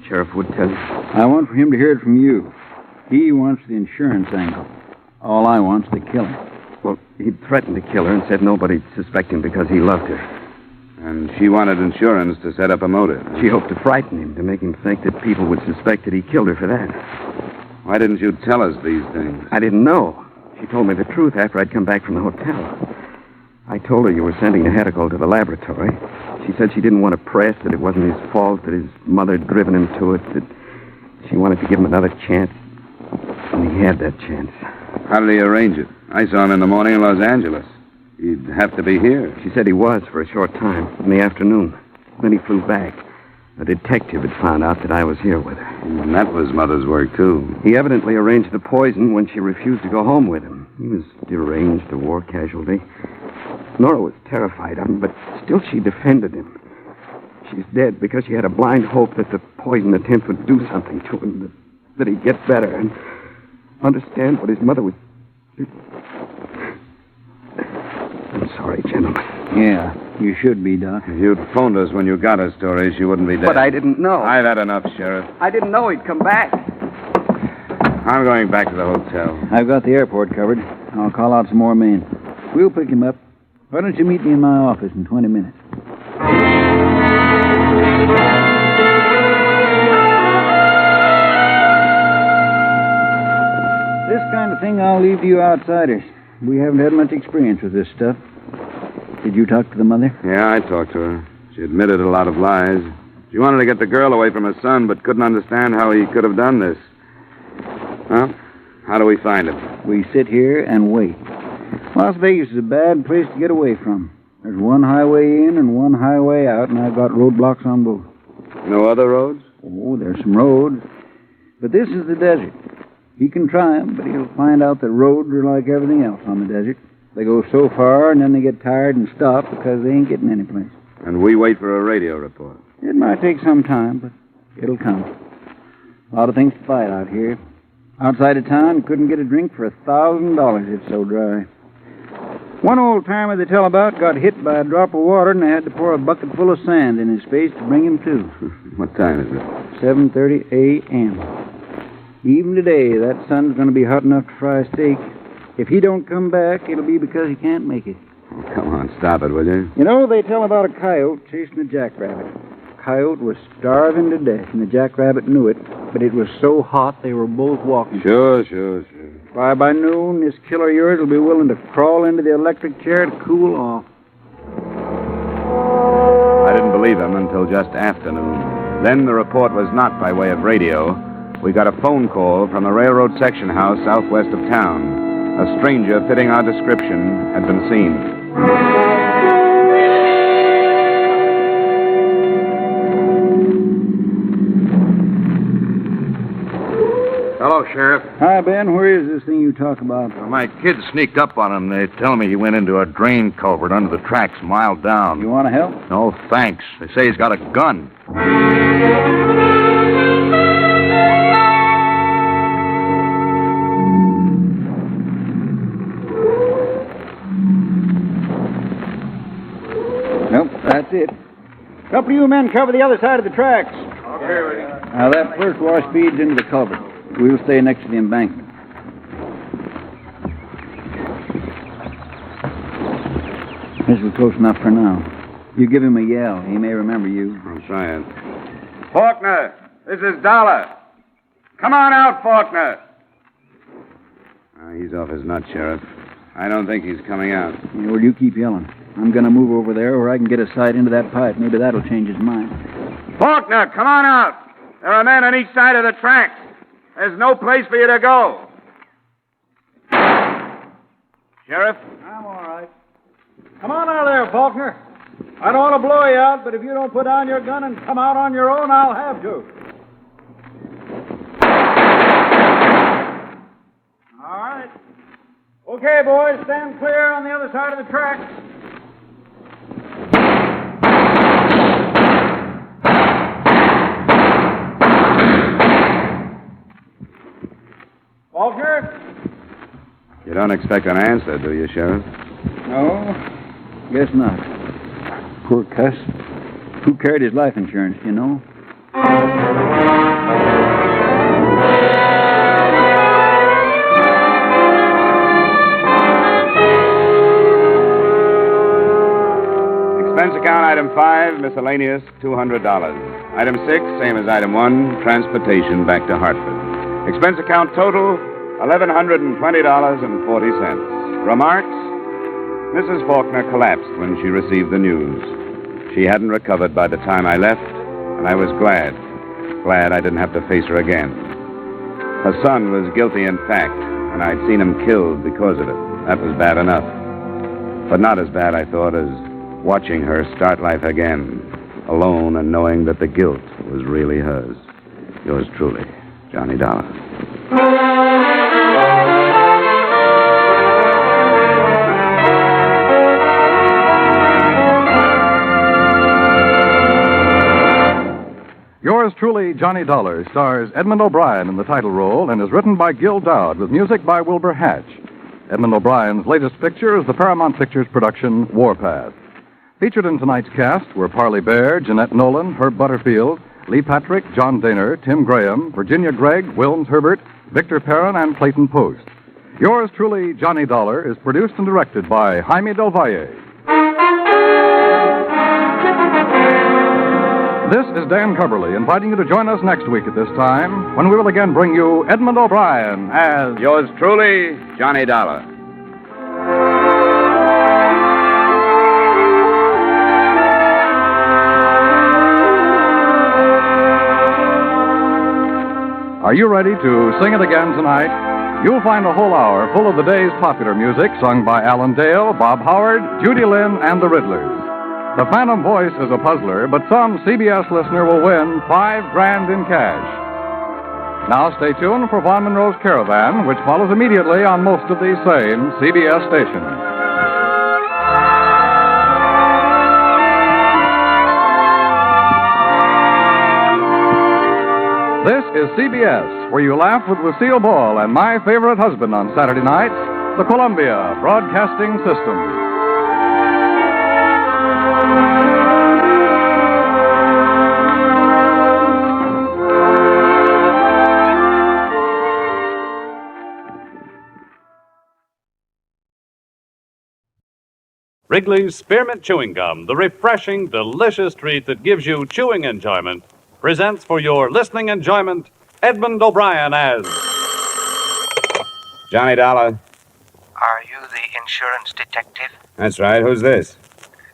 S16: Sheriff would tell you.
S21: I want for him to hear it from you. He wants the insurance angle. All I want's to kill him.
S16: Well, he'd threatened to kill her and said nobody'd suspect him because he loved her.
S12: And she wanted insurance to set up a motive.
S16: She hoped to frighten him, to make him think that people would suspect that he killed her for that.
S12: Why didn't you tell us these things?
S16: I didn't know. She told me the truth after I'd come back from the hotel. I told her you were sending the hedicle to the laboratory. She said she didn't want to press, that it wasn't his fault, that his mother had driven him to it, that she wanted to give him another chance. And he had that chance.
S12: How did he arrange it? I saw him in the morning in Los Angeles. He'd have to be here.
S16: She said he was for a short time, in the afternoon. Then he flew back. A detective had found out that I was here with her.
S12: And that was Mother's work, too.
S16: He evidently arranged the poison when she refused to go home with him. He was deranged, a war casualty. Nora was terrified of him, but still she defended him. She's dead because she had a blind hope that the poison attempt would do something to him, that he'd get better and understand what his mother was... I'm sorry, gentlemen.
S21: Yeah, you should be, Doc.
S12: If you'd phoned us when you got her story, she wouldn't be dead.
S16: But I didn't know.
S12: I've had enough, Sheriff.
S16: I didn't know he'd come back.
S12: I'm going back to the hotel.
S21: I've got the airport covered. I'll call out some more men. We'll pick him up. Why don't you meet me in my office in 20 minutes? This kind of thing I'll leave to you outsiders. We haven't had much experience with this stuff. Did you talk to the mother?
S12: Yeah, I talked to her. She admitted a lot of lies. She wanted to get the girl away from her son, but couldn't understand how he could have done this. Well, how do we find him?
S21: We sit here and wait. Las Vegas is a bad place to get away from. There's one highway in and one highway out, and I've got roadblocks on both.
S12: No other roads?
S21: Oh, there's some roads. But this is the desert. He can try 'em, but he'll find out that roads are like everything else on the desert. They go so far, and then they get tired and stop because they ain't getting any place.
S12: And we wait for a radio report.
S21: It might take some time, but it'll come. A lot of things to fight out here. Outside of town, you couldn't get a drink for $1,000. It's so dry. One old-timer they tell about got hit by a drop of water, and they had to pour a bucket full of sand in his face to bring him to.
S12: What time is it?
S21: 7:30 a.m. Even today, that sun's going to be hot enough to fry a steak. If he don't come back, it'll be because he can't make it.
S12: Oh, come on, stop it, will you?
S21: You know, they tell about a coyote chasing a jackrabbit. Coyote was starving to death, and the jackrabbit knew it, but it was so hot they were both walking.
S12: Sure.
S21: By noon, this killer of yours will be willing to crawl into the electric chair to cool off.
S12: I didn't believe him until just afternoon. Then the report was not by way of radio. We got a phone call from a railroad section house southwest of town. A stranger fitting our description had been seen.
S11: Hello, Sheriff.
S21: Hi, Ben. Where is this thing you talk about?
S11: Well, my kid sneaked up on him. They tell me he went into a drain culvert under the tracks a mile down.
S21: You want to help?
S11: No, thanks. They say he's got a gun.
S21: Nope, that's it. Couple of you men cover the other side of the tracks.
S11: Okay, ready.
S21: Now, that first wash feeds into the culvert. We'll stay next to the embankment. This is close enough for now. You give him a yell. He may remember you.
S12: I'm trying. Faulkner, this is Dollar. Come on out, Faulkner. He's off his nut, Sheriff. I don't think he's coming out.
S21: Yeah, well, you keep yelling. I'm going to move over there, or I can get a sight into that pipe. Maybe that'll change his mind.
S12: Faulkner, come on out. There are men on each side of the tracks. There's no place for you to go. Sheriff?
S21: I'm all right. Come on out of there, Faulkner. I don't want to blow you out, but if you don't put down your gun and come out on your own, I'll have to. All right. Okay, boys, stand clear on the other side of the tracks. Faulkner?
S12: You don't expect an answer, do you, Sheriff?
S21: No, guess not. Poor cuss. Who carried his life insurance, you know?
S12: Expense account item 5, miscellaneous, $200. Item 6, same as item 1, transportation back to Hartford. Expense account total, $1,120.40. Remarks? Mrs. Faulkner collapsed when she received the news. She hadn't recovered by the time I left, and I was glad I didn't have to face her again. Her son was guilty in fact, and I'd seen him killed because of it. That was bad enough. But not as bad, I thought, as watching her start life again, alone and knowing that the guilt was really hers. Yours truly, Johnny Dollar.
S5: Yours truly, Johnny Dollar, stars Edmund O'Brien in the title role and is written by Gil Dowd with music by Wilbur Hatch. Edmund O'Brien's latest picture is the Paramount Pictures production Warpath. Featured in tonight's cast were Parley Bear, Jeanette Nolan, Herb Butterfield, Lee Patrick, John Daner, Tim Graham, Virginia Gregg, Wilms Herbert, Victor Perrin, and Clayton Post. Yours truly, Johnny Dollar, is produced and directed by Jaime Del Valle. This is Dan Coverly inviting you to join us next week at this time when we will again bring you Edmund O'Brien as...
S12: Yours truly, Johnny Dollar.
S5: Are you ready to sing it again tonight? You'll find a whole hour full of the day's popular music sung by Alan Dale, Bob Howard, Judy Lynn, and the Riddlers. The Phantom Voice is a puzzler, but some CBS listener will win $5,000 in cash. Now stay tuned for Von Monroe's Caravan, which follows immediately on most of these same CBS stations. This is CBS, where you laugh with Lucille Ball and my favorite husband on Saturday nights, the Columbia Broadcasting System.
S17: Wrigley's Spearmint Chewing Gum, the refreshing, delicious treat that gives you chewing enjoyment, presents for your listening enjoyment Edmund O'Brien as
S12: Johnny Dollar.
S2: Are you the insurance detective?
S12: That's right. Who's this?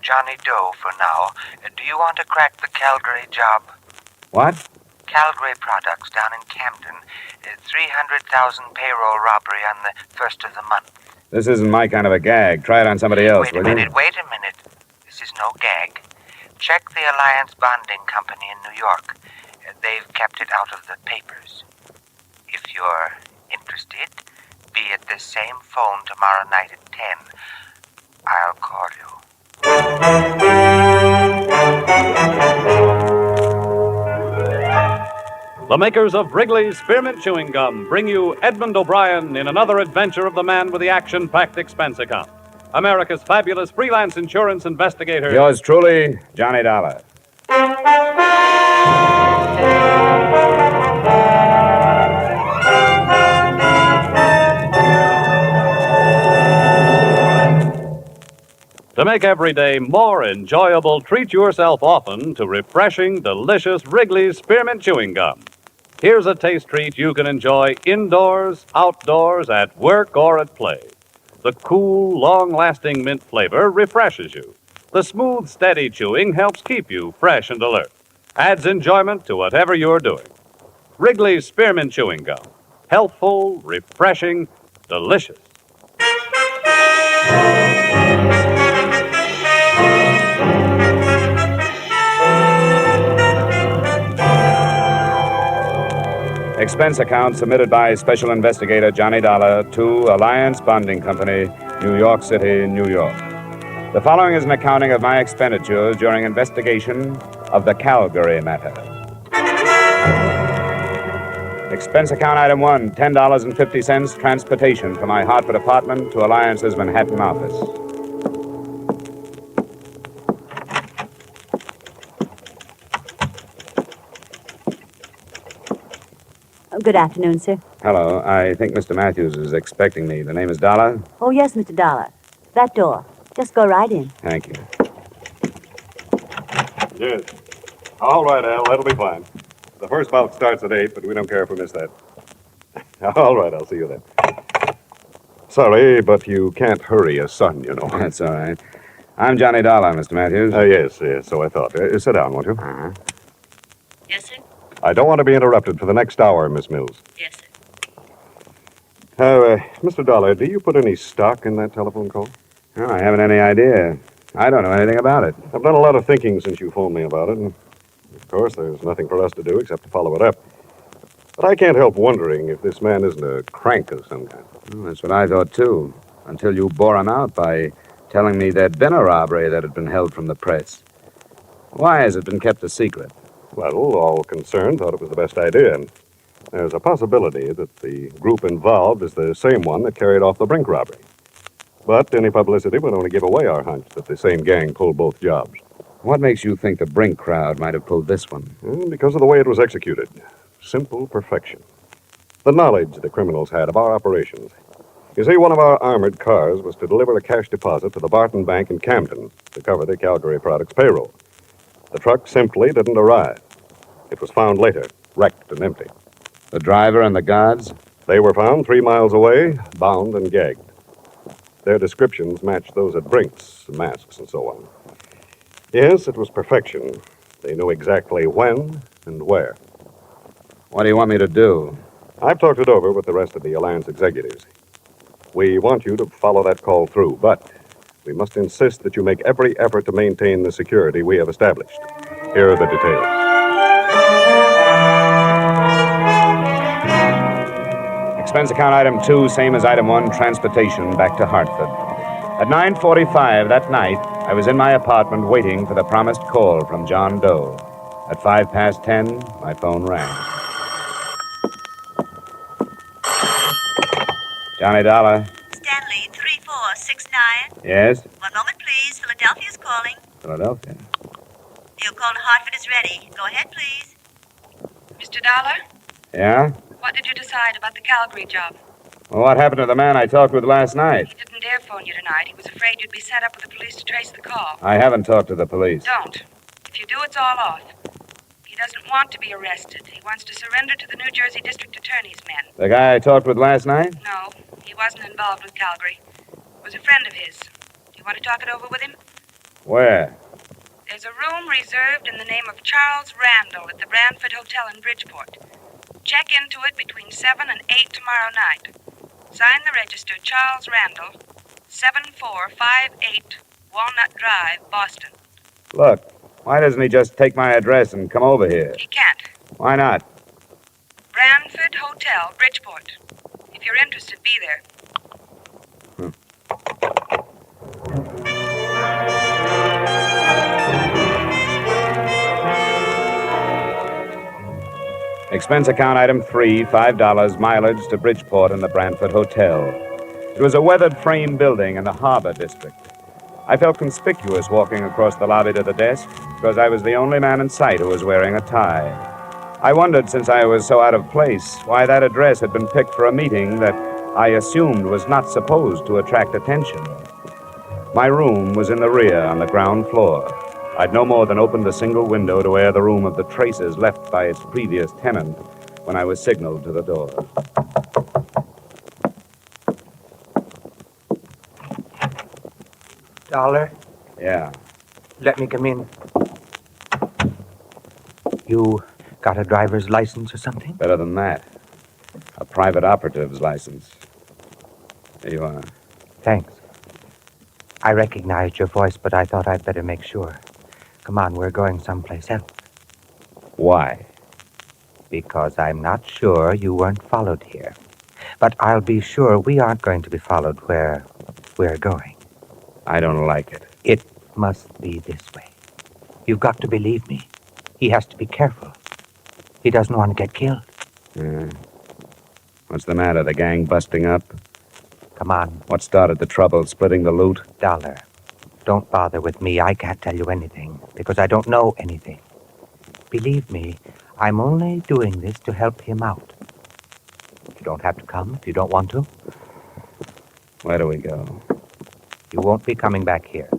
S2: Johnny Doe for now. Do you want to crack the Calgary job?
S12: What?
S2: Calgary Products down in Camden. 300,000 payroll robbery on the first of the month.
S12: This isn't my kind of a gag. Try it on somebody else,
S2: Wait a minute. This is no gag. Check the Alliance Bonding Company in New York. They've kept it out of the papers. If you're interested, be at this same phone tomorrow night at 10. I'll call you.
S17: The makers of Wrigley's Spearmint Chewing Gum bring you Edmund O'Brien in another adventure of the man with the action-packed expense account. America's fabulous freelance insurance investigator.
S12: Yours truly, Johnny Dollar.
S17: To make every day more enjoyable, treat yourself often to refreshing, delicious Wrigley's Spearmint Chewing Gum. Here's a taste treat you can enjoy indoors, outdoors, at work, or at play. The cool, long-lasting mint flavor refreshes you. The smooth, steady chewing helps keep you fresh and alert. Adds enjoyment to whatever you're doing. Wrigley's Spearmint Chewing Gum. Healthful, refreshing, delicious.
S12: Expense account submitted by Special Investigator Johnny Dollar to Alliance Bonding Company, New York City, New York. The following is an accounting of my expenditures during investigation of the Calgary matter. Expense account item 1, $10.50 transportation from my Hartford apartment to Alliance's Manhattan office.
S6: Good afternoon, sir.
S12: Hello. I think Mr. Matthews is expecting me. The name is Dollar?
S6: Oh, yes, Mr. Dollar. That door. Just go right in.
S12: Thank you.
S5: Yes. All right, Al, that'll be fine. The first bout starts at 8, but we don't care if we miss that. All right, I'll see you then. Sorry, but you can't hurry a son, you know.
S12: That's all right. I'm Johnny Dollar, Mr. Matthews.
S5: Yes, so I thought. Sit down, won't you?
S12: Uh-huh.
S6: Yes, sir?
S5: I don't want to be interrupted for the next hour, Miss Mills.
S6: Yes, sir.
S5: Mr. Dollar, do you put any stock in that telephone call?
S12: Oh, I haven't any idea. I don't know anything about it.
S5: I've done a lot of thinking since you phoned me about it, and of course there's nothing for us to do except to follow it up. But I can't help wondering if this man isn't a crank of some kind.
S12: Well, that's what I thought, too, until you bore him out by telling me there'd been a robbery that had been held from the press. Why has it been kept a secret?
S5: Well, all concerned thought it was the best idea. And there's a possibility that the group involved is the same one that carried off the Brink robbery. But any publicity would only give away our hunch that the same gang pulled both jobs.
S12: What makes you think the Brink crowd might have pulled this one?
S5: Because of the way it was executed. Simple perfection. The knowledge the criminals had of our operations. You see, one of our armored cars was to deliver a cash deposit to the Barton Bank in Camden to cover the Calgary Products payroll. The truck simply didn't arrive. It was found later, wrecked and empty.
S12: The driver and the guards?
S5: They were found 3 miles away, bound and gagged. Their descriptions matched those at Brink's, masks and so on. Yes, it was perfection. They knew exactly when and where.
S12: What do you want me to do?
S5: I've talked it over with the rest of the Alliance executives. We want you to follow that call through, but we must insist that you make every effort to maintain the security we have established. Here are the details.
S12: Expense account item 2, same as item 1, transportation back to Hartford. At 9:45 that night, I was in my apartment waiting for the promised call from John Doe. At 10:05, my phone rang. Johnny Dollar.
S6: Stanley, 3469.
S12: Yes?
S6: 1 moment, please. Philadelphia's calling.
S12: Philadelphia.
S6: Your call to Hartford is ready. Go ahead, please.
S19: Mr. Dollar,
S12: Yeah?
S19: what did you decide about the Calgary job?
S12: Well, what happened to the man I talked with last night?
S10: He didn't dare phone you tonight. He was afraid you'd be set up with the police to trace the call.
S12: I haven't talked to the police.
S10: Don't. If you do, it's all off. He doesn't want to be arrested. He wants to surrender to the New Jersey District Attorney's men.
S12: The guy I talked with last night?
S10: No, he wasn't involved with Calgary. It was a friend of his. Do you want to talk it over with him?
S12: Where?
S10: There's a room reserved in the name of Charles Randall at the Brantford Hotel in Bridgeport. Check into it between 7 and 8 tomorrow night. Sign the register, Charles Randall, 7458 Walnut Drive, Boston.
S12: Look, why doesn't he just take my address and come over here?
S10: He can't.
S12: Why not?
S10: Brantford Hotel, Bridgeport. If you're interested, be there.
S12: Expense account item 3, $5, mileage to Bridgeport and the Brantford Hotel. It was a weathered frame building in the Harbor District. I felt conspicuous walking across the lobby to the desk because I was the only man in sight who was wearing a tie. I wondered, since I was so out of place, why that address had been picked for a meeting that I assumed was not supposed to attract attention. My room was in the rear on the ground floor. I'd no more than opened a single window to air the room of the traces left by its previous tenant when I was signaled to the door.
S2: Dollar?
S12: Yeah.
S2: Let me come in. You got a driver's license or something?
S12: Better than that. A private operative's license. Here you are.
S2: Thanks. I recognized your voice, but I thought I'd better make sure. Come on, we're going someplace else.
S12: Why?
S2: Because I'm not sure you weren't followed here. But I'll be sure we aren't going to be followed where we're going.
S12: I don't like it.
S2: It must be this way. You've got to believe me. He has to be careful. He doesn't want to get killed.
S12: What's the matter? The gang busting up?
S2: Come on.
S12: What started the trouble? Splitting the loot?
S2: Dollar. Don't bother with me. I can't tell you anything because I don't know anything. Believe me, I'm only doing this to help him out. You don't have to come if you don't want to.
S12: Where do we go?
S2: You won't be coming back here.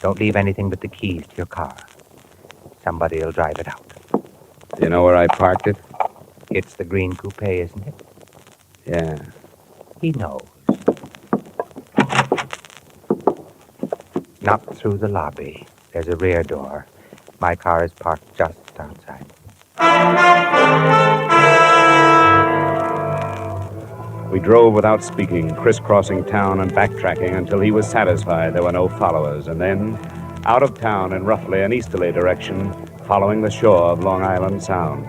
S2: Don't leave anything but the keys to your car. Somebody will drive it out.
S12: Do you know where I parked it?
S2: It's the green coupe, isn't it?
S12: Yeah.
S2: He knows. Not through the lobby. There's a rear door. My car is parked just outside.
S12: We drove without speaking, crisscrossing town and backtracking until he was satisfied there were no followers, and then out of town in roughly an easterly direction, following the shore of Long Island Sound.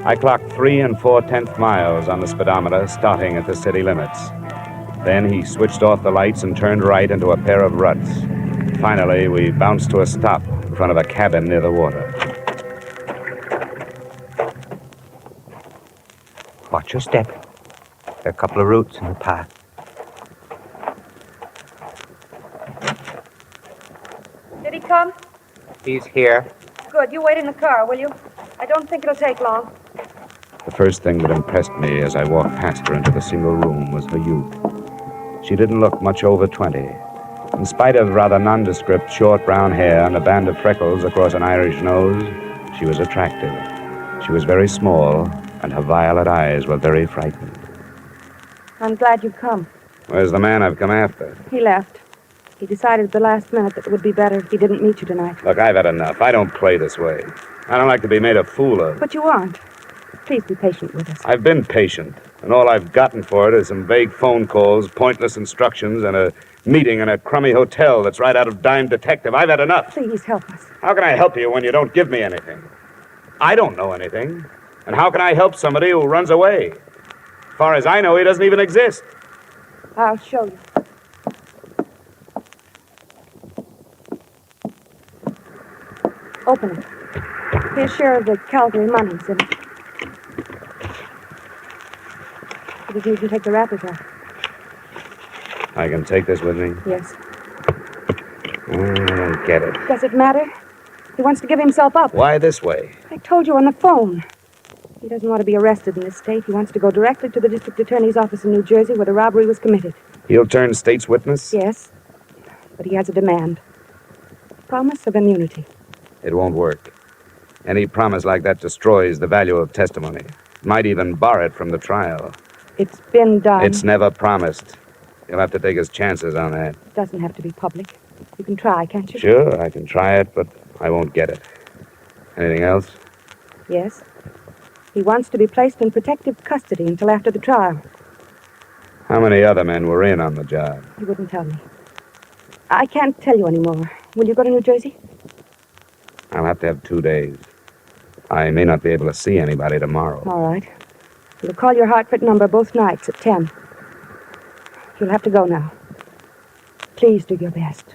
S12: I clocked 3 4/10 miles on the speedometer, starting at the city limits. Then he switched off the lights and turned right into a pair of ruts. Finally, we bounced to a stop in front of a cabin near the water.
S2: Watch your step. There are a couple of roots in the path.
S8: Did he come?
S2: He's here.
S8: Good. You wait in the car, will you? I don't think it'll take long.
S12: The first thing that impressed me as I walked past her into the single room was her youth. She didn't look much over 20. In spite of rather nondescript short brown hair and a band of freckles across an Irish nose, she was attractive. She was very small, and her violet eyes were very frightened.
S8: I'm glad you've come.
S12: Where's the man I've come after?
S8: He left. He decided at the last minute that it would be better if he didn't meet you tonight.
S12: Look, I've had enough. I don't play this way. I don't like to be made a fool of.
S8: But you aren't. Please be patient with us.
S12: I've been patient, and all I've gotten for it is some vague phone calls, pointless instructions, and a meeting in a crummy hotel that's right out of Dime Detective. I've had enough.
S8: Please help us.
S12: How can I help you when you don't give me anything? I don't know anything. And how can I help somebody who runs away? As far as I know, he doesn't even exist.
S8: I'll show you. Open it. His share of the Calgary money's in it. I just need you to take the wrappers off.
S12: I can take this with me?
S8: Yes.
S12: I don't get it.
S8: Does it matter? He wants to give himself up.
S12: Why this way?
S8: I told you on the phone.
S10: He doesn't want to be arrested in this state. He wants to go directly to the district attorney's office in New Jersey where the robbery was committed.
S4: He'll turn state's witness?
S10: Yes, but he has a demand. Promise of immunity.
S4: It won't work. Any promise like that destroys the value of testimony. Might even bar it from the trial.
S10: It's been done.
S4: It's never promised. You'll have to take his chances on that.
S10: It doesn't have to be public. You can try, can't you?
S4: Sure, I can try it, but I won't get it. Anything else?
S10: Yes. He wants to be placed in protective custody until after the trial.
S4: How many other men were in on the job?
S10: He wouldn't tell me. I can't tell you anymore. Will you go to New Jersey?
S4: I'll have to have 2 days. I may not be able to see anybody tomorrow.
S10: All right. You'll call your Hartford number both nights at 10. You'll have to go now. Please do your best.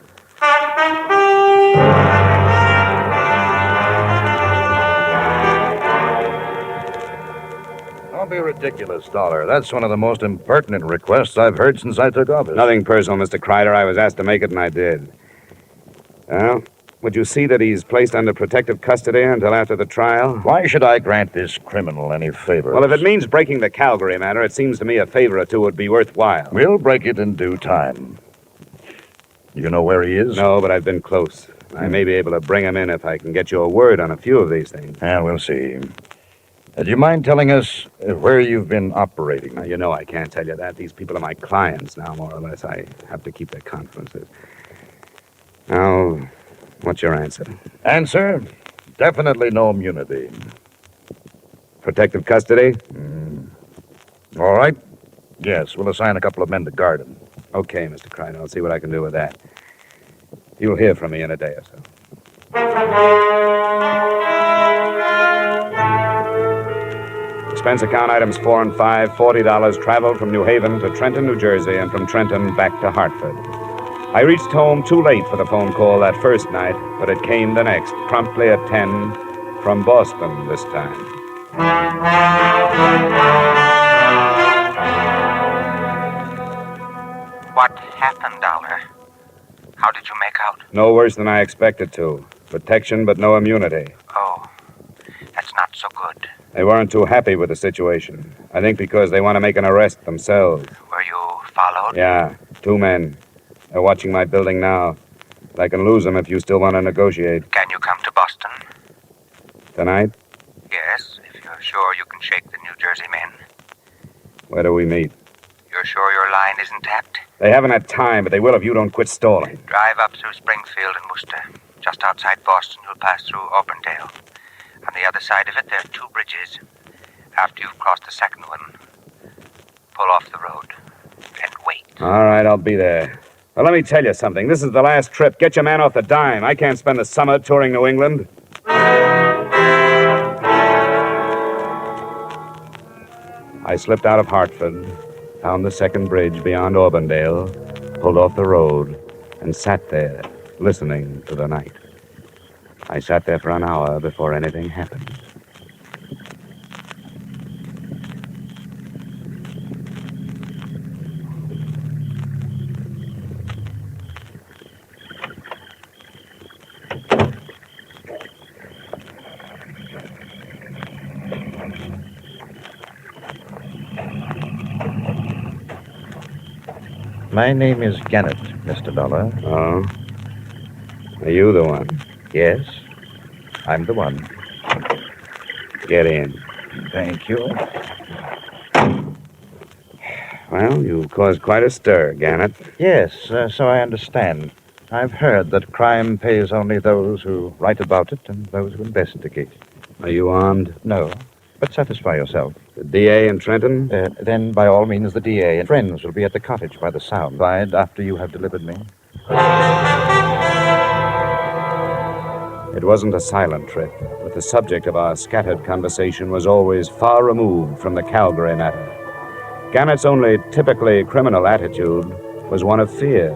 S11: Don't be ridiculous, Dollar. That's one of the most impertinent requests I've heard since I took office.
S4: Nothing personal, Mr. Kreider. I was asked to make it, and I did. Well, would you see that he's placed under protective custody until after the trial?
S11: Why should I grant this criminal any favors?
S4: Well, if it means breaking the Calgary matter, it seems to me a favor or two would be worthwhile.
S11: We'll break it in due time. You know where he is?
S4: No, but I've been close. I may be able to bring him in if I can get you a word on a few of these things.
S11: Yeah, we'll see. Do you mind telling us where you've been operating?
S4: Now, you know I can't tell you that. These people are my clients now, more or less. I have to keep their confidences. Now, what's your answer?
S11: Answer? Definitely no immunity.
S4: Protective custody?
S11: All right. Yes, we'll assign a couple of men to guard him.
S4: Okay, Mr. Kreider. I'll see what I can do with that. You'll hear from me in a day or so. Expense account items 4 and 5, $40 traveled from New Haven to Trenton, New Jersey, and from Trenton back to Hartford. I reached home too late for the phone call that first night, but it came the next, promptly at 10, from Boston this time.
S1: What happened, Dollar? How did you make out?
S4: No worse than I expected to. Protection, but no immunity.
S1: Oh, that's not so good.
S4: They weren't too happy with the situation. I think because they want to make an arrest themselves.
S1: Were you followed?
S4: Yeah, 2 men. They're watching my building now. I can lose them if you still want to negotiate.
S1: Can you come to Boston?
S4: Tonight?
S1: Yes, if you're sure you can shake the New Jersey men.
S4: Where do we meet?
S1: You're sure your line isn't tapped?
S4: They haven't had time, but they will if you don't quit stalling.
S1: Drive up through Springfield and Worcester. Just outside Boston, you'll pass through Auburndale. On the other side of it, there are 2 bridges. After you've crossed the second one, pull off the road and wait.
S4: All right, I'll be there. Well, let me tell you something. This is the last trip. Get your man off the dime. I can't spend the summer touring New England. I slipped out of Hartford, found the second bridge beyond Auburndale, pulled off the road, and sat there, listening to the night. I sat there for an hour before anything happened.
S11: My name is Gannett, Mr. Dollar.
S4: Oh? Are you the one?
S11: Yes, I'm the one.
S4: Get in.
S11: Thank you.
S4: Well, you caused quite a stir, Gannett.
S11: Yes, so I understand. I've heard that crime pays only those who write about it and those who investigate.
S4: Are you armed?
S11: No, but satisfy yourself.
S4: The DA in Trenton?
S11: Then, by all means, the DA and friends will be at the cottage by the sound side after you have delivered me.
S4: It wasn't a silent trip, but the subject of our scattered conversation was always far removed from the Calgary matter. Gannett's only typically criminal attitude was one of fear.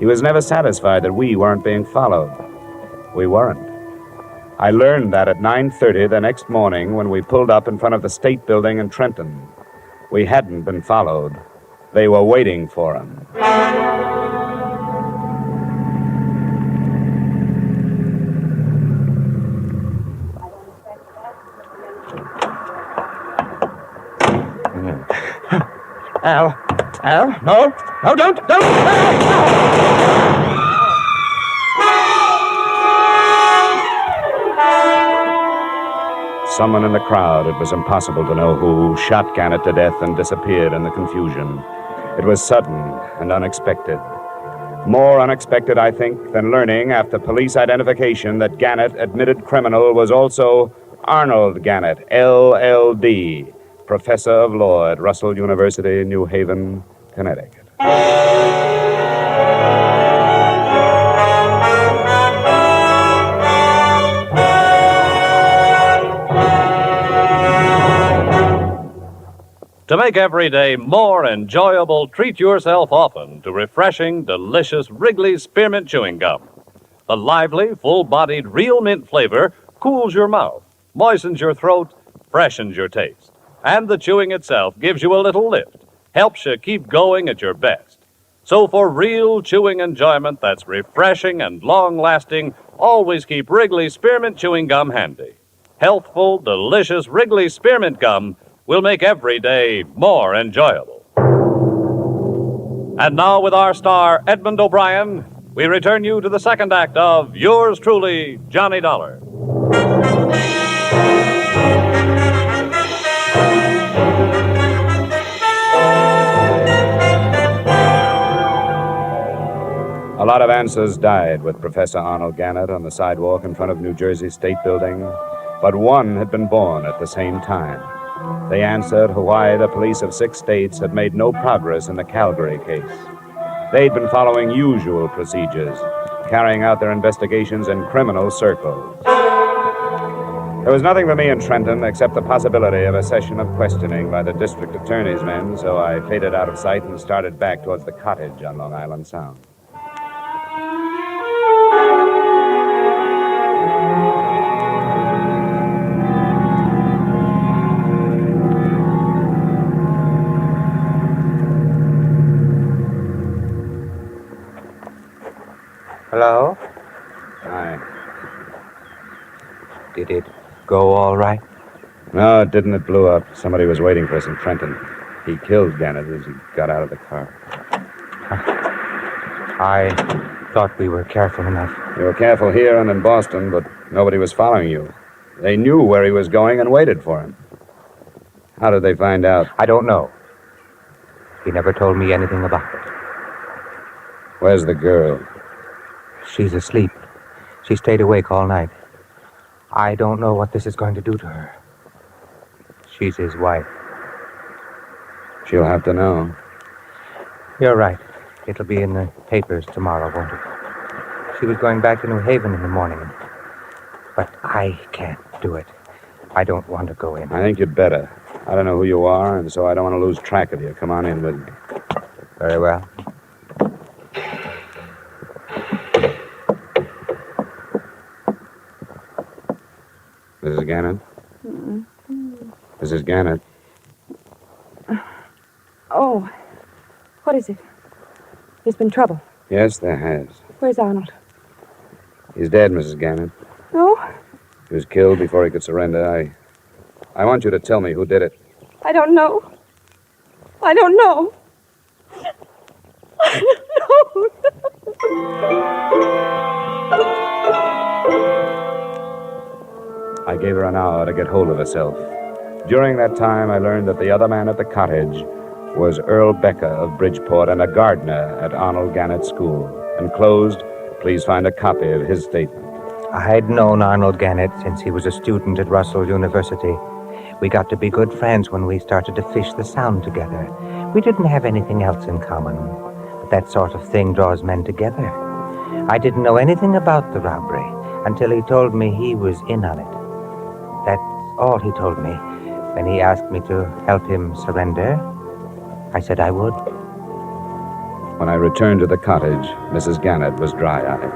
S4: He was never satisfied that we weren't being followed. We weren't. I learned that at 9:30 the next morning when we pulled up in front of the State Building in Trenton. We hadn't been followed. They were waiting for him.
S2: Al, no, don't.
S4: Someone in the crowd, it was impossible to know who, shot Gannett to death and disappeared in the confusion. It was sudden and unexpected. More unexpected, I think, than learning after police identification that Gannett, admitted criminal, was also Arnold Gannett, LLD, professor of law at Russell University, New Haven, Connecticut.
S17: To make every day more enjoyable, treat yourself often to refreshing, delicious Wrigley's Spearmint Chewing Gum. The lively, full-bodied, real mint flavor cools your mouth, moistens your throat, freshens your taste. And the chewing itself gives you a little lift, helps you keep going at your best. So for real chewing enjoyment that's refreshing and long-lasting, always keep Wrigley's Spearmint Chewing Gum handy. Healthful, delicious Wrigley's Spearmint Gum will make every day more enjoyable. And now, with our star, Edmund O'Brien, we return you to the second act of yours truly, Johnny Dollar.
S4: A lot of answers died with Professor Arnold Gannett on the sidewalk in front of New Jersey State Building, but one had been born at the same time. They answered why the police of 6 states had made no progress in the Calgary case. They'd been following usual procedures, carrying out their investigations in criminal circles. There was nothing for me in Trenton except the possibility of a session of questioning by the district attorney's men, so I faded out of sight and started back towards the cottage on Long Island Sound.
S1: Hello?
S4: Hi.
S1: Did it go all right?
S4: No, it didn't. It blew up. Somebody was waiting for us in Trenton. He killed Gannett as he got out of the car.
S1: I thought we were careful enough.
S4: You were careful here and in Boston, but nobody was following you. They knew where he was going and waited for him. How did they find out?
S1: I don't know. He never told me anything about it.
S4: Where's the girl?
S1: She's asleep. She stayed awake all night. I don't know what this is going to do to her. She's his wife.
S4: She'll have to know.
S1: You're right. It'll be in the papers tomorrow, won't it? She was going back to New Haven in the morning. But I can't do it. I don't want to go in.
S4: I think you'd better. I don't know who you are, and so I don't want to lose track of you. Come on in with me.
S1: Very well.
S4: Mrs. Gannett? Mrs. Gannett?
S19: Oh, what is it? There's been trouble.
S4: Yes, there has.
S19: Where's Arnold?
S4: He's dead, Mrs. Gannett.
S19: No,
S4: He was killed before he could surrender. I want you to tell me who did it.
S19: I don't know. I don't know. I don't
S4: I gave her an hour to get hold of herself. During that time, I learned that the other man at the cottage was Earl Becker of Bridgeport and a gardener at Arnold Gannett's school. Enclosed, please find a copy of his statement.
S1: I'd known Arnold Gannett since he was a student at Russell University. We got to be good friends when we started to fish the Sound together. We didn't have anything else in common, but that sort of thing draws men together. I didn't know anything about the robbery until he told me he was in on it. That's all he told me. When he asked me to help him surrender, I said I would.
S4: When I returned to the cottage, Mrs. Gannett was dry-eyed.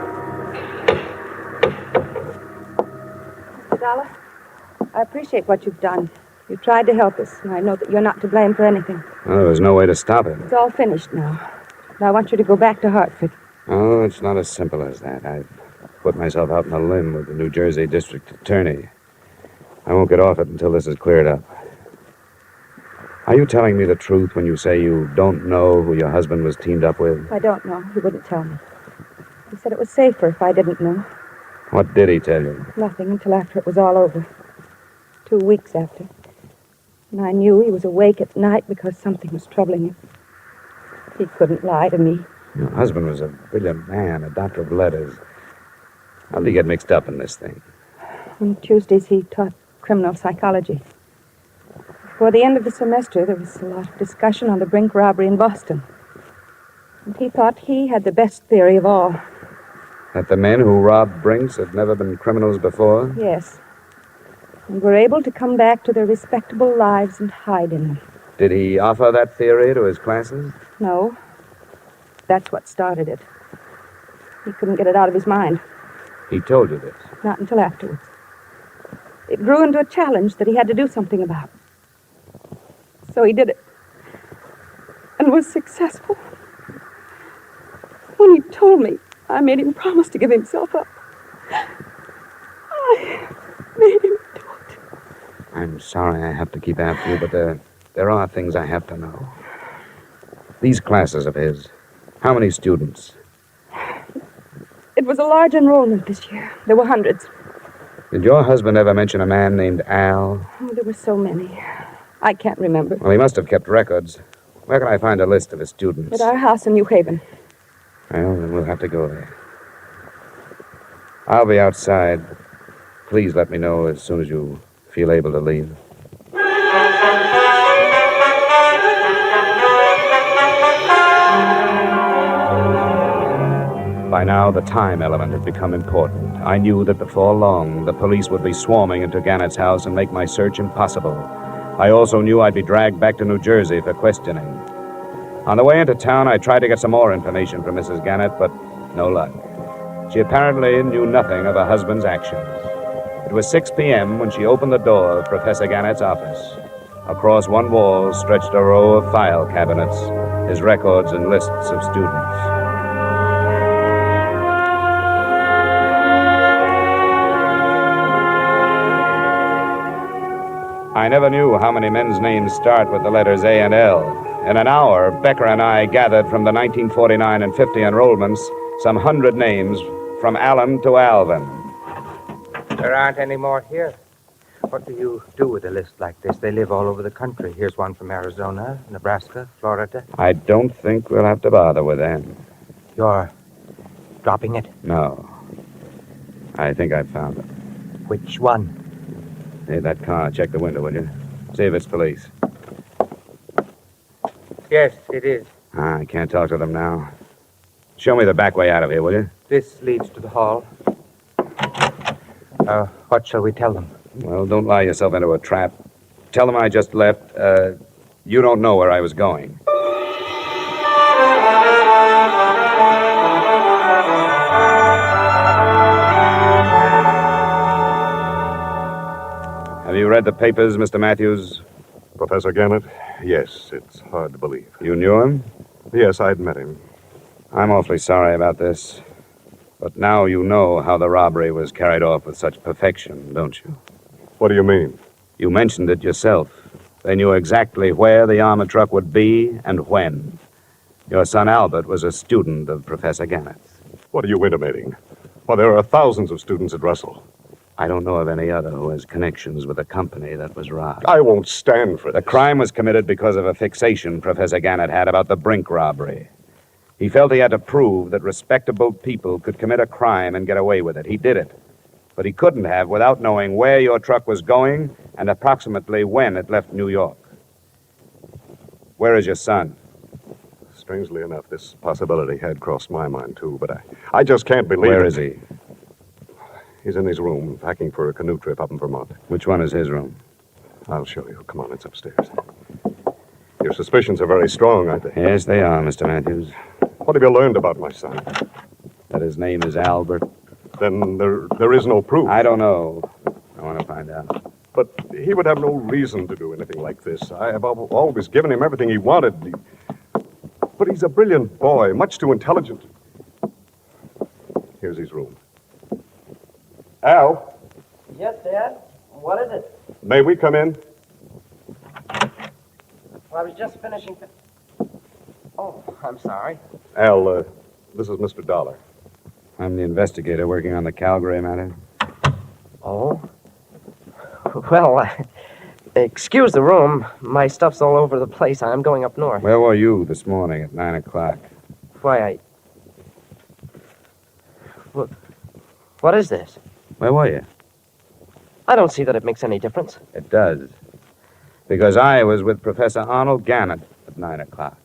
S19: Dollar, I appreciate what you've done. You tried to help us, and I know that you're not to blame for anything.
S4: Well, there was no way to stop it.
S19: It's all finished now. And I want you to go back to Hartford.
S4: Oh, it's not as simple as that. I've put myself out on a limb with the New Jersey district attorney. I won't get off it until this is cleared up. Are you telling me the truth when you say you don't know who your husband was teamed up with?
S19: I don't know. He wouldn't tell me. He said it was safer if I didn't know.
S4: What did he tell you?
S19: Nothing until after it was all over. 2 weeks after. And I knew he was awake at night because something was troubling him. He couldn't lie to me.
S4: Your husband was a brilliant man, a doctor of letters. How did he get mixed up in this thing?
S19: On Tuesdays, he taught criminal psychology. Before the end of the semester, there was a lot of discussion on the Brink robbery in Boston. And he thought he had the best theory of all.
S4: That the men who robbed Brinks had never been criminals before?
S19: Yes. And were able to come back to their respectable lives and hide in them.
S4: Did he offer that theory to his classes?
S19: No. That's what started it. He couldn't get it out of his mind.
S4: He told you this?
S19: Not until afterwards. It grew into a challenge that he had to do something about. So he did it. And was successful. When he told me, I made him promise to give himself up. I made him do it.
S4: I'm sorry I have to keep after you, but there are things I have to know. These classes of his, how many students?
S19: It was a large enrollment this year. There were hundreds.
S4: Did your husband ever mention a man named Al?
S19: Oh, there were so many. I can't remember.
S4: Well, he must have kept records. Where can I find a list of his students?
S19: At our house in New Haven.
S4: Well, then we'll have to go there. I'll be outside. Please let me know as soon as you feel able to leave. By now, the time element had become important. I knew that before long, the police would be swarming into Gannett's house and make my search impossible. I also knew I'd be dragged back to New Jersey for questioning. On the way into town, I tried to get some more information from Mrs. Gannett, but no luck. She apparently knew nothing of her husband's actions. It was 6 p.m. when she opened the door of Professor Gannett's office. Across one wall stretched a row of file cabinets, his records and lists of students. I never knew how many men's names start with the letters A and L. In an hour, Becker and I gathered from the 1949 and 50 enrollments some 100 names from Allen to Alvin.
S1: There aren't any more here. What do you do with a list like this? They live all over the country. Here's one from Arizona, Nebraska, Florida.
S4: I don't think we'll have to bother with them.
S1: You're dropping it?
S4: No. I think I've found it.
S1: Which one?
S4: Hey, that car. Check the window, will you? See if it's police.
S1: Yes, it is.
S4: I can't talk to them now. Show me the back way out of here, will you?
S1: This leads to the hall. What shall we tell them?
S4: Well, don't lie yourself into a trap. Tell them I just left. You don't know where I was going. Have you read the papers, Mr. Matthews?
S7: Professor Gannett? Yes, it's hard to believe.
S4: You knew him?
S7: Yes, I'd met him.
S4: I'm awfully sorry about this. But now you know how the robbery was carried off with such perfection, don't you?
S7: What do you mean?
S4: You mentioned it yourself. They knew exactly where the armored truck would be and when. Your son Albert was a student of Professor Gannett's.
S7: What are you intimating? Well, there are thousands of students at Russell.
S4: I don't know of any other who has connections with the company that was robbed.
S7: I won't stand for this.
S4: The crime was committed because of a fixation Professor Gannett had about the Brink robbery. He felt he had to prove that respectable people could commit a crime and get away with it. He did it. But he couldn't have without knowing where your truck was going and approximately when it left New York. Where is your son?
S7: Strangely enough, this possibility had crossed my mind, too, but I just can't believe
S4: Where
S7: it.
S4: is he?
S7: He's in his room, packing for a canoe trip up in Vermont.
S4: Which one is his room?
S7: I'll show you. Come on, it's upstairs. Your suspicions are very strong, aren't they?
S4: Yes, they are, Mr. Matthews.
S7: What have you learned about my son?
S4: That his name is Albert.
S7: Then there is no proof.
S4: I don't know. I want to find out.
S7: But he would have no reason to do anything like this. I have always given him everything he wanted. But he's a brilliant boy, much too intelligent. Here's his room. Al?
S3: Yes, Dad. What is it?
S7: May we come in?
S3: I was just finishing. Oh, I'm sorry.
S4: Al, this is Mr. Dollar. I'm the investigator working on the Calgary matter.
S3: Oh? Well, excuse the room. My stuff's all over the place. I'm going up north.
S4: Where were you this morning at 9 o'clock?
S3: Why, What is this?
S4: Where were you?
S3: I don't see that it makes any difference.
S4: It does. Because I was with Professor Arnold Gannett at 9 o'clock.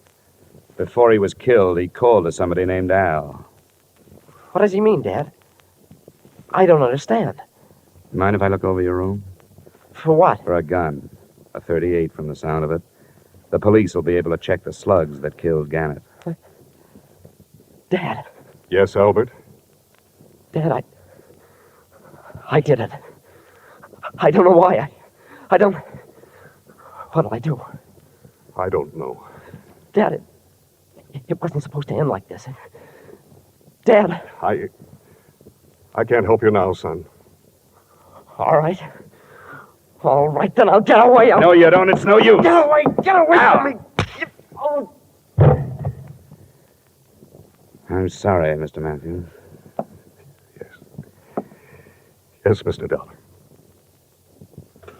S4: Before he was killed, he called to somebody named Al.
S3: What does he mean, Dad? I don't understand.
S4: Mind if I look over your room?
S3: For what?
S4: For a gun. A .38 from the sound of it. The police will be able to check the slugs that killed Gannett.
S3: Dad.
S20: Yes, Albert?
S3: Dad, I did it. I don't know why. I don't... What'll I do?
S20: I don't know.
S3: Dad, it wasn't supposed to end like this. Dad.
S20: I can't help you now, son.
S3: All right. All right, then I'll get away.
S4: No, you don't. It's no use.
S3: Get away from me. Oh.
S4: I'm sorry, Mr. Matthews.
S20: Yes, Mr. Dollar.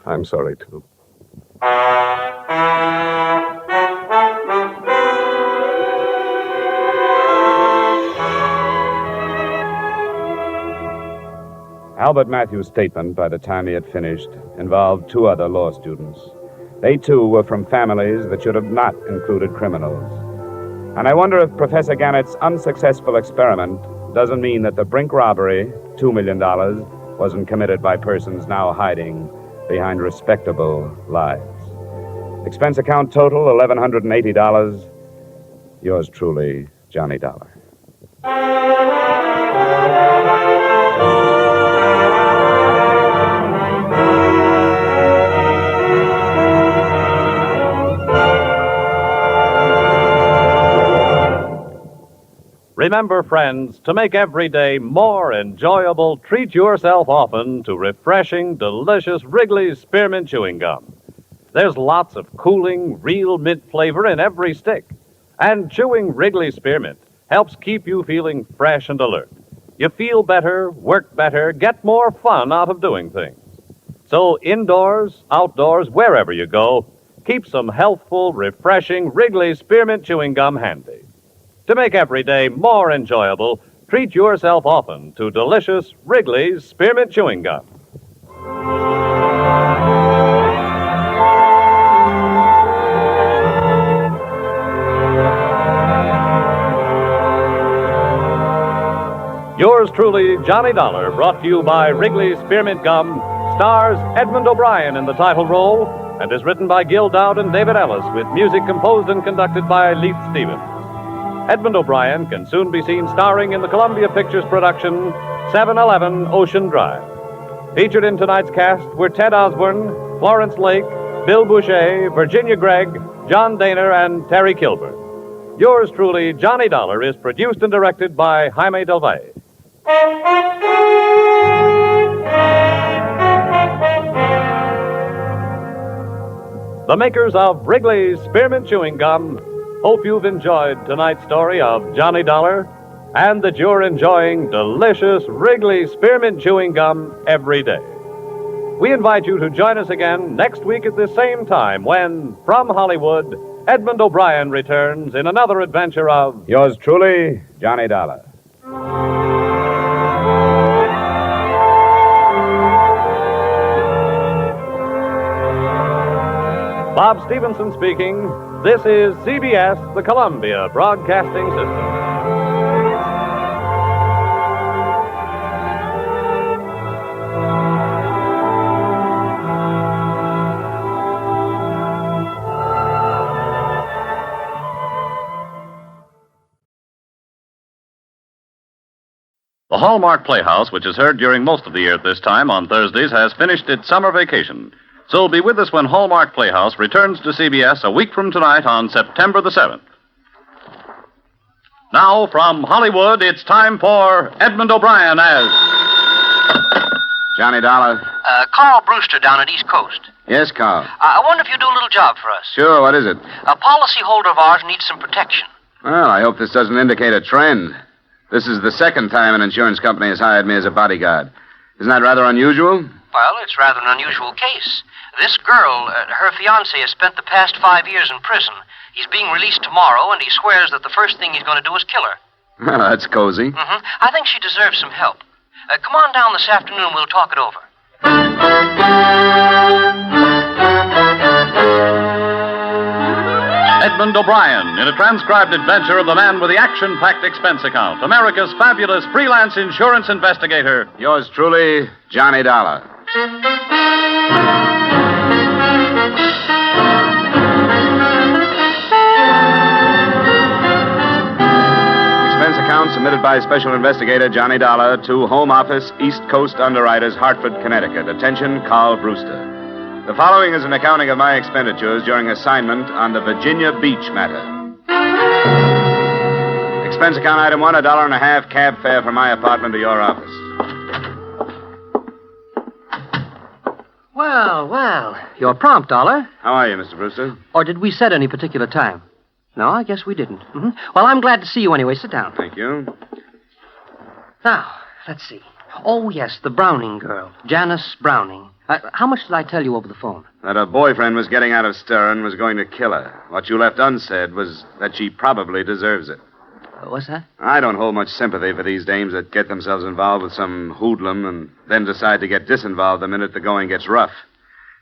S20: I'm sorry, too.
S4: Albert Matthews' statement, by the time he had finished, involved two other law students. They, too, were from families that should have not included criminals. And I wonder if Professor Gannett's unsuccessful experiment doesn't mean that the Brink robbery, $2 million, wasn't committed by persons now hiding behind respectable lives. Expense account total, $1,180. Yours truly, Johnny Dollar.
S17: Remember, friends, to make every day more enjoyable, treat yourself often to refreshing, delicious Wrigley's Spearmint Chewing Gum. There's lots of cooling, real mint flavor in every stick. And chewing Wrigley's Spearmint helps keep you feeling fresh and alert. You feel better, work better, get more fun out of doing things. So indoors, outdoors, wherever you go, keep some healthful, refreshing Wrigley's Spearmint Chewing Gum handy. To make every day more enjoyable, treat yourself often to delicious Wrigley's Spearmint Chewing Gum. Yours truly, Johnny Dollar, brought to you by Wrigley's Spearmint Gum, stars Edmund O'Brien in the title role, and is written by Gil Dowd and David Ellis, with music composed and conducted by Leith Stevens. Edmund O'Brien can soon be seen starring in the Columbia Pictures production 711 Ocean Drive. Featured in tonight's cast were Ted Osborne, Florence Lake, Bill Boucher, Virginia Gregg, John Daner, and Terry Kilburn. Yours truly, Johnny Dollar, is produced and directed by Jaime Del Valle. The makers of Wrigley's Spearmint Chewing Gum hope you've enjoyed tonight's story of Johnny Dollar and that you're enjoying delicious Wrigley Spearmint Chewing Gum every day. We invite you to join us again next week at this same time when, from Hollywood, Edmund O'Brien returns in another adventure of...
S4: Yours truly, Johnny Dollar.
S17: Bob Stevenson speaking. This is CBS, the Columbia Broadcasting System.
S22: The Hallmark Playhouse, which is heard during most of the year at this time on Thursdays, has finished its summer vacation. So be with us when Hallmark Playhouse returns to CBS a week from tonight on September the 7th. Now, from Hollywood, it's time for Edmund O'Brien as
S1: Johnny Dollar.
S2: Carl Brewster down at East Coast.
S1: Yes, Carl.
S2: I wonder if you'd do a little job for us.
S1: Sure, what is it?
S2: A policyholder of ours needs some protection.
S1: Well, I hope this doesn't indicate a trend. This is the second time an insurance company has hired me as a bodyguard. Isn't that rather unusual?
S2: Well, it's rather an unusual case. This girl, her fiancé, has spent the past 5 years in prison. He's being released tomorrow, and he swears that the first thing he's going to do is kill her.
S1: Well, that's cozy.
S2: Mm-hmm. I think she deserves some help. Come on down this afternoon and we'll talk it over.
S22: Edmund O'Brien in a transcribed adventure of the man with the action-packed expense account, America's fabulous freelance insurance investigator.
S1: Yours truly, Johnny Dollar. Expense account submitted by Special Investigator Johnny Dollar to Home Office, East Coast Underwriters, Hartford, Connecticut. Attention, Carl Brewster. The following is an accounting of my expenditures during assignment on the Virginia Beach matter. Expense account item 1, $1.50 cab fare from my apartment to your office.
S3: Well. You're prompt, Dollar.
S1: How are you, Mr. Brewster?
S3: Or did we set any particular time? No, I guess we didn't. Mm-hmm. Well, I'm glad to see you anyway. Sit down.
S1: Thank you.
S3: Now, let's see. Oh, yes, the Browning girl. Janice Browning. How much did I tell you over the phone?
S1: That her boyfriend was getting out of stir and was going to kill her. What you left unsaid was that she probably deserves it.
S3: What's that?
S1: I don't hold much sympathy for these dames that get themselves involved with some hoodlum and then decide to get disinvolved the minute the going gets rough.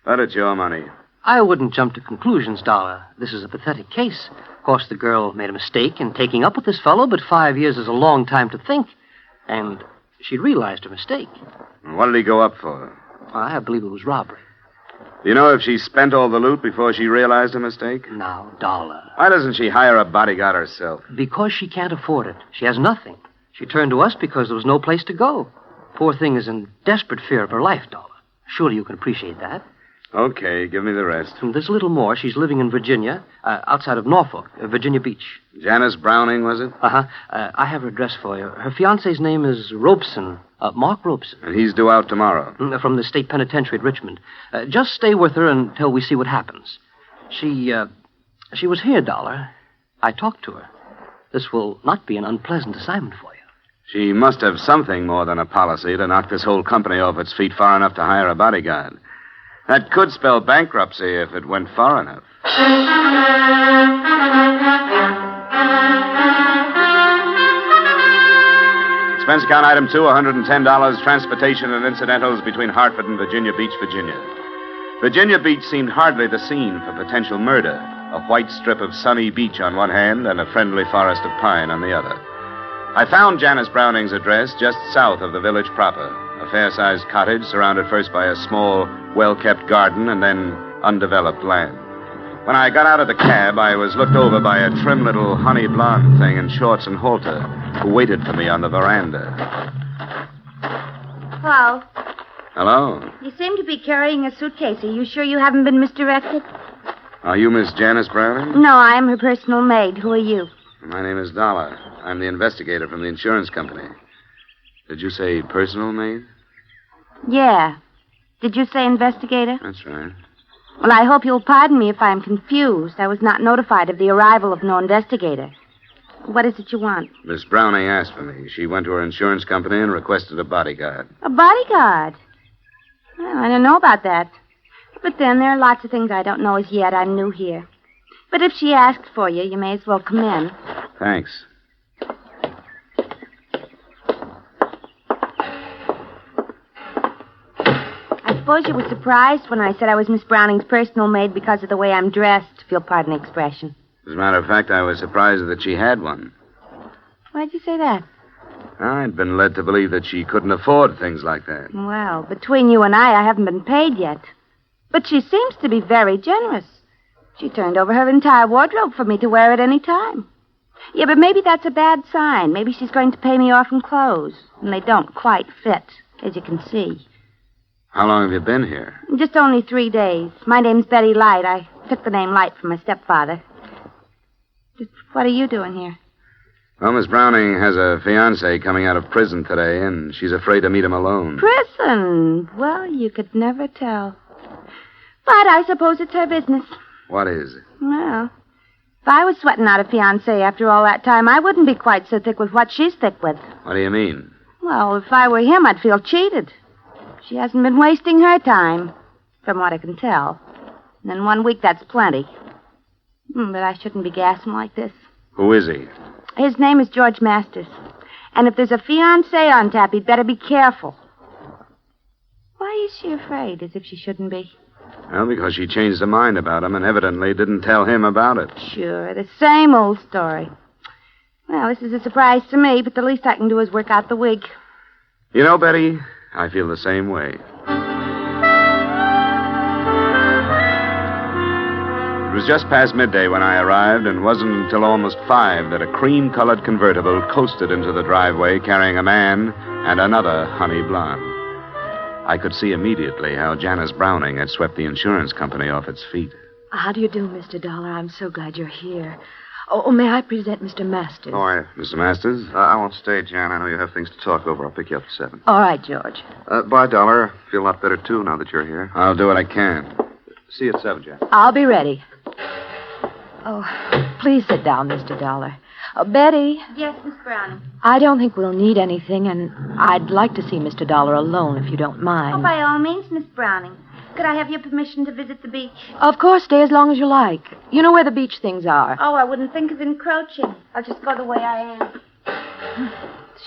S1: But it's your money.
S3: I wouldn't jump to conclusions, Dollar. This is a pathetic case. Of course, the girl made a mistake in taking up with this fellow, but 5 years is a long time to think. And she'd realized her mistake.
S1: What did he go up for?
S3: I believe it was robbery.
S1: Do you know if she spent all the loot before she realized her mistake?
S3: Now, Dollar.
S1: Why doesn't she hire a bodyguard herself?
S3: Because she can't afford it. She has nothing. She turned to us because there was no place to go. Poor thing is in desperate fear of her life, Dollar. Surely you can appreciate that.
S1: Okay, give me the rest.
S3: And there's a little more. She's living in Virginia, outside of Norfolk, Virginia Beach.
S1: Janice Browning, was it?
S3: Uh-huh. I have her address for you. Her fiancé's name is Robeson, Mark Robeson.
S1: And he's due out tomorrow.
S3: From the state penitentiary at Richmond. Just stay with her until we see what happens. She was here, Dollar. I talked to her. This will not be an unpleasant assignment for you.
S1: She must have something more than a policy to knock this whole company off its feet far enough to hire a bodyguard. That could spell bankruptcy if it went far enough. Expense account item 2, $110, transportation and incidentals between Hartford and Virginia Beach, Virginia. Virginia Beach seemed hardly the scene for potential murder. A white strip of sunny beach on one hand and a friendly forest of pine on the other. I found Janice Browning's address just south of the village proper. A fair-sized cottage surrounded first by a small, well-kept garden and then undeveloped land. When I got out of the cab, I was looked over by a trim little honey blonde thing in shorts and halter who waited for me on the veranda.
S8: Hello.
S1: Hello.
S8: You seem to be carrying a suitcase. Are you sure you haven't been misdirected?
S1: Are you Miss Janice Browning?
S8: No, I am her personal maid. Who are you?
S1: My name is Dollar. I'm the investigator from the insurance company. Did you say personal maid?
S8: Yeah. Did you say investigator?
S1: That's right.
S8: Well, I hope you'll pardon me if I'm confused. I was not notified of the arrival of no investigator. What is it you want?
S1: Miss Browning asked for me. She went to her insurance company and requested a bodyguard.
S8: A bodyguard? Well, I don't know about that. But then there are lots of things I don't know as yet. I'm new here. But if she asked for you, you may as well come in.
S1: Thanks.
S8: I suppose you were surprised when I said I was Miss Browning's personal maid because of the way I'm dressed, if you'll pardon the expression.
S1: As a matter of fact, I was surprised that she had one.
S8: Why'd you say that?
S1: I'd been led to believe that she couldn't afford things like that.
S8: Well, between you and I haven't been paid yet. But she seems to be very generous. She turned over her entire wardrobe for me to wear at any time. Yeah, but maybe that's a bad sign. Maybe she's going to pay me off in clothes, and they don't quite fit, as you can see.
S1: How long have you been here?
S8: Just only 3 days. My name's Betty Light. I took the name Light from my stepfather. Just what are you doing here?
S12: Well, Miss Browning has a fiancé coming out of prison today, and she's afraid to meet him alone.
S8: Prison. Well, you could never tell. But I suppose it's her business.
S12: What is it?
S8: Well, if I was sweating out a fiancé after all that time, I wouldn't be quite so thick with what she's thick with.
S12: What do you mean?
S8: Well, if I were him, I'd feel cheated. She hasn't been wasting her time, from what I can tell. And in 1 week, that's plenty. But I shouldn't be gassing like this.
S12: Who is he?
S8: His name is George Masters. And if there's a fiancé on tap, he'd better be careful. Why is she afraid, as if she shouldn't be?
S12: Well, because she changed her mind about him and evidently didn't tell him about it.
S8: Sure, the same old story. Well, this is a surprise to me, but the least I can do is work out the wig.
S12: You know, Betty, I feel the same way. It was just past midday when I arrived, and wasn't until almost 5 that a cream-colored convertible coasted into the driveway carrying a man and another honey blonde. I could see immediately how Janice Browning had swept the insurance company off its feet.
S13: How do you do, Mr. Dollar? I'm so glad you're here. Oh, may I present Mr. Masters?
S14: How are you?
S12: Mr. Masters?
S14: I won't stay, Jan. I know you have things to talk over. I'll pick you up at 7.
S13: All right, George.
S14: Bye, Dollar. Feel a lot better, too, now that you're here.
S12: I'll do what I can.
S14: See you at 7, Jan.
S13: I'll be ready. Oh, please sit down, Mr. Dollar. Betty.
S8: Yes, Miss Browning.
S13: I don't think we'll need anything, and I'd like to see Mr. Dollar alone, if you don't mind.
S8: Oh, by all means, Miss Browning. Could I have your permission to visit the beach?
S13: Of course, stay as long as you like. You know where the beach things are.
S8: Oh, I wouldn't think of encroaching. I'll just go the way I am.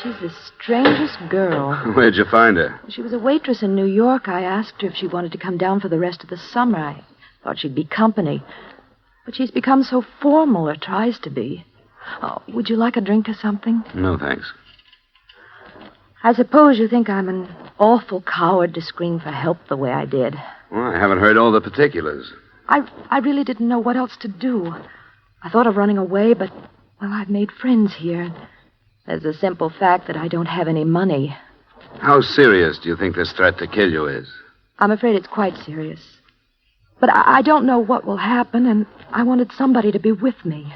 S13: She's the strangest girl.
S12: Where'd you find her?
S13: She was a waitress in New York. I asked her if she wanted to come down for the rest of the summer. I thought she'd be company. But she's become so formal, or tries to be. Oh, would you like a drink or something?
S12: No, thanks.
S13: I suppose you think I'm an awful coward to scream for help the way I did.
S12: Well, I haven't heard all the particulars.
S13: I really didn't know what else to do. I thought of running away, but, well, I've made friends here. There's the simple fact that I don't have any money.
S12: How serious do you think this threat to kill you is?
S13: I'm afraid it's quite serious. But I don't know what will happen, and I wanted somebody to be with me.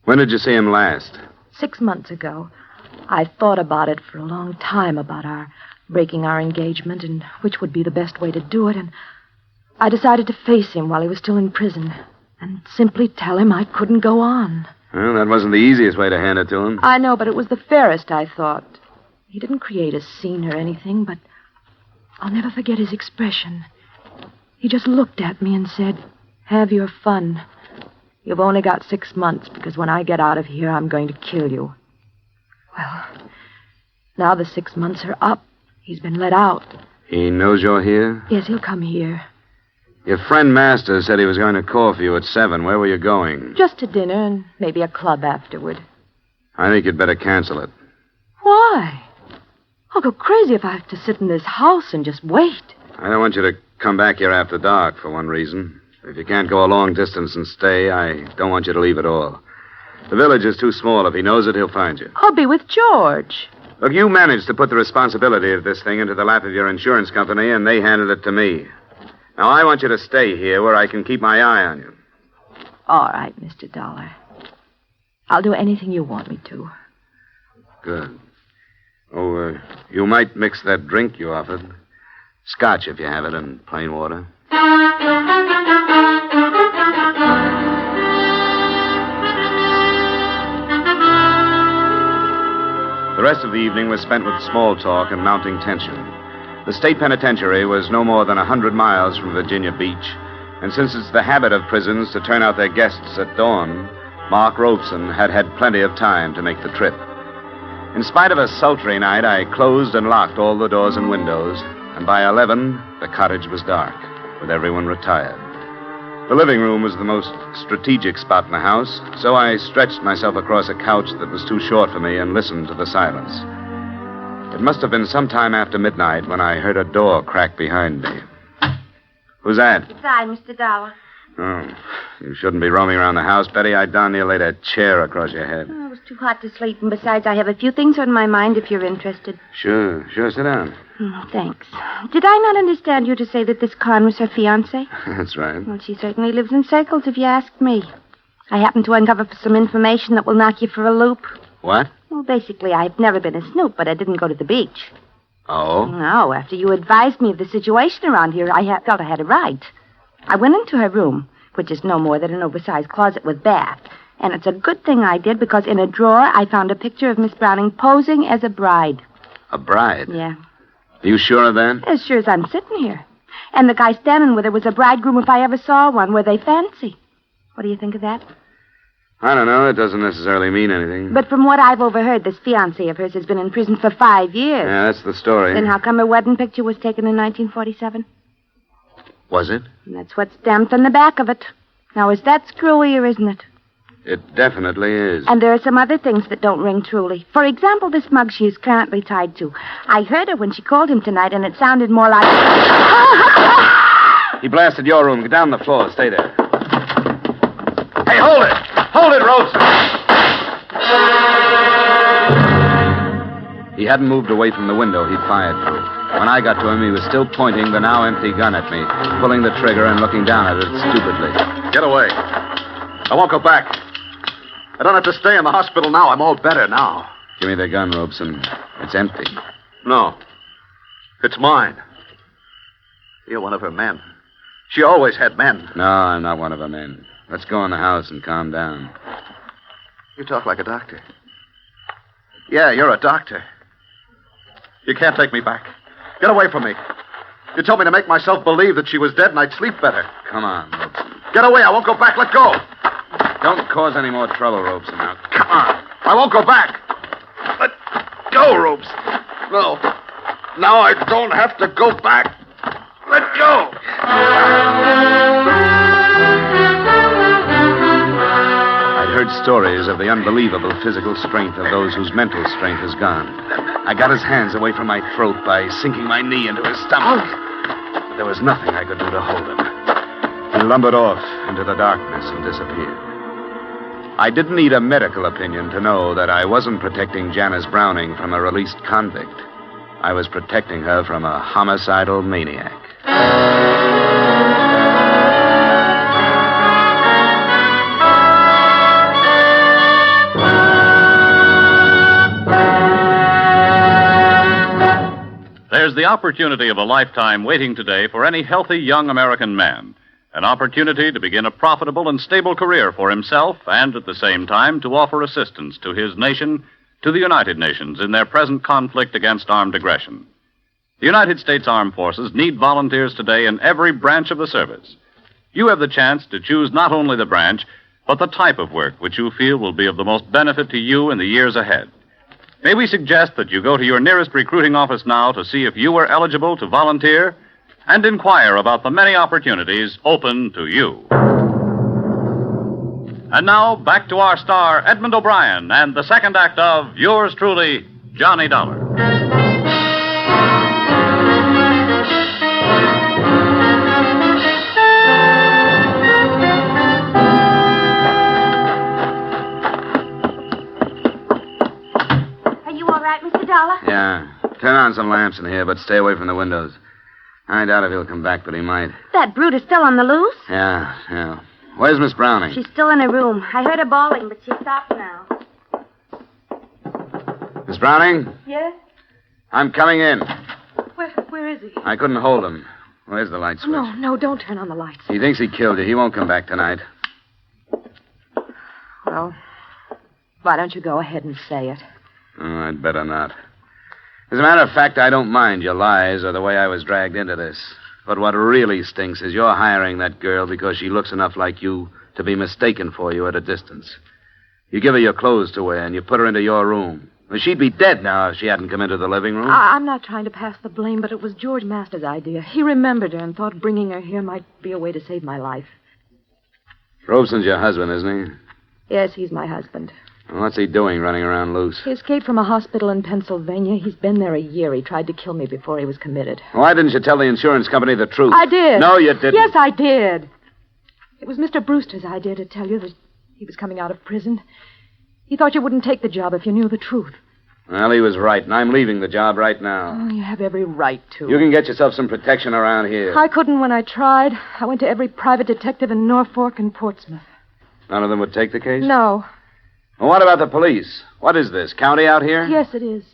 S12: When did you see him last?
S13: 6 months ago. I thought about it for a long time, about our breaking our engagement and which would be the best way to do it, and I decided to face him while he was still in prison and simply tell him I couldn't go on.
S12: Well, that wasn't the easiest way to hand it to him.
S13: I know, but it was the fairest, I thought. He didn't create a scene or anything, but I'll never forget his expression. He just looked at me and said, "Have your fun. You've only got 6 months, because when I get out of here, I'm going to kill you." Well, now the 6 months are up. He's been let out.
S12: He knows you're here?
S13: Yes, he'll come here.
S12: Your friend Masters said he was going to call for you at 7. Where were you going?
S13: Just to dinner and maybe a club afterward.
S12: I think you'd better cancel it.
S13: Why? I'll go crazy if I have to sit in this house and just wait.
S12: I don't want you to come back here after dark, for one reason. If you can't go a long distance and stay, I don't want you to leave at all. The village is too small. If he knows it, he'll find you.
S13: I'll be with George.
S12: Look, you managed to put the responsibility of this thing into the lap of your insurance company, and they handed it to me. Now, I want you to stay here where I can keep my eye on you.
S13: All right, Mr. Dollar. I'll do anything you want me to.
S12: Good. Oh, you might mix that drink you offered. Scotch, if you have it, and plain water. The rest of the evening was spent with small talk and mounting tension. The state penitentiary was no more than 100 miles from Virginia Beach, and since it's the habit of prisons to turn out their guests at dawn, Mark Robeson had had plenty of time to make the trip. In spite of a sultry night, I closed and locked all the doors and windows, and by 11, the cottage was dark, with everyone retired. The living room was the most strategic spot in the house, so I stretched myself across a couch that was too short for me and listened to the silence. It must have been some time after midnight when I heard a door crack behind me. Who's that?
S8: It's I, Mr. Dollar.
S12: Oh, you shouldn't be roaming around the house, Betty. I darn near laid a chair across your head.
S8: Oh, it was too hot to sleep, and besides, I have a few things on my mind if you're interested.
S12: Sure, sit down.
S8: Thanks. Did I not understand you to say that this Con was her fiancé?
S12: That's right.
S8: Well, she certainly lives in circles, if you ask me. I happen to uncover some information that will knock you for a loop.
S1: What?
S8: Well, basically, I've never been a snoop, but I didn't go to the beach.
S1: Oh?
S8: No, after you advised me of the situation around here, felt I had a right. I went into her room, which is no more than an oversized closet with bath. And it's a good thing I did, because in a drawer I found a picture of Miss Browning posing as a bride.
S1: A bride?
S8: Yeah.
S1: Are you sure of that?
S8: As sure as I'm sitting here. And the guy standing with her was a bridegroom if I ever saw one. Were they fancy? What do you think of that?
S1: I don't know. It doesn't necessarily mean anything.
S8: But from what I've overheard, this fiancé of hers has been in prison for 5 years.
S1: Yeah, that's the story.
S8: Then how come her wedding picture was taken in 1947?
S1: Was it?
S8: And that's what's stamped on the back of it. Now, is that screwy or isn't it?
S1: It definitely is.
S8: And there are some other things that don't ring truly. For example, this mug she is currently tied to. I heard her when she called him tonight, and it sounded more like...
S1: He blasted your room. Get down on the floor. Stay there.
S2: Hey, hold it! Hold it, Robeson!
S1: He hadn't moved away from the window he'd fired through. When I got to him, he was still pointing the now empty gun at me, pulling the trigger and looking down at it stupidly.
S2: Get away. I won't go back. I don't have to stay in the hospital now. I'm all better now.
S1: Give me the gun, Robeson. It's empty.
S2: No. It's mine. You're one of her men. She always had men.
S1: No, I'm not one of her men. Let's go in the house and calm down.
S2: You talk like a doctor. Yeah, you're a doctor. You can't take me back. Get away from me. You told me to make myself believe that she was dead and I'd sleep better.
S1: Come on, Robeson.
S2: Get away. I won't go back. Let go.
S1: Don't cause any more trouble, Robeson. Now,
S2: Come on. I won't go back. Let go, Robeson. No. Now I don't have to go back. Let go.
S1: I'd heard stories of the unbelievable physical strength of those whose mental strength is gone. I got his hands away from my throat by sinking my knee into his stomach. There was nothing I could do to hold him. He lumbered off into the darkness and disappeared. I didn't need a medical opinion to know that I wasn't protecting Janice Browning from a released convict. I was protecting her from a homicidal maniac.
S22: There's the opportunity of a lifetime waiting today for any healthy young American man. An opportunity to begin a profitable and stable career for himself and at the same time to offer assistance to his nation, to the United Nations in their present conflict against armed aggression. The United States Armed Forces need volunteers today in every branch of the service. You have the chance to choose not only the branch, but the type of work which you feel will be of the most benefit to you in the years ahead. May we suggest that you go to your nearest recruiting office now to see if you are eligible to volunteer and inquire about the many opportunities open to you. And now, back to our star, Edmund O'Brien, and the second act of yours truly, Johnny Dollar.
S8: Are you all right, Mr. Dollar?
S1: Yeah. Turn on some lamps in here, but stay away from the windows. I doubt if he'll come back, but he might.
S8: That brute is still on the loose?
S1: Yeah. Where's Miss Browning?
S8: She's still in her room. I heard her bawling, but she stopped now.
S1: Miss Browning?
S13: Yes?
S1: I'm coming in.
S13: Where is he?
S1: I couldn't hold him. Where's the light switch?
S13: No, don't turn on the lights.
S1: He thinks he killed you. He won't come back tonight.
S13: Well, why don't you go ahead and say it?
S1: Oh, I'd better not. As a matter of fact, I don't mind your lies or the way I was dragged into this. But what really stinks is you're hiring that girl because she looks enough like you to be mistaken for you at a distance. You give her your clothes to wear and you put her into your room. Well, she'd be dead now if she hadn't come into the living room.
S13: I'm not trying to pass the blame, but it was George Masters' idea. He remembered her and thought bringing her here might be a way to save my life.
S1: Robeson's your husband, isn't he?
S13: Yes, he's my husband.
S1: Well, what's he doing running around loose?
S13: He escaped from a hospital in Pennsylvania. He's been there a year. He tried to kill me before he was committed.
S1: Why didn't you tell the insurance company the truth?
S13: I did.
S1: No, you didn't.
S13: Yes, I did. It was Mr. Brewster's idea to tell you that he was coming out of prison. He thought you wouldn't take the job if you knew the truth.
S1: Well, he was right, and I'm leaving the job right now.
S13: Oh, you have every right to.
S1: You can get yourself some protection around here.
S13: I couldn't when I tried. I went to every private detective in Norfolk and Portsmouth.
S1: None of them would take the case?
S13: No.
S12: Well, what about the police? What is this, county out here?
S13: Yes, it is.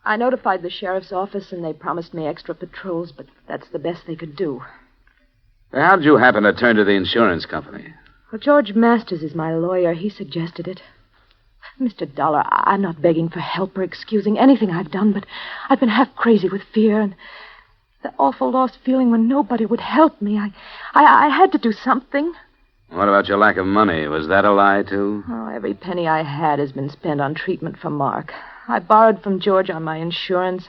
S13: I notified the sheriff's office, and they promised me extra patrols, but that's the best they could do.
S12: How did you happen to turn to the insurance company?
S13: Well, George Masters is my lawyer. He suggested it. Mr. Dollar, I'm not begging for help or excusing anything I've done, but I've been half crazy with fear and the awful lost feeling when nobody would help me. I had to do something.
S12: What about your lack of money? Was that a lie, too?
S13: Oh, every penny I had has been spent on treatment for Mark. I borrowed from George on my insurance.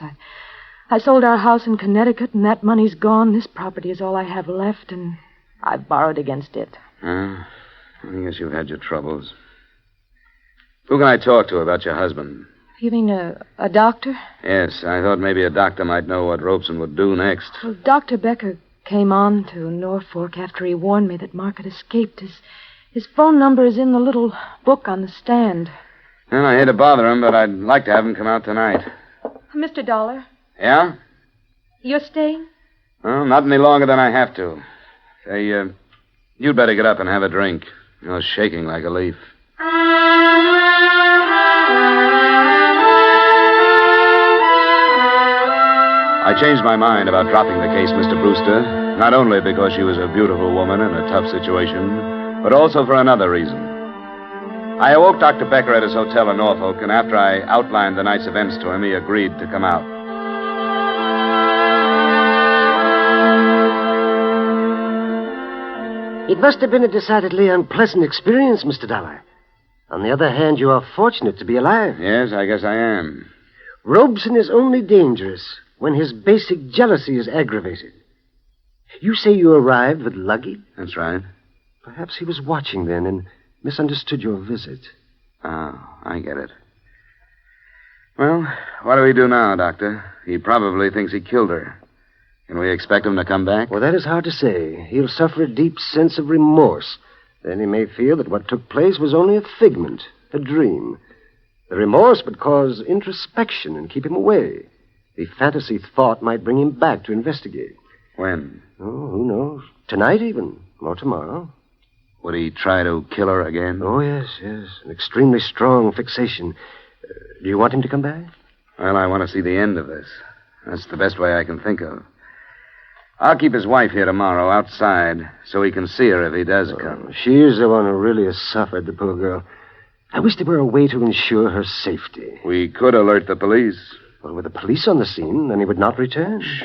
S13: I sold our house in Connecticut, and that money's gone. This property is all I have left, and I've borrowed against it.
S12: I guess you've had your troubles. Who can I talk to about your husband?
S13: You mean a doctor?
S12: Yes, I thought maybe a doctor might know what Robeson would do next.
S13: Well, Dr. Becker came on to Norfolk after he warned me that Mark had escaped. His phone number is in the little book on the stand.
S12: Well, I hate to bother him, but I'd like to have him come out tonight.
S13: Mr. Dollar,
S12: Yeah?
S13: you're staying?
S12: Well, not any longer than I have to. Say, you'd better get up and have a drink. You're shaking like a leaf. I changed my mind about dropping the case, Mr. Brewster, not only because she was a beautiful woman in a tough situation, but also for another reason. I awoke Dr. Becker at his hotel in Norfolk, and after I outlined the night's events to him, he agreed to come out.
S15: It must have been a decidedly unpleasant experience, Mr. Dollar. On the other hand, you are fortunate to be alive.
S12: Yes, I guess I am.
S15: Robeson is only dangerous when his basic jealousy is aggravated. You say you arrived with luggage?
S12: That's right.
S15: Perhaps he was watching then and misunderstood your visit.
S12: Oh, I get it. Well, what do we do now, Doctor? He probably thinks he killed her. Can we expect him to come back?
S15: Well, that is hard to say. He'll suffer a deep sense of remorse. Then he may feel that what took place was only a figment, a dream. The remorse would cause introspection and keep him away. The fantasy thought might bring him back to investigate.
S12: When?
S15: Oh, who knows? Tonight even, or tomorrow.
S12: Would he try to kill her again?
S15: Oh, yes. An extremely strong fixation. Do you want him to come back?
S12: Well, I want to see the end of this. That's the best way I can think of. I'll keep his wife here tomorrow outside so he can see her if he does come.
S15: She is the one who really has suffered, the poor girl. I wish there were a way to ensure her safety.
S12: We could alert the police.
S15: Well, with the police on the scene, then he would not return.
S12: Shh.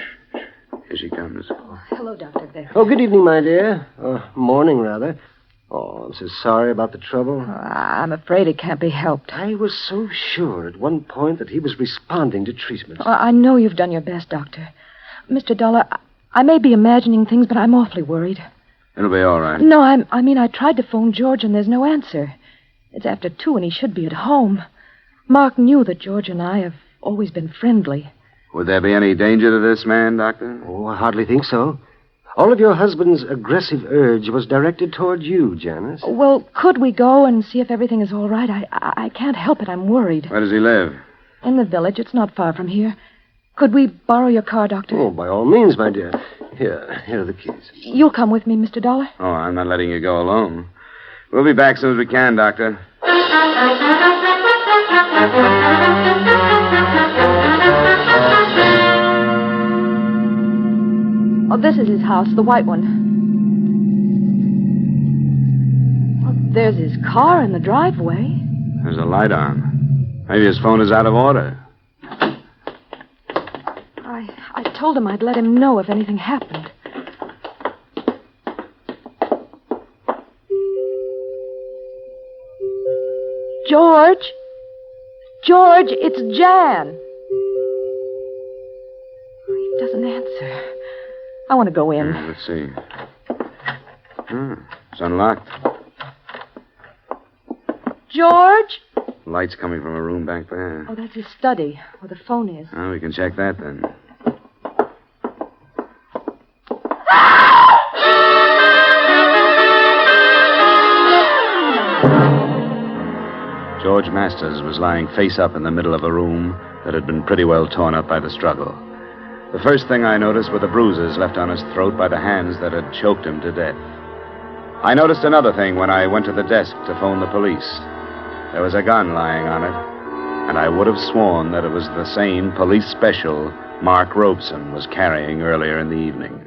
S12: Here she comes.
S13: Hello, Dr. Becker.
S15: Oh, good evening, my dear. Morning, rather. Oh, I'm so sorry about the trouble.
S13: I'm afraid it can't be helped.
S15: I was so sure at one point that he was responding to treatment.
S13: I know you've done your best, Doctor. Mr. Dollar, I may be imagining things, but I'm awfully worried.
S12: It'll be all right.
S13: No, I mean, I tried to phone George, and there's no answer. It's after 2, and he should be at home. Mark knew that George and I have always been friendly.
S12: Would there be any danger to this man, Doctor?
S15: Oh, I hardly think so. All of your husband's aggressive urge was directed toward you, Janice.
S13: Well, could we go and see if everything is all right? I can't help it. I'm worried.
S12: Where does he live?
S13: In the village. It's not far from here. Could we borrow your car, Doctor?
S15: Oh, by all means, my dear. Here are the keys.
S13: You'll come with me, Mr. Dollar?
S12: Oh, I'm not letting you go alone. We'll be back as soon as we can, Doctor.
S13: Oh, this is his house, the white one. Oh, there's his car in the driveway.
S12: There's a light on. Maybe his phone is out of order.
S13: I told him I'd let him know if anything happened. George? George, it's Jan. He doesn't answer. I want to go in.
S12: Let's see. It's unlocked.
S13: George?
S12: Light's coming from a room back there.
S13: Oh, that's his study, where the phone is.
S12: Oh, we can check that then. George Masters was lying face up in the middle of a room that had been pretty well torn up by the struggle. The first thing I noticed were the bruises left on his throat by the hands that had choked him to death. I noticed another thing when I went to the desk to phone the police. There was a gun lying on it, and I would have sworn that it was the same police special Mark Robeson was carrying earlier in the evening.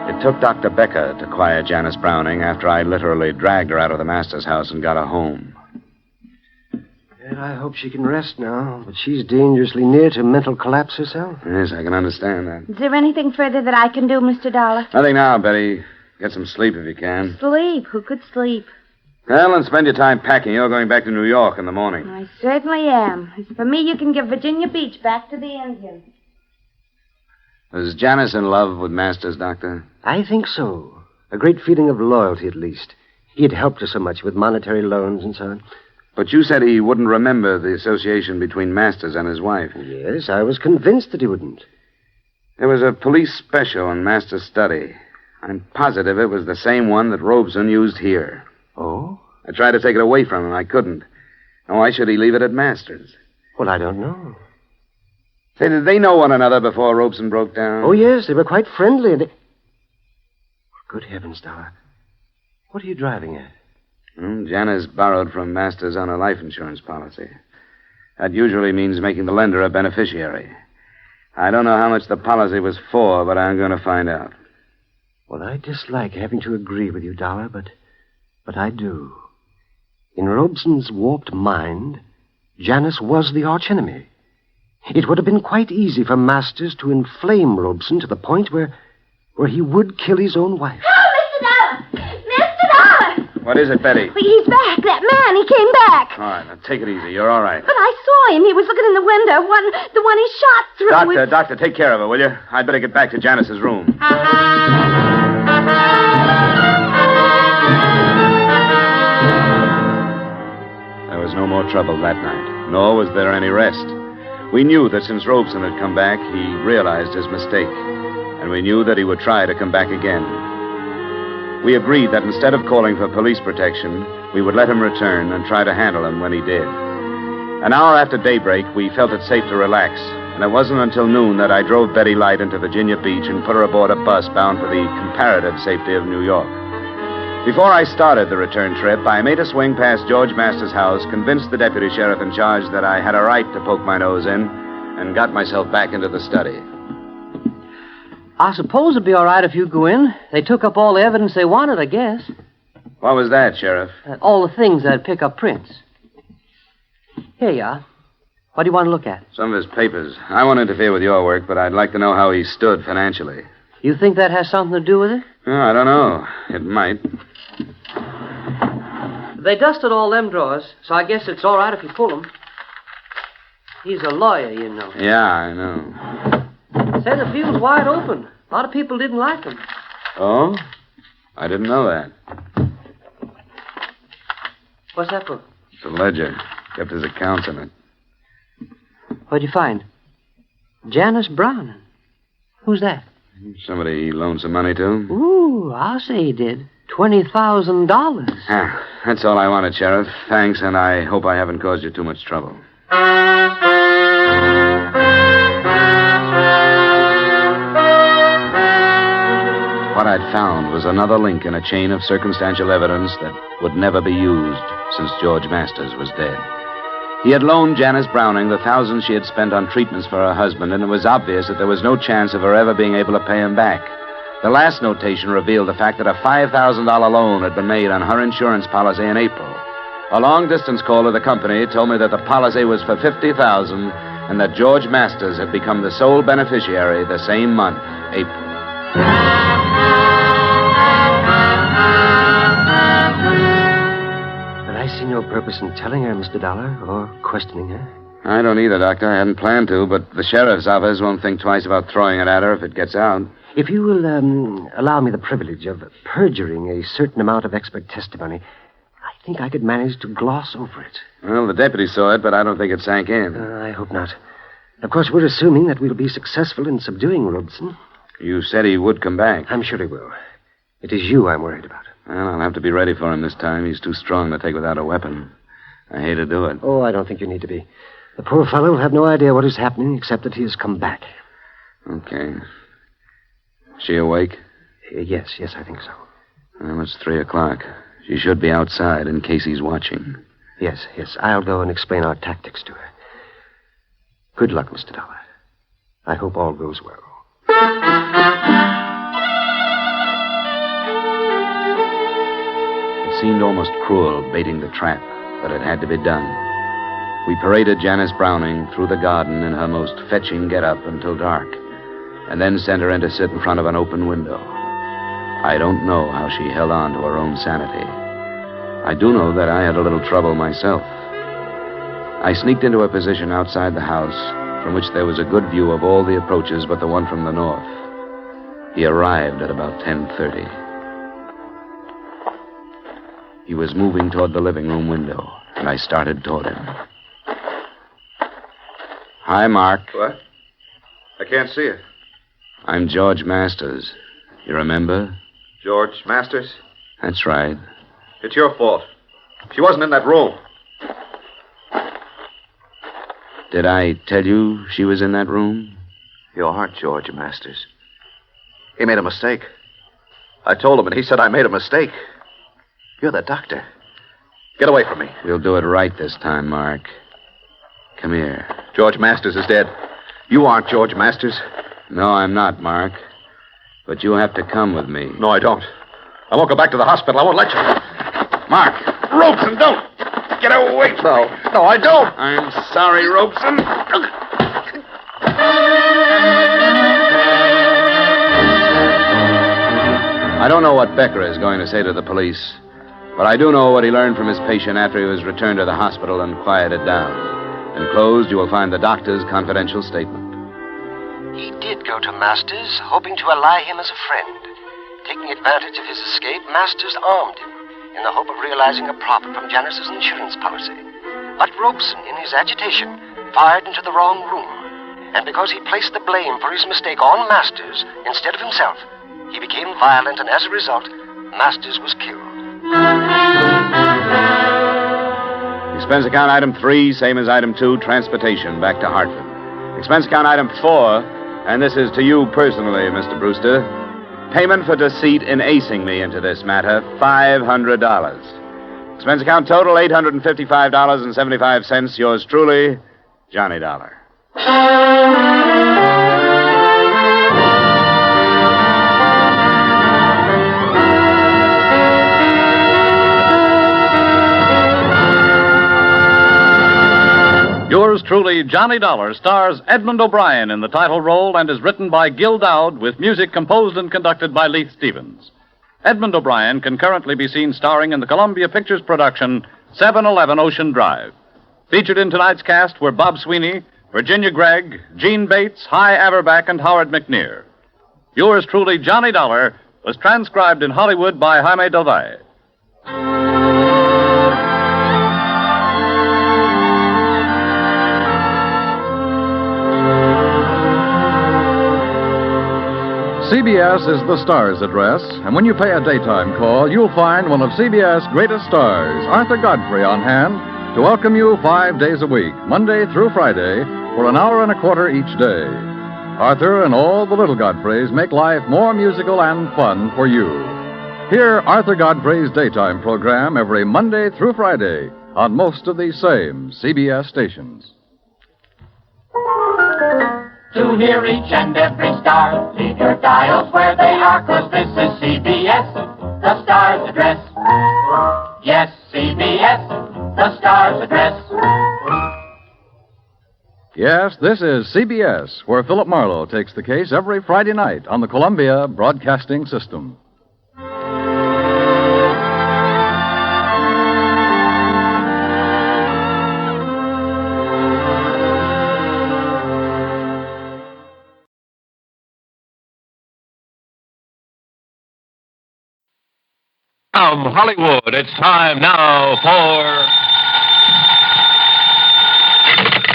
S12: It took Dr. Becker to quiet Janice Browning after I literally dragged her out of the master's house and got her home.
S15: And I hope she can rest now, but she's dangerously near to mental collapse herself.
S12: Yes, I can understand that.
S8: Is there anything further that I can do, Mr. Dollar?
S12: Nothing now, Betty. Get some sleep if you can.
S8: Sleep? Who could sleep?
S12: Well, and spend your time packing. You're going back to New York in the morning.
S8: I certainly am. As for me, you can give Virginia Beach back to the Indians.
S12: Was Janice in love with Masters, Doctor?
S15: I think so. A great feeling of loyalty, at least. He had helped her so much with monetary loans and so on.
S12: But you said he wouldn't remember the association between Masters and his wife.
S15: Yes, I was convinced that he wouldn't.
S12: There was a police special in Masters' study. I'm positive it was the same one that Robeson used here.
S15: Oh?
S12: I tried to take it away from him. I couldn't. Now, why should he leave it at Masters?
S15: Well, I don't know.
S12: Say, did they know one another before Robeson broke down?
S15: Oh, yes, they were quite friendly. And Good heavens, Dollar. What are you driving at?
S12: Janice borrowed from Masters on a life insurance policy. That usually means making the lender a beneficiary. I don't know how much the policy was for, but I'm going to find out.
S15: Well, I dislike having to agree with you, Dollar, but I do. In Robeson's warped mind, Janice was the archenemy. It would have been quite easy for Masters to inflame Robeson to the point where he would kill his own wife.
S8: Oh, Mr. Dollar! Mr. Dollar!
S12: What is it, Betty?
S8: He's back. That man, he came back.
S12: All right, now take it easy. You're all right.
S8: But I saw him. He was looking in the window. The one he shot through.
S12: Doctor, take care of her, will you? I'd better get back to Janice's room. There was no more trouble that night, nor was there any rest. We knew that since Robeson had come back, he realized his mistake, and we knew that he would try to come back again. We agreed that instead of calling for police protection, we would let him return and try to handle him when he did. An hour after daybreak, we felt it safe to relax, and it wasn't until noon that I drove Betty Light into Virginia Beach and put her aboard a bus bound for the comparative safety of New York. Before I started the return trip, I made a swing past George Masters' house, convinced the deputy sheriff in charge that I had a right to poke my nose in, and got myself back into the study.
S3: I suppose it'd be all right if you go in. They took up all the evidence they wanted, I guess.
S12: What was that, Sheriff?
S3: All the things that'd pick up prints. Here you are. What do you want to look at?
S12: Some of his papers. I won't interfere with your work, but I'd like to know how he stood financially.
S3: You think that has something to do with it?
S12: Oh, I don't know. It might.
S3: They dusted all them drawers, so I guess it's all right if you pull them. He's a lawyer, you know.
S12: Yeah, I know.
S3: Said the field's wide open. A lot of people didn't like him.
S12: Oh? I didn't know that.
S3: What's that for?
S12: It's a ledger. Kept his accounts in it.
S3: What'd you find? Janice Browning. Who's that?
S12: Somebody he loaned some money to.
S3: Ooh, I'll say he did. $20,000.
S12: Ah, that's all I wanted, Sheriff. Thanks, and I hope I haven't caused you too much trouble. What I'd found was another link in a chain of circumstantial evidence that would never be used since George Masters was dead. He had loaned Janice Browning the thousands she had spent on treatments for her husband, and it was obvious that there was no chance of her ever being able to pay him back. The last notation revealed the fact that a $5,000 loan had been made on her insurance policy in April. A long-distance call to the company told me that the policy was for $50,000 and that George Masters had become the sole beneficiary the same month, April.
S15: But I see no purpose in telling her, Mr. Dollar, or questioning her.
S12: I don't either, Doctor. I hadn't planned to, but the sheriff's office won't think twice about throwing it at her if it gets out.
S15: If you will allow me the privilege of perjuring a certain amount of expert testimony, I think I could manage to gloss over it.
S12: Well, the deputy saw it, but I don't think it sank in.
S15: I hope not. Of course, we're assuming that we'll be successful in subduing Robeson.
S12: You said he would come back.
S15: I'm sure he will. It is you I'm worried about.
S12: Well, I'll have to be ready for him this time. He's too strong to take without a weapon. I hate to do it.
S15: Oh, I don't think you need to be. The poor fellow will have no idea what is happening except that he has come back.
S12: Okay. She awake?
S15: Yes, I think so.
S12: Well, it's 3:00.
S9: She should be outside in case he's watching.
S15: Yes. I'll go and explain our tactics to her. Good luck, Mr. Dollar. I hope all goes well.
S9: It seemed almost cruel baiting the trap, but it had to be done. We paraded Janice Browning through the garden in her most fetching get-up until dark, and then sent her in to sit in front of an open window. I don't know how she held on to her own sanity. I do know that I had a little trouble myself. I sneaked into a position outside the house from which there was a good view of all the approaches but the one from the north. He arrived at about 10:30. He was moving toward the living room window, and I started toward him. Hi, Mark.
S14: What? I can't see you.
S9: I'm George Masters. You remember?
S14: George Masters?
S9: That's right.
S14: It's your fault. She wasn't in that room.
S9: Did I tell you she was in that room?
S14: You aren't George Masters. He made a mistake. I told him, and he said I made a mistake. You're the doctor. Get away from me.
S9: We'll do it right this time, Mark. Come here.
S14: George Masters is dead. You aren't George Masters.
S9: No, I'm not, Mark. But you have to come with me.
S14: No, I don't. I won't go back to the hospital. I won't let you. Mark. Robeson, don't. Get away. No, I don't.
S9: I'm sorry, Robeson. I don't know what Becker is going to say to the police, but I do know what he learned from his patient after he was returned to the hospital and quieted down. Enclosed, you will find the doctor's confidential statement.
S18: He did go to Masters, hoping to ally him as a friend. Taking advantage of his escape, Masters armed him in the hope of realizing a profit from Janice's insurance policy. But Robeson, in his agitation, fired into the wrong room. And because he placed the blame for his mistake on Masters instead of himself, he became violent, and as a result, Masters was killed.
S9: Expense account item 3, same as item 2, transportation back to Hartford. Expense account item 4, and this is to you personally, Mr. Brewster. Payment for deceit in acing me into this matter, $500. Expense account total, $855.75. Yours truly, Johnny Dollar.
S22: Yours truly, Johnny Dollar, stars Edmund O'Brien in the title role and is written by Gil Dowd with music composed and conducted by Leith Stevens. Edmund O'Brien can currently be seen starring in the Columbia Pictures production 711 Ocean Drive. Featured in tonight's cast were Bob Sweeney, Virginia Gregg, Gene Bates, Hy Averback, and Howard McNear. Yours truly, Johnny Dollar, was transcribed in Hollywood by Jaime Del Valle.
S5: CBS is the star's address, and when you pay a daytime call, you'll find one of CBS' greatest stars, Arthur Godfrey, on hand to welcome you 5 days a week, Monday through Friday, for an hour and a quarter each day. Arthur and all the little Godfreys make life more musical and fun for you. Hear Arthur Godfrey's daytime program every Monday through Friday on most of these same CBS stations.
S23: To hear each and every star, leave your dials where they are, 'cause this is CBS, the star's address. Yes, CBS, the star's address.
S5: Yes, this is CBS, where Philip Marlowe takes the case every Friday night on the Columbia Broadcasting System.
S24: From Hollywood, it's time now for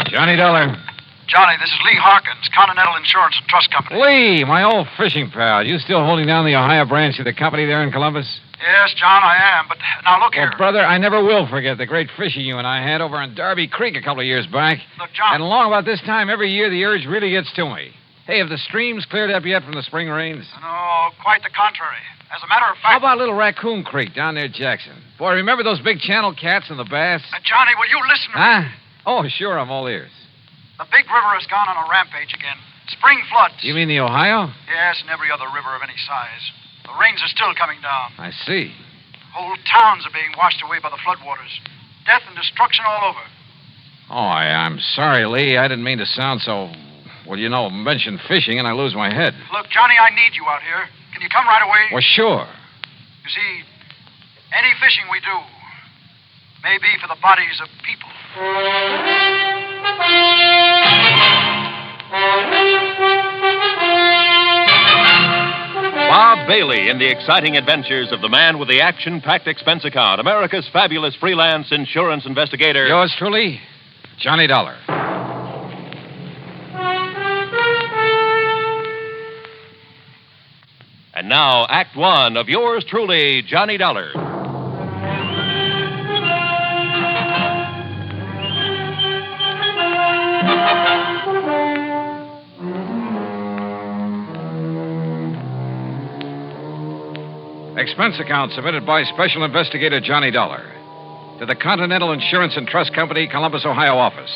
S24: Johnny Dollar.
S25: Johnny, this is Lee Harkins, Continental Insurance and Trust Company.
S24: Lee, my old fishing pal. You still holding down the Ohio branch of the company there in Columbus?
S25: Yes, John, I am, but now look here.
S24: Well, brother, I never will forget the great fishing you and I had over on Darby Creek a couple of years back.
S25: Look, John.
S24: And along about this time every year, the urge really gets to me. Hey, have the streams cleared up yet from the spring rains?
S25: No, quite the contrary. As a matter of
S24: How
S25: fact...
S24: about Little Raccoon Creek down near Jackson? Boy, remember those big channel cats and the bass?
S25: Johnny, will you listen to me?
S24: Huh? Oh, sure, I'm all ears.
S25: The big river has gone on a rampage again. Spring floods.
S24: You mean the Ohio?
S25: Yes, and every other river of any size. The rains are still coming down.
S24: I see.
S25: Whole towns are being washed away by the floodwaters. Death and destruction all over.
S24: Oh, I'm sorry, Lee. I didn't mean to sound so... Well, you know, mention fishing and I lose my head.
S25: Look, Johnny, I need you out here. Can you come right away?
S24: Well, sure.
S25: You see, any fishing we do may be for the bodies of people.
S6: Bob Bailey in the exciting adventures of the man with the action-packed expense account, America's fabulous freelance insurance investigator.
S24: Yours truly, Johnny Dollar.
S6: And now, Act One of yours truly, Johnny Dollar.
S24: Expense account submitted by Special Investigator Johnny Dollar to the Continental Insurance and Trust Company, Columbus, Ohio office.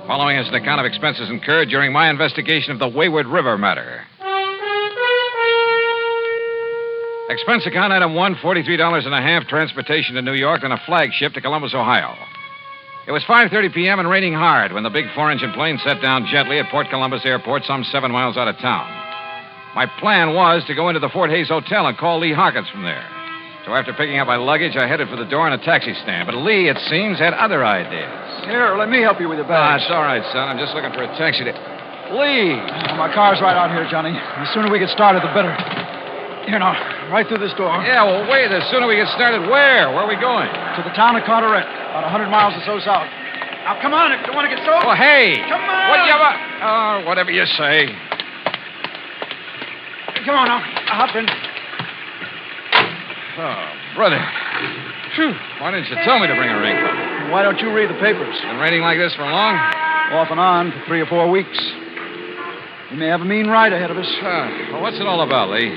S24: Following is an account of expenses incurred during my investigation of the Wayward River matter. Expense account item 1, $43.50, transportation to New York on a flagship to Columbus, Ohio. It was 5:30 p.m. and raining hard when the big four-engine plane set down gently at Port Columbus Airport some 7 miles out of town. My plan was to go into the Fort Hayes Hotel and call Lee Harkins from there. So after picking up my luggage, I headed for the door in a taxi stand. But Lee, it seems, had other ideas.
S25: Here, let me help you with your bags.
S24: It's all right, son. I'm just looking for a taxi to... Lee!
S25: My car's right out here, Johnny. The sooner we get started, the better. Here now, right through this door.
S24: Yeah, well, wait. The sooner we get started, where? Where are we going?
S25: To the town of Carteret, about 100 miles or so south. Now, come on, if you don't want to get soaked.
S24: Well, hey!
S25: Come on!
S24: Whatever you say.
S25: Come on now, hop in.
S24: Oh, brother. Phew. Why didn't you tell me to bring a raincoat?
S25: Why don't you read the papers?
S24: Been raining like this for long?
S25: Off and on for 3 or 4 weeks. We may have a mean ride ahead of us.
S24: Well, what's it all about, Lee?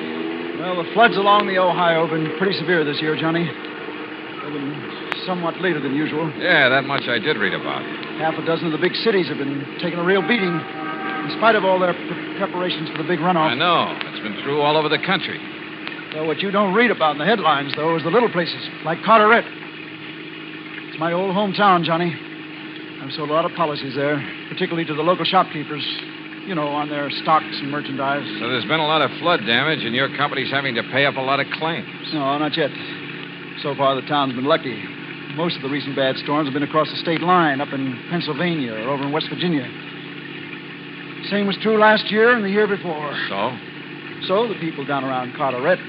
S25: Well, the floods along the Ohio have been pretty severe this year, Johnny. They've been somewhat later than usual.
S24: Yeah, that much I did read about.
S25: Half a dozen of the big cities have been taking a real beating, in spite of all their preparations for the big runoff.
S24: I know. It's been through all over the country.
S25: Well, what you don't read about in the headlines, though, is the little places, like Carteret. It's my old hometown, Johnny. I've sold a lot of policies there, particularly to the local shopkeepers, you know, on their stocks and merchandise.
S24: So there's been a lot of flood damage, and your company's having to pay up a lot of claims.
S25: No, not yet. So far, the town's been lucky. Most of the recent bad storms have been across the state line, up in Pennsylvania or over in West Virginia. Same was true last year and the year before. So the people down around Carteret,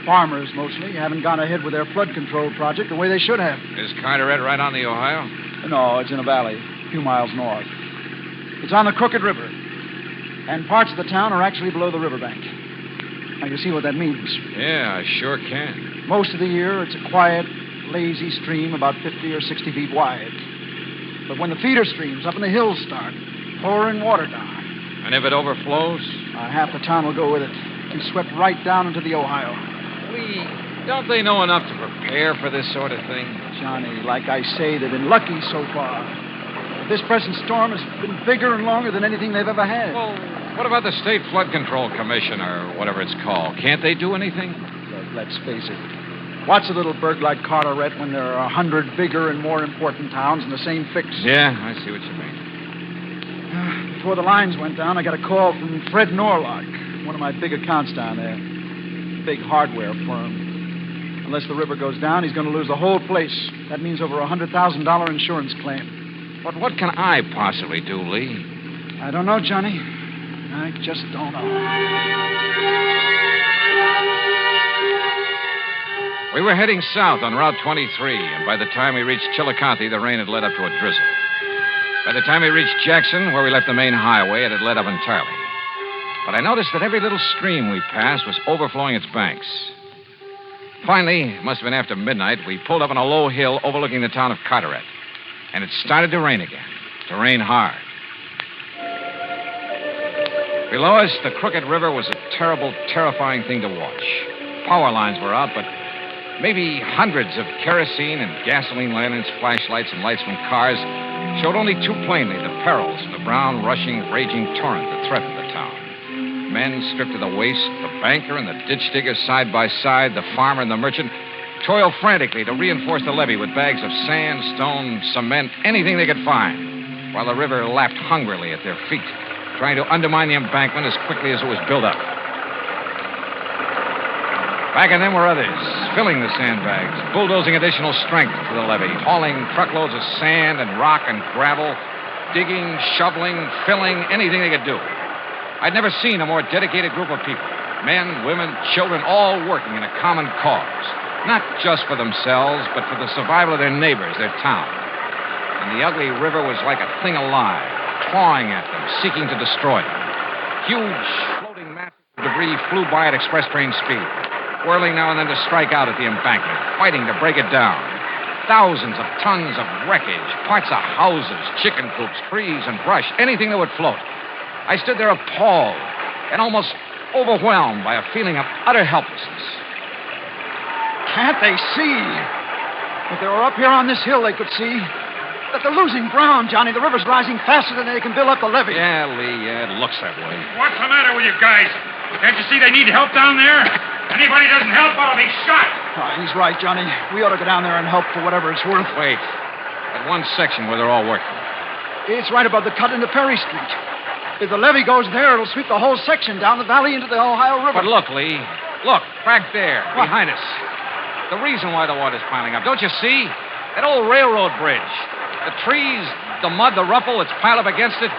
S25: farmers mostly, haven't gone ahead with their flood control project the way they should have.
S24: Is Carteret right on the Ohio?
S25: No, it's in a valley, a few miles north. It's on the Crooked River, and parts of the town are actually below the riverbank. Now, you see what that means.
S24: Yeah, I sure can.
S25: Most of the year, it's a quiet, lazy stream about 50 or 60 feet wide. But when the feeder streams up in the hills start pouring water down...
S24: And if it overflows?
S25: Half the town will go with it and swept right down into the Ohio.
S24: Lee, don't they know enough to prepare for this sort of thing?
S25: Johnny, like I say, they've been lucky so far. But this present storm has been bigger and longer than anything they've ever had.
S24: Well, what about the State Flood Control Commission, or whatever it's called? Can't they do anything?
S25: Look, let's face it. What's a little burg like Carteret when there are 100 bigger and more important towns in the same fix?
S24: Yeah, I see what you mean.
S25: Before the lines went down, I got a call from Fred Norlock, one of my big accounts down there. Big hardware firm. Unless the river goes down, he's going to lose the whole place. That means over a $100,000 insurance claim.
S24: But what can I possibly do, Lee?
S25: I don't know, Johnny. I just don't know.
S24: We were heading south on Route 23, and by the time we reached Chillicothe, the rain had led up to a drizzle. By the time we reached Jackson, where we left the main highway, it had let up entirely. But I noticed that every little stream we passed was overflowing its banks. Finally, it must have been after midnight, we pulled up on a low hill overlooking the town of Carteret. And it started to rain again. To rain hard. Below us, the crooked river was a terrible, terrifying thing to watch. Power lines were out, but maybe hundreds of kerosene and gasoline lanterns, flashlights, and lights from cars showed only too plainly the perils of the brown, rushing, raging torrent that threatened the town. Men stripped to the waist, the banker and the ditch digger side by side, the farmer and the merchant toiled frantically to reinforce the levee with bags of sand, stone, cement, anything they could find, while the river lapped hungrily at their feet, trying to undermine the embankment as quickly as it was built up. Back of them were others, filling the sandbags, bulldozing additional strength to the levee, hauling truckloads of sand and rock and gravel, digging, shoveling, filling, anything they could do. I'd never seen a more dedicated group of people, men, women, children, all working in a common cause, not just for themselves, but for the survival of their neighbors, their town. And the ugly river was like a thing alive, clawing at them, seeking to destroy them. Huge, floating masses of debris flew by at express train speed, whirling now and then to strike out at the embankment, fighting to break it down. Thousands of tons of wreckage, parts of houses, chicken coops, trees, and brush, anything that would float. I stood there appalled and almost overwhelmed by a feeling of utter helplessness.
S25: Can't they see? If they were up here on this hill, they could see that they're losing ground, Johnny. The river's rising faster than they can build up the levee.
S24: Yeah, Lee, yeah, it looks that way.
S10: What's the matter with you guys? Can't you see they need help down there? Anybody doesn't help, I'll be shot.
S25: He's right, Johnny. We ought to go down there and help for whatever it's worth.
S24: Wait. That one section where they're all working.
S25: It's right above the cut into Perry Street. If the levee goes there, it'll sweep the whole section down the valley into the Ohio River.
S24: But look, Lee. Look, back there, behind us. The reason why the water's piling up. Don't you see? That old railroad bridge. The trees, the mud, the rubble that's piled up against it.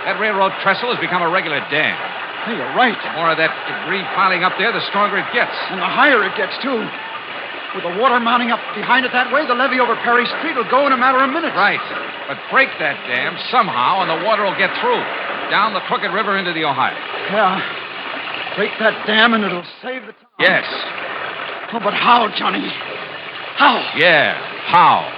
S24: That railroad trestle has become a regular dam.
S25: Hey, you're right.
S24: The more of that debris piling up there, the stronger it gets.
S25: And the higher it gets, too. With the water mounting up behind it that way, the levee over Perry Street will go in a matter of minutes.
S24: Right. But break that dam somehow, and the water will get through. Down the crooked river into the Ohio.
S25: Yeah. Break that dam, and it'll save the town.
S24: Yes.
S25: Oh, but how, Johnny? How?
S24: Yeah, how?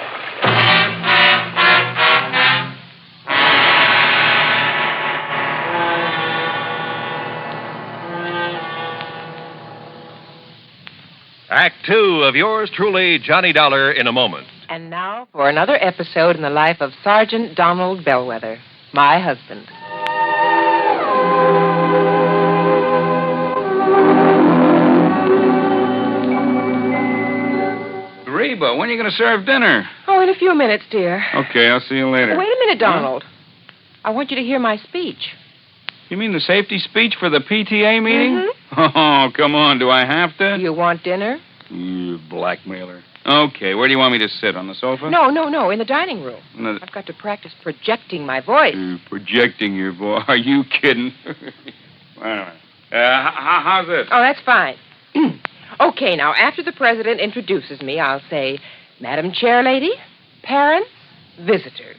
S6: Act 2 of yours truly, Johnny Dollar, in a moment.
S11: And now for another episode in the life of Sergeant Donald Bellwether, my husband.
S16: Reba, when are you going to serve dinner?
S11: Oh, in a few minutes, dear.
S16: Okay, I'll see you later.
S11: Wait a minute, Donald. I want you to hear my speech.
S16: You mean the safety speech for the PTA meeting?
S11: Mm-hmm.
S16: Oh, come on. Do I have to?
S11: You want dinner?
S16: You blackmailer. Okay, where do you want me to sit? On the sofa?
S11: No, in the dining room. I've got to practice projecting my voice.
S16: Projecting your voice? Are you kidding? Well, how's this?
S11: Oh, that's fine. Okay, now, after the president introduces me, I'll say, Madam Chairlady, parents, visitors.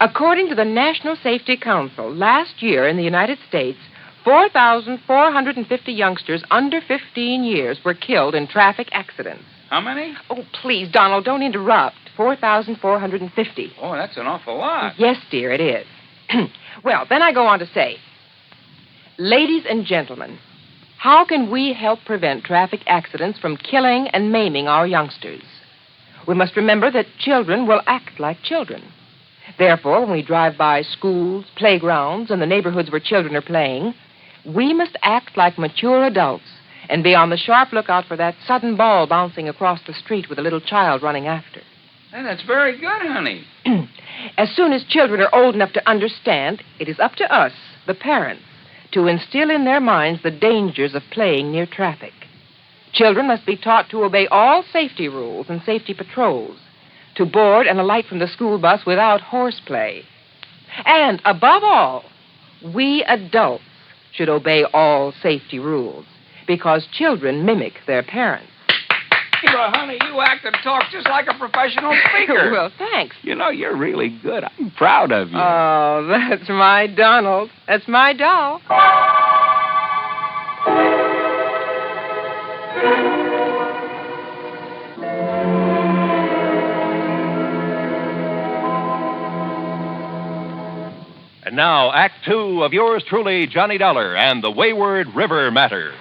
S11: According to the National Safety Council, last year in the United States, 4,450 youngsters under 15 years were killed in traffic accidents.
S16: How many?
S11: Oh, please, Donald, don't interrupt. 4,450.
S16: Oh, that's an awful lot.
S11: Yes, dear, it is. Well, then I go on to say, ladies and gentlemen, how can we help prevent traffic accidents from killing and maiming our youngsters? We must remember that children will act like children. Therefore, when we drive by schools, playgrounds, and the neighborhoods where children are playing, we must act like mature adults and be on the sharp lookout for that sudden ball bouncing across the street with a little child running after.
S16: Hey, that's very good, honey.
S11: As soon as children are old enough to understand, it is up to us, the parents, to instill in their minds the dangers of playing near traffic. Children must be taught to obey all safety rules and safety patrols, to board and alight from the school bus without horseplay. And, above all, we adults should obey all safety rules, because children mimic their parents.
S16: Well, honey, you act and talk just like a professional speaker.
S11: Well, thanks.
S16: You know, you're really good. I'm proud of you.
S11: Oh, that's my Donald. That's my doll.
S6: And And now, Act Two of yours truly, Johnny Dollar and the Wayward River Matter.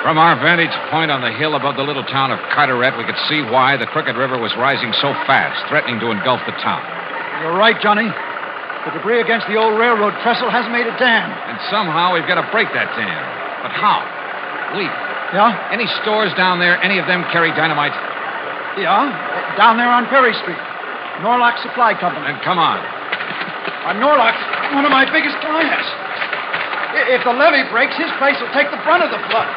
S24: From our vantage point on the hill above the little town of Carteret, we could see why the Crooked River was rising so fast, threatening to engulf the town.
S25: You're right, Johnny. The debris against the old railroad trestle has made a dam.
S24: And somehow we've got to break that dam. But how? Lee.
S25: Yeah?
S24: Any stores down there, any of them carry dynamite?
S25: Yeah, down there on Perry Street. Norlock Supply Company.
S24: Then come on.
S25: Norlock's one of my biggest clients. If the levee breaks, his place will take the brunt of the flood.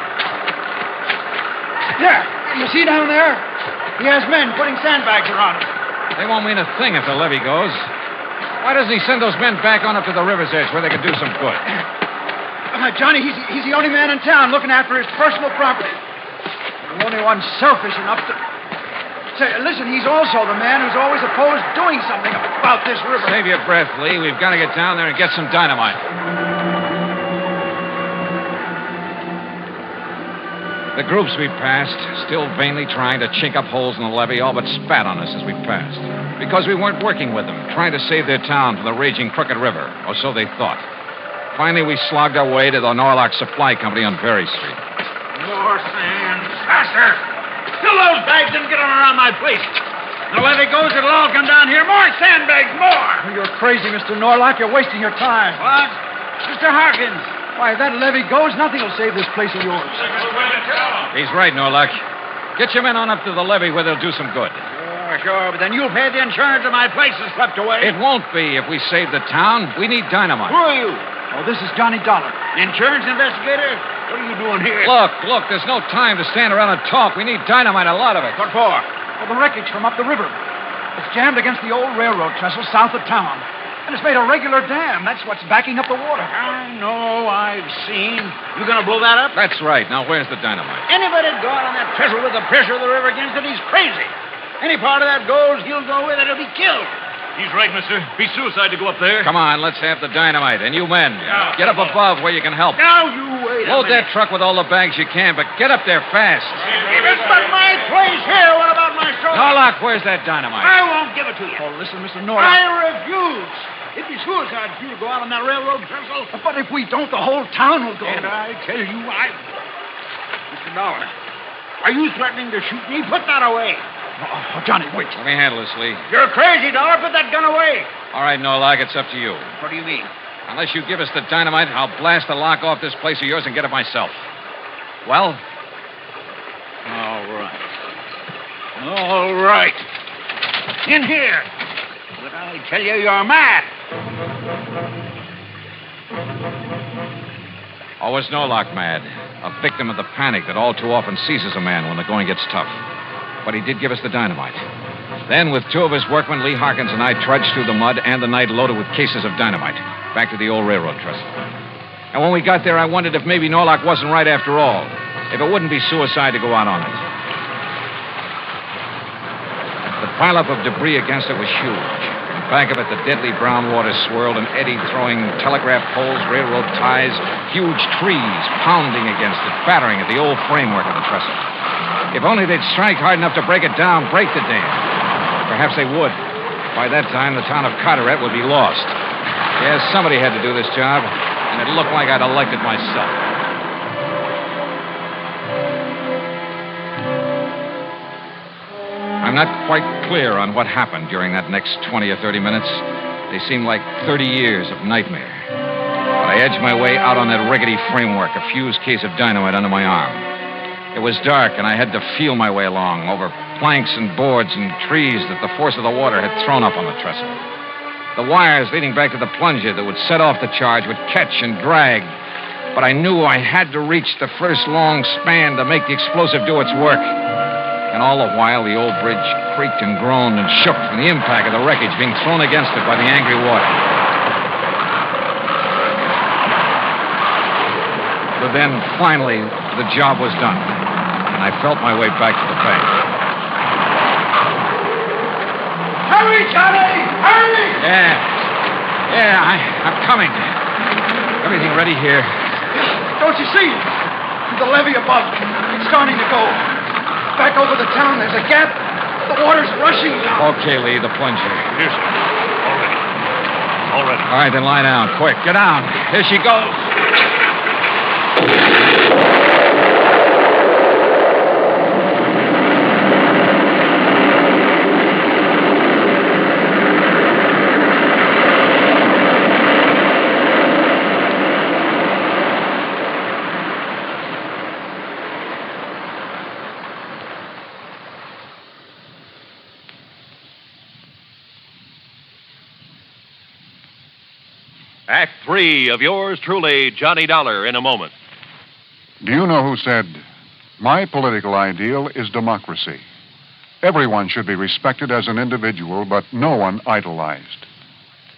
S25: There, you see down there? He has men putting sandbags around it.
S24: They won't mean a thing if the levee goes. Why doesn't he send those men back on up to the river's edge where they could do some good?
S25: Johnny, he's the only man in town looking after his personal property. The only one selfish enough to... Say, listen, he's also the man who's always opposed doing something about this river.
S24: Save your breath, Lee. We've got to get down there and get some dynamite. The groups we passed, still vainly trying to chink up holes in the levee, all but spat on us as we passed. Because we weren't working with them, trying to save their town from the raging Crooked River, or so they thought. Finally, we slogged our way to the Norlock Supply Company on Berry Street.
S10: More sand. Faster! Fill those bags and get them around my place. The levee goes, it'll all come down here. More sandbags, more!
S25: You're crazy, Mr. Norlock. You're wasting your time.
S10: What? Mr. Harkins.
S25: Why, if that levee goes, nothing will save this place of yours.
S24: He's right, Norlock. Get your men on up to the levee where they'll do some good.
S10: Sure, but then you'll pay the insurance if my place is swept away.
S24: It won't be if we save the town. We need dynamite.
S10: Who are you?
S25: Oh, this is Johnny Dollar.
S10: Insurance investigator? What are you doing here?
S24: Look, there's no time to stand around and talk. We need dynamite, a lot of it.
S10: What for?
S25: For the wreckage from up the river. It's jammed against the old railroad trestle south of town. And it's made a regular dam. That's what's backing up the water.
S10: I know, I've seen. You gonna blow that up?
S24: That's right. Now, where's the dynamite?
S10: Anybody go out on that trestle with the pressure of the river against it, he's crazy. Any part of that goes, he'll go with it. He'll be killed.
S16: He's right, mister. Be suicide to go up there.
S24: Come on, let's have the dynamite. And you men, get up above where you can help.
S10: Now, you wait
S24: Load that truck with all the bags you can, but get up there fast.
S10: If it's but my place here, what about my shoulder?
S24: Norlock, where's that dynamite?
S10: I won't give it to you.
S25: Oh, listen, Mr. Norlock.
S10: I refuse. It'd be suicide for you to go out on that railroad trestle.
S25: But if we don't, the whole town will go.
S10: And I tell you, Mr. Dollar, are you threatening to shoot me? Put that away.
S25: Oh, Johnny, wait.
S24: Let me handle this, Lee.
S10: You're crazy, Dollar. Put that gun away.
S24: All right, Norlock, it's up to you.
S10: What do you mean?
S24: Unless you give us the dynamite, I'll blast the lock off this place of yours and get it myself. Well?
S10: All right. In here. But I tell you, you're mad.
S24: Oh, was Norlock mad? A victim of the panic that all too often seizes a man when the going gets tough. But he did give us the dynamite. Then, with two of his workmen, Lee Harkins and I trudged through the mud and the night loaded with cases of dynamite back to the old railroad trestle. And when we got there, I wondered if maybe Norlock wasn't right after all. If it wouldn't be suicide to go out on it. The pileup of debris against it was huge. In back of it, the deadly brown water swirled and eddied, throwing telegraph poles, railroad ties, huge trees pounding against it, battering at the old framework of the trestle. If only they'd strike hard enough to break it down, break the dam. Perhaps they would. By that time, the town of Carteret would be lost. Yes, somebody had to do this job, and it looked like I'd elected myself. I'm not quite clear on what happened during that next 20 or 30 minutes. They seemed like 30 years of nightmare. But I edged my way out on that rickety framework, a fused case of dynamite under my arm. It was dark, and I had to feel my way along over planks and boards and trees that the force of the water had thrown up on the trestle. The wires leading back to the plunger that would set off the charge would catch and drag. But I knew I had to reach the first long span to make the explosive do its work. And all the while, the old bridge creaked and groaned and shook from the impact of the wreckage being thrown against it by the angry water. But then, finally, the job was done, and I felt my way back to the bank.
S10: Hurry, Johnny! Hurry!
S24: I'm coming. Everything ready here.
S25: Don't you see? the levee above. It's starting to go. Back over the town, there's a gap. The water's rushing down.
S24: Okay, Lee, the plunger.
S6: Here, sir. All ready.
S24: All right, then lie down. Quick, get down. Here she goes.
S6: Act 3 of yours truly, Johnny Dollar, in a moment.
S4: Do you know who said, "My political ideal is democracy. Everyone should be respected as an individual, but no one idolized."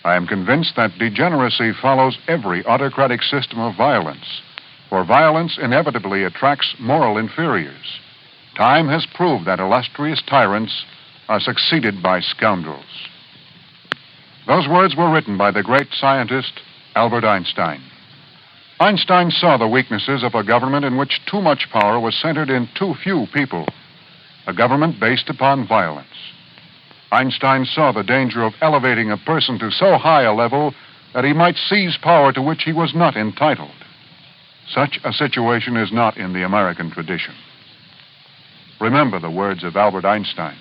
S4: I am convinced that degeneracy follows every autocratic system of violence, for violence inevitably attracts moral inferiors. Time has proved that illustrious tyrants are succeeded by scoundrels. Those words were written by the great scientist Albert Einstein. Einstein saw the weaknesses of a government in which too much power was centered in too few people, a government based upon violence. Einstein saw the danger of elevating a person to so high a level that he might seize power to which he was not entitled. Such a situation is not in the American tradition. Remember the words of Albert Einstein.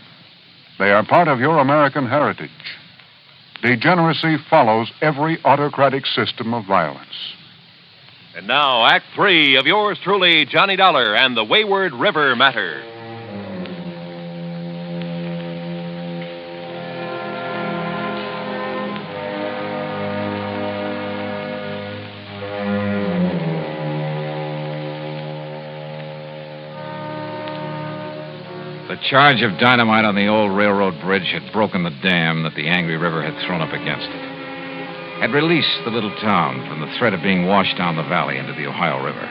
S4: They are part of your American heritage. Degeneracy follows every autocratic system of violence.
S6: And now, Act 3 of yours truly, Johnny Dollar and the Wayward River Matter.
S24: The charge of dynamite on the old railroad bridge had broken the dam that the angry river had thrown up against it. Had released the little town from the threat of being washed down the valley into the Ohio River.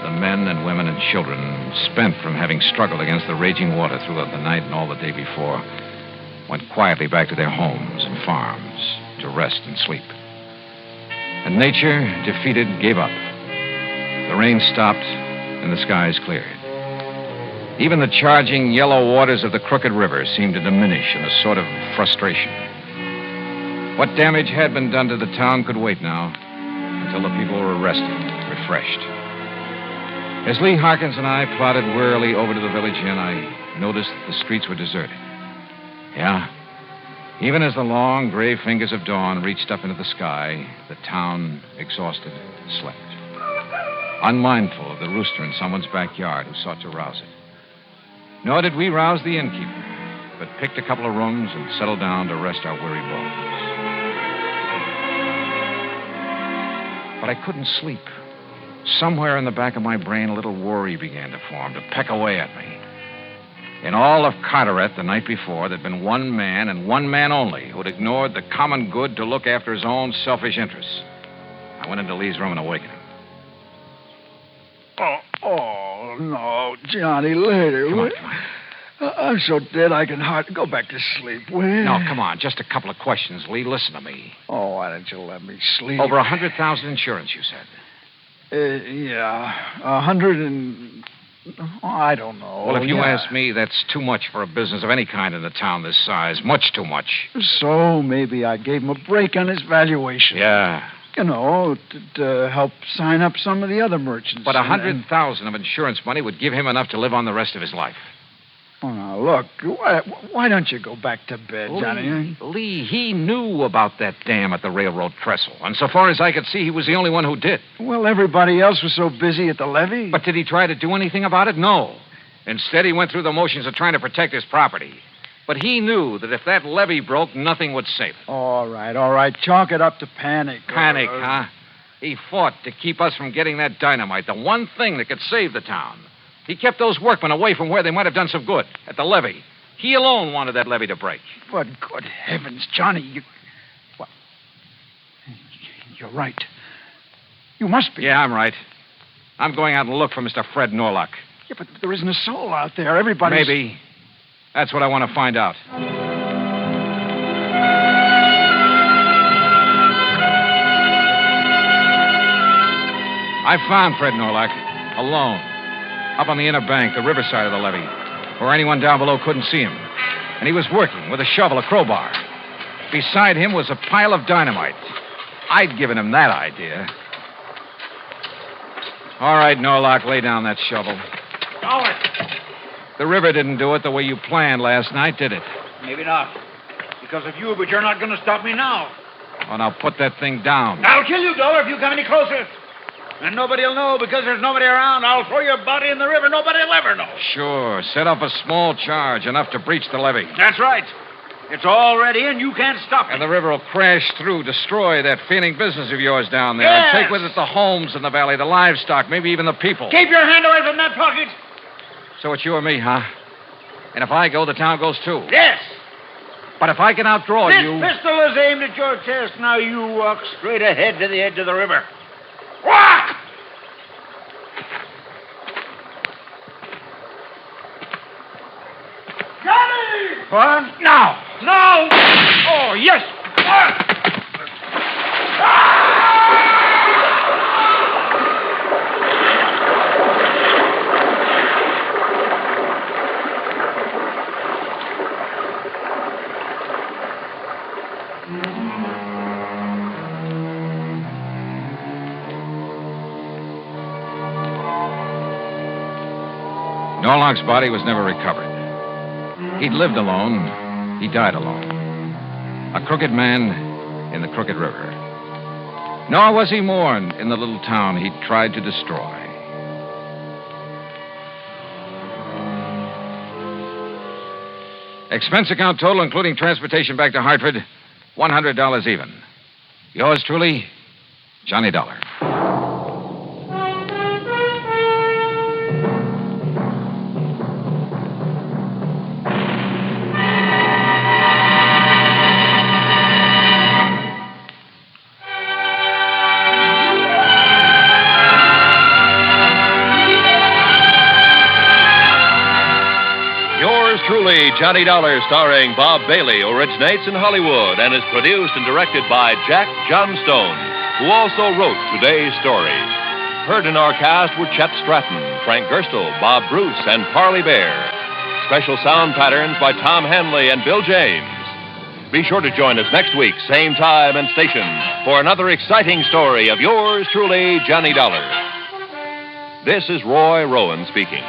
S24: The men and women and children, spent from having struggled against the raging water throughout the night and all the day before, went quietly back to their homes and farms to rest and sleep. And nature, defeated, gave up. The rain stopped and the skies cleared. Even the charging yellow waters of the crooked river seemed to diminish in a sort of frustration. What damage had been done to the town could wait now until the people were rested, refreshed. As Lee Harkins and I plodded wearily over to the village inn, I noticed that the streets were deserted. Yeah, even as the long gray fingers of dawn reached up into the sky, the town, exhausted, slept. Unmindful of the rooster in someone's backyard who sought to rouse it. Nor did we rouse the innkeeper, but picked a couple of rooms and settled down to rest our weary bones. But I couldn't sleep. Somewhere in the back of my brain, a little worry began to form, to peck away at me. In all of Carteret the night before, there'd been one man and one man only who'd ignored the common good to look after his own selfish interests. I went into Lee's room and awakened him.
S25: Oh, no, Johnny, later.
S24: Come on.
S25: I'm so dead I can hardly go back to sleep. Well,
S24: No, come on. Just a couple of questions, Lee. Listen to me.
S25: Oh, why don't you let me sleep?
S24: Over 100,000 insurance, you said.
S25: Yeah, 100 and... Oh, I don't know.
S24: Well, if you
S25: Yeah.
S24: ask me, that's too much for a business of any kind in a town this size. Much too much.
S25: So maybe I gave him a break on his valuation.
S24: Yeah.
S25: You know, to help sign up some of the other merchants.
S24: But 100,000 of insurance money would give him enough to live on the rest of his life.
S25: Oh, now, look, why don't you go back to bed, Johnny?
S24: Lee, he knew about that dam at the railroad trestle. And so far as I could see, he was the only one who did.
S25: Well, everybody else was so busy at the levee.
S24: But did he try to do anything about it? No. Instead, he went through the motions of trying to protect his property. But he knew that if that levee broke, nothing would save it.
S25: All right. Chalk it up to panic.
S24: Panic, huh? He fought to keep us from getting that dynamite, the one thing that could save the town. He kept those workmen away from where they might have done some good, at the levee. He alone wanted that levee to break.
S25: But good heavens, Johnny, you're right. You must be.
S24: Yeah, I'm right. I'm going out and look for Mr. Fred Norlock.
S25: Yeah, but there isn't a soul out there. Everybody's...
S24: Maybe. That's what I want to find out. I found Fred Norlock. alone, up on the inner bank, the riverside of the levee, where anyone down below couldn't see him. And he was working with a shovel, a crowbar. Beside him was a pile of dynamite. I'd given him that idea. All right, Norlock, lay down that shovel.
S10: Dollar.
S24: The river didn't do it the way you planned last night, did it?
S10: Maybe not. Because of you, but you're not going to stop me now.
S24: Oh, now put that thing down.
S10: I'll kill you, Dollar, if you come any closer. And nobody'll know because there's nobody around. I'll throw your body in the river. Nobody'll ever know.
S24: Sure. Set up a small charge, enough to breach the levee.
S10: That's right. It's all ready, and you can't stop it.
S24: And the river will crash through, destroy that failing business of yours down there,
S10: Yes.
S24: and take with it the homes in the valley, the livestock, maybe even the people.
S10: Keep your hand away from that pocket.
S24: So it's you or me, huh? And if I go, the town goes too.
S10: Yes.
S24: But if I can outdraw
S10: This
S24: you...
S10: pistol is aimed at your chest. Now you walk straight ahead to the edge of the river. Walk! Johnny!
S24: What? Now!
S10: No! Oh, yes!
S24: Norlock's body was never recovered. He'd lived alone. He died alone. A crooked man in the crooked river. Nor was he mourned in the little town he'd tried to destroy. Expense account total, including transportation back to Hartford, $100 even. Yours truly, Johnny Dollar.
S6: Truly, Johnny Dollar, starring Bob Bailey, originates in Hollywood and is produced and directed by Jack Johnstone, who also wrote today's story. Heard in our cast were Chet Stratton, Frank Gerstle, Bob Bruce, and Parley Bear. Special sound patterns by Tom Hanley and Bill James. Be sure to join us next week, same time and station, for another exciting story of yours truly, Johnny Dollar. This is Roy Rowan speaking.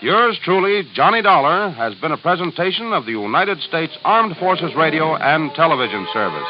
S7: Yours truly, Johnny Dollar, has been a presentation of the United States Armed Forces Radio and Television Service.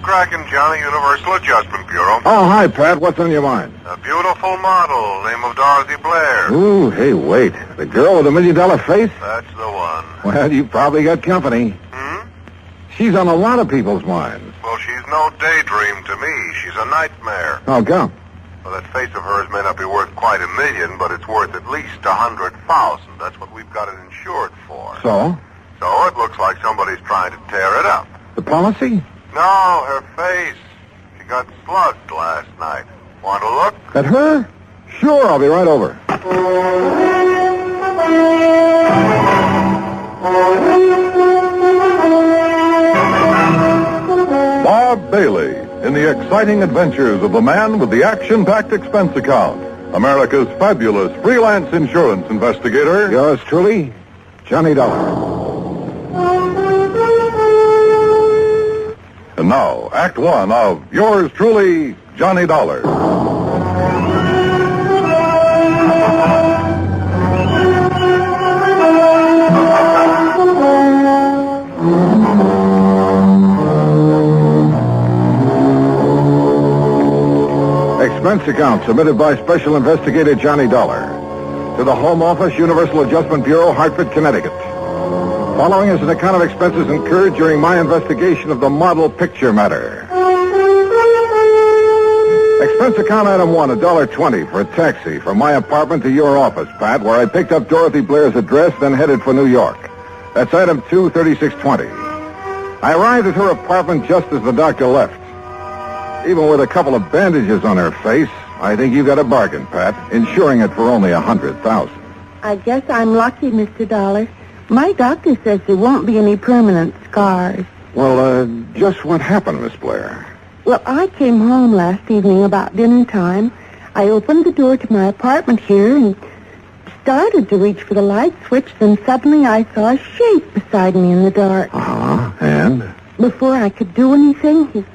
S2: cracking, Johnny. Universal Adjustment Bureau.
S17: Oh, hi, Pat. What's on your mind?
S2: A beautiful model. Name of Dorothy Blair.
S17: Ooh, hey, wait. The girl with the $1 million face?
S2: That's the one.
S17: Well, you probably got company. She's on a lot of people's minds.
S2: Well, she's no daydream to me. She's a nightmare.
S17: How come?
S2: Well, that face of hers may not be worth quite $1 million, but it's worth at least 100,000. That's what we've got it insured for.
S17: So?
S2: So it looks like somebody's trying to tear it up.
S17: The policy?
S2: No, her face. She got slugged last night. Want to look?
S17: At her? Sure, I'll be right over.
S5: Bob Bailey in the exciting adventures of the man with the action-packed expense account. America's fabulous freelance insurance investigator.
S17: Yours truly, Johnny Dollar.
S5: And now, Act One of yours truly, Johnny Dollar.
S17: Expense account submitted by Special Investigator Johnny Dollar to the Home Office, Universal Adjustment Bureau, Hartford, Connecticut. Following is an account of expenses incurred during my investigation of the model picture matter. Expense account item 1, $1.20 for a taxi from my apartment to your office, Pat, where I picked up Dorothy Blair's address, then headed for New York. That's item 2, $36.20. I arrived at her apartment just as the doctor left. Even with a couple of bandages on her face, I think you got a bargain, Pat, insuring it for only $100,000.
S8: I guess I'm lucky, Mr. Dollar. My doctor says there won't be any permanent scars.
S17: Well, just what happened, Miss Blair?
S8: Well, I came home last evening about dinner time. I opened the door to my apartment here and started to reach for the light switch. Then suddenly I saw a shape beside me in the dark.
S17: And?
S8: Before I could do anything,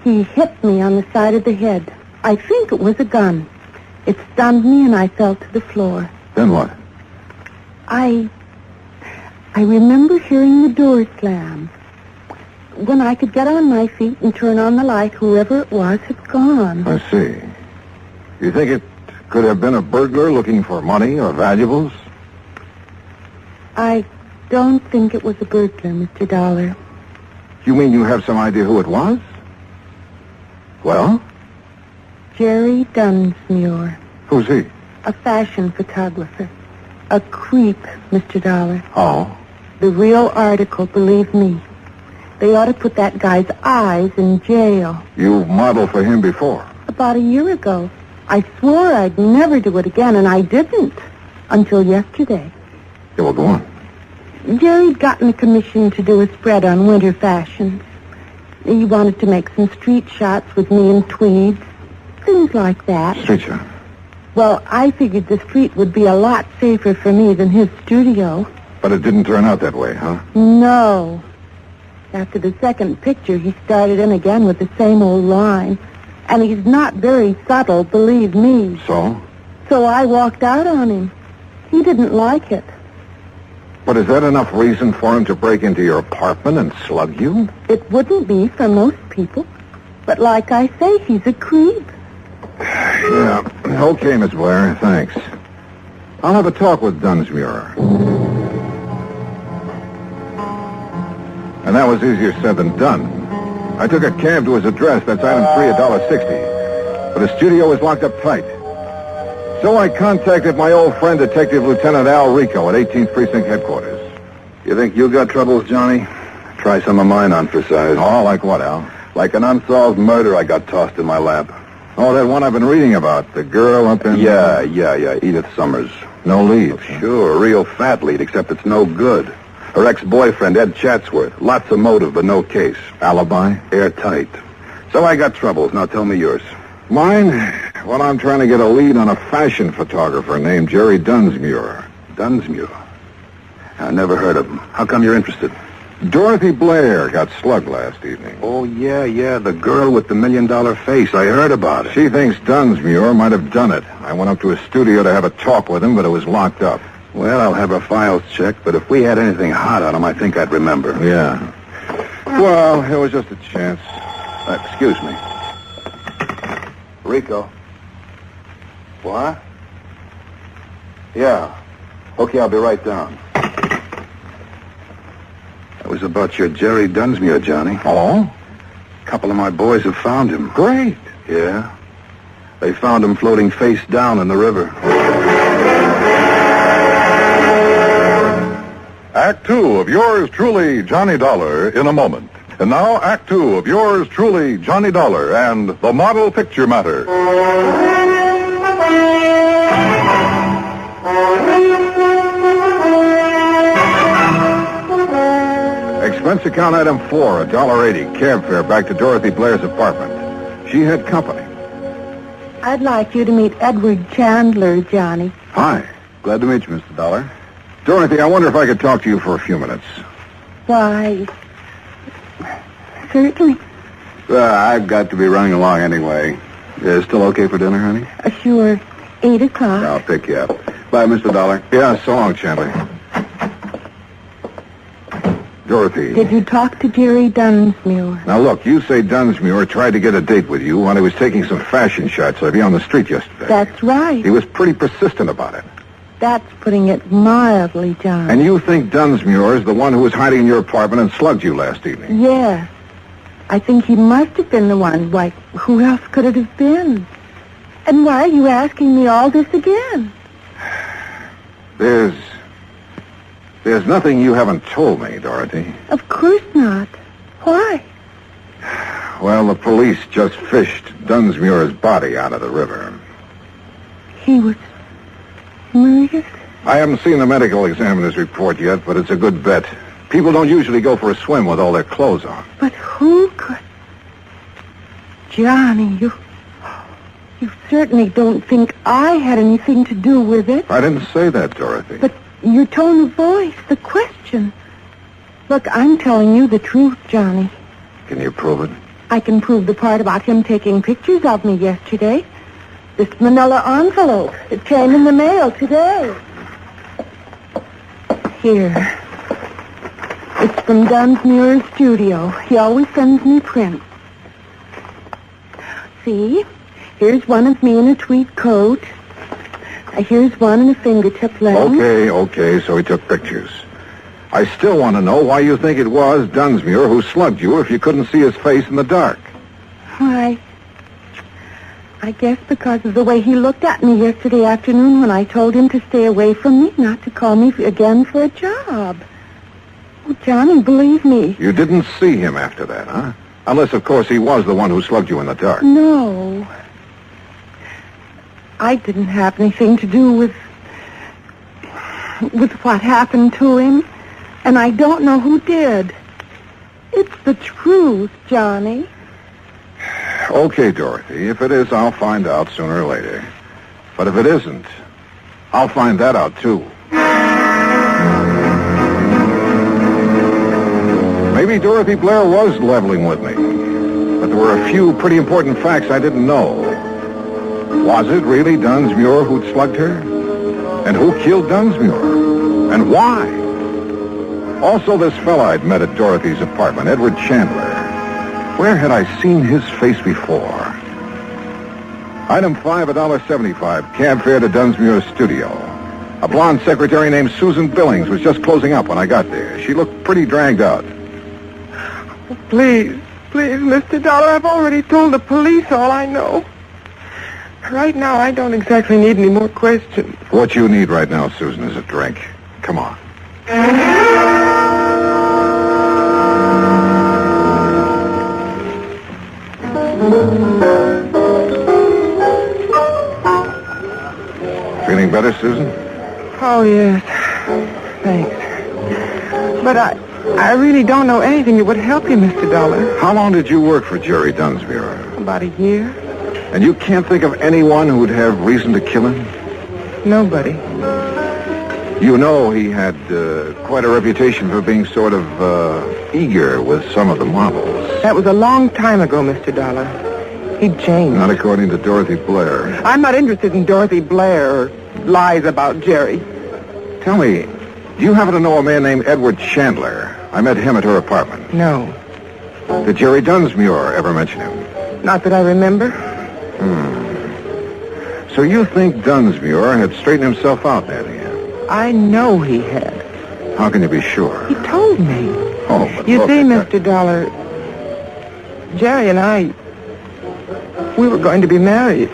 S8: he hit me on the side of the head. I think it was a gun. It stunned me and I fell to the floor.
S17: Then what?
S8: I remember hearing the door slam. When I could get on my feet and turn on the light, whoever it was had gone.
S17: I see. You think it could have been a burglar looking for money or valuables?
S8: I don't think it was a burglar, Mr. Dollar.
S17: You mean you have some idea who it was? Well?
S8: Jerry Dunsmuir.
S17: Who's he?
S8: A fashion photographer. A creep, Mr. Dollar.
S17: Oh?
S8: The real article, believe me. They ought to put that guy's eyes in jail.
S17: You modeled for him before?
S8: About a year ago. I swore I'd never do it again, and I didn't. Until yesterday.
S17: Yeah, well, go on.
S8: Jerry'd gotten a commission to do a spread on winter fashions. He wanted to make some street shots with me in tweeds. Things like that.
S17: Street shot?
S8: Well, I figured the street would be a lot safer for me than his studio.
S17: But it didn't turn out that way, huh?
S8: No. After the second picture, he started in again with the same old line. And he's not very subtle, believe me.
S17: So?
S8: So I walked out on him. He didn't like it.
S17: But is that enough reason for him to break into your apartment and slug you?
S8: It wouldn't be for most people. But like I say, he's a creep.
S17: Yeah. Okay, Miss Blair. Thanks. I'll have a talk with Dunsmuir. And that was easier said than done. I took a cab to his address. That's item 3, $1.60. But his studio was locked up tight. So I contacted my old friend, Detective Lieutenant Al Rico at 18th Precinct Headquarters.
S19: You think you got troubles, Johnny? Try some of mine on for size.
S17: Oh, like what, Al?
S19: Like an unsolved murder I got tossed in my lap.
S17: Oh, that one I've been reading about. The girl up in...
S19: Yeah. Edith Summers.
S17: No lead.
S19: Sure, a real fat lead, except it's no good. Her ex-boyfriend, Ed Chatsworth. Lots of motive, but no case.
S17: Alibi?
S19: Airtight. So I got troubles. Now tell me yours.
S17: Mine? Well, I'm trying to get a lead on a fashion photographer named Jerry Dunsmuir.
S19: Dunsmuir? I never heard of him. How come you're interested?
S17: Dorothy Blair got slugged last evening.
S19: Oh, yeah, the girl with the $1 million face. I heard about it.
S17: She thinks Dunsmuir might have done it. I went up to his studio to have a talk with him, but it was locked up.
S19: Well, I'll have her files checked, but if we had anything hot on him, I think I'd remember.
S17: Yeah. Well, it was just a chance.
S19: Excuse me. Rico. What? Yeah. Okay, I'll be right down. That was about your Jerry Dunsmuir, Johnny.
S4: Oh?
S19: A couple of my boys have found him.
S4: Great.
S19: Yeah. They found him floating face down in the river.
S1: Act two of yours truly, Johnny Dollar, in a moment. And now, Act two of yours truly, Johnny Dollar, and the Model Picture Matter.
S17: Expense account item 4, $1.80, cab fare back to Dorothy Blair's apartment. She had company.
S8: I'd like you to meet Edward Chandler, Johnny.
S17: Hi. Glad to meet you, Mr. Dollar. Dorothy, I wonder if I could talk to you for a few minutes.
S8: Why, certainly.
S17: I've got to be running along anyway. Still okay for dinner, honey?
S8: Sure. 8 o'clock.
S17: I'll pick you up. Bye, Mr. Dollar. Yeah, so long, Chandler. Dorothy.
S8: Did you talk to Jerry Dunsmuir?
S17: Now, look, you say Dunsmuir tried to get a date with you when he was taking some fashion shots of you on the street yesterday.
S8: That's right.
S17: He was pretty persistent about it.
S8: That's putting it mildly, John.
S17: And you think Dunsmuir is the one who was hiding in your apartment and slugged you last evening?
S8: Yes. I think he must have been the one. Why, who else could it have been? And why are you asking me all this again?
S17: There's nothing you haven't told me, Dorothy.
S8: Of course not. Why?
S17: Well, the police just fished Dunsmuir's body out of the river.
S8: He was murdered?
S17: I haven't seen the medical examiner's report yet, but it's a good bet. People don't usually go for a swim with all their clothes on.
S8: But who could... Johnny, you certainly don't think I had anything to do with it.
S17: I didn't say that, Dorothy.
S8: But your tone of voice, the question. Look, I'm telling you the truth, Johnny.
S17: Can you prove it?
S8: I can prove the part about him taking pictures of me yesterday. This manila envelope. It came in the mail today. Here. It's from Dunsmuir's studio. He always sends me prints. See? Here's one of me in a tweed coat. Here's one in a fingertip length.
S17: Okay, so he took pictures. I still want to know why you think it was Dunsmuir who slugged you if you couldn't see his face in the dark.
S8: Why, I guess because of the way he looked at me yesterday afternoon when I told him to stay away from me, not to call me again for a job. Oh, Johnny, believe me.
S17: You didn't see him after that, huh? Unless, of course, he was the one who slugged you in the dark.
S8: No. I didn't have anything to do with what happened to him, and I don't know who did. It's the truth, Johnny.
S17: Okay, Dorothy. If it is, I'll find out sooner or later. But if it isn't, I'll find that out, too. Maybe Dorothy Blair was leveling with me. But there were a few pretty important facts I didn't know. Was it really Dunsmuir who'd slugged her? And who killed Dunsmuir? And why? Also, this fella I'd met at Dorothy's apartment, Edward Chandler. Where had I seen his face before? Item 5, $1.75, cab fare to Dunsmuir's studio. A blonde secretary named Susan Billings was just closing up when I got there. She looked pretty dragged out.
S3: Please, Mr. Dollar, I've already told the police all I know. Right now, I don't exactly need any more questions.
S17: What you need right now, Susan, is a drink. Come on. Feeling better, Susan?
S3: Oh, yes. Thanks. But I really don't know anything that would help you, Mr. Dollar.
S17: How long did you work for Jerry Dunsmuir?
S3: About a year.
S17: And you can't think of anyone who'd have reason to kill him?
S3: Nobody.
S17: You know he had quite a reputation for being sort of eager with some of the models.
S3: That was a long time ago, Mr. Dollar. He'd changed.
S17: Not according to Dorothy Blair.
S3: I'm not interested in Dorothy Blair or lies about Jerry.
S17: Tell me, do you happen to know a man named Edward Chandler? I met him at her apartment.
S3: No.
S17: Did Jerry Dunsmuir ever mention him?
S3: Not that I remember.
S17: So you think Dunsmuir had straightened himself out, Nanny?
S3: I know he had.
S17: How can you be sure?
S3: He told me.
S17: Oh, but
S3: You
S17: look
S3: see,
S17: at that.
S3: Mr. Dollar, Jerry and I, we were going to be married.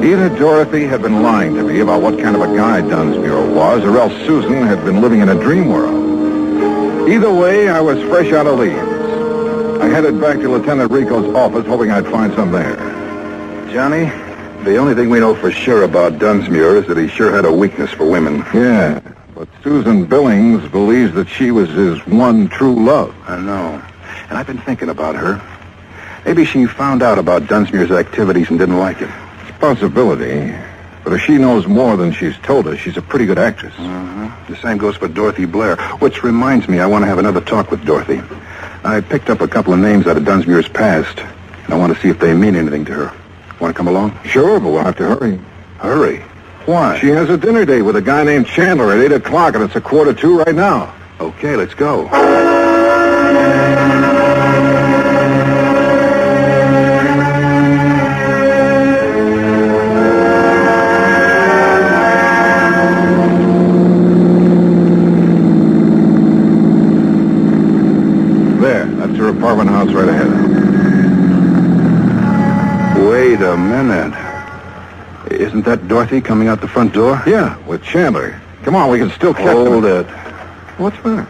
S17: Either Dorothy had been lying to me about what kind of a guy Dunsmuir was, or else Susan had been living in a dream world. Either way, I was fresh out of leaves. I headed back to Lieutenant Rico's office, hoping I'd find some there.
S19: Johnny, the only thing we know for sure about Dunsmuir is that he sure had a weakness for women.
S17: Yeah, but Susan Billings believes that she was his one true love.
S19: I know. And I've been thinking about her. Maybe she found out about Dunsmuir's activities and didn't like it.
S17: It's a possibility. But if she knows more than she's told us, she's a pretty good actress.
S19: The same goes for Dorothy Blair, which reminds me I want to have another talk with Dorothy. I picked up a couple of names out of Dunsmuir's past, and I want to see if they mean anything to her. Want to come along?
S17: Sure, but we'll have to hurry.
S19: Hurry? Why?
S17: She has a dinner date with a guy named Chandler at 8 o'clock, and it's 1:45 right now.
S19: Okay, let's go.
S17: There, that's her apartment house right ahead.
S19: Wait a minute. Isn't that Dorothy coming out the front door?
S17: Yeah, with Chandler. Come on, we can still catch them.
S19: Hold it.
S17: What's the matter?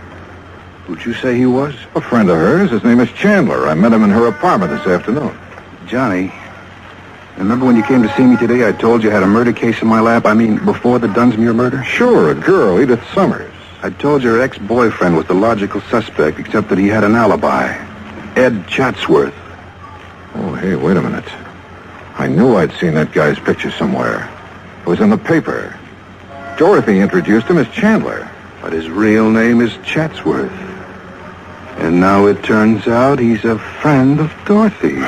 S19: Who'd you say he was?
S17: A friend of hers. His name is Chandler. I met him in her apartment this afternoon.
S19: Johnny, remember when you came to see me today, I told you I had a murder case in my lap? I mean, before the Dunsmuir murder?
S17: Sure, a girl, Edith Summers.
S19: I told you her ex-boyfriend was the logical suspect, except that he had an alibi. Ed Chatsworth.
S17: Oh, hey, wait a minute. I knew I'd seen that guy's picture somewhere. It was in the paper. Dorothy introduced him as Chandler.
S19: But his real name is Chatsworth. And now it turns out he's a friend of Dorothy's.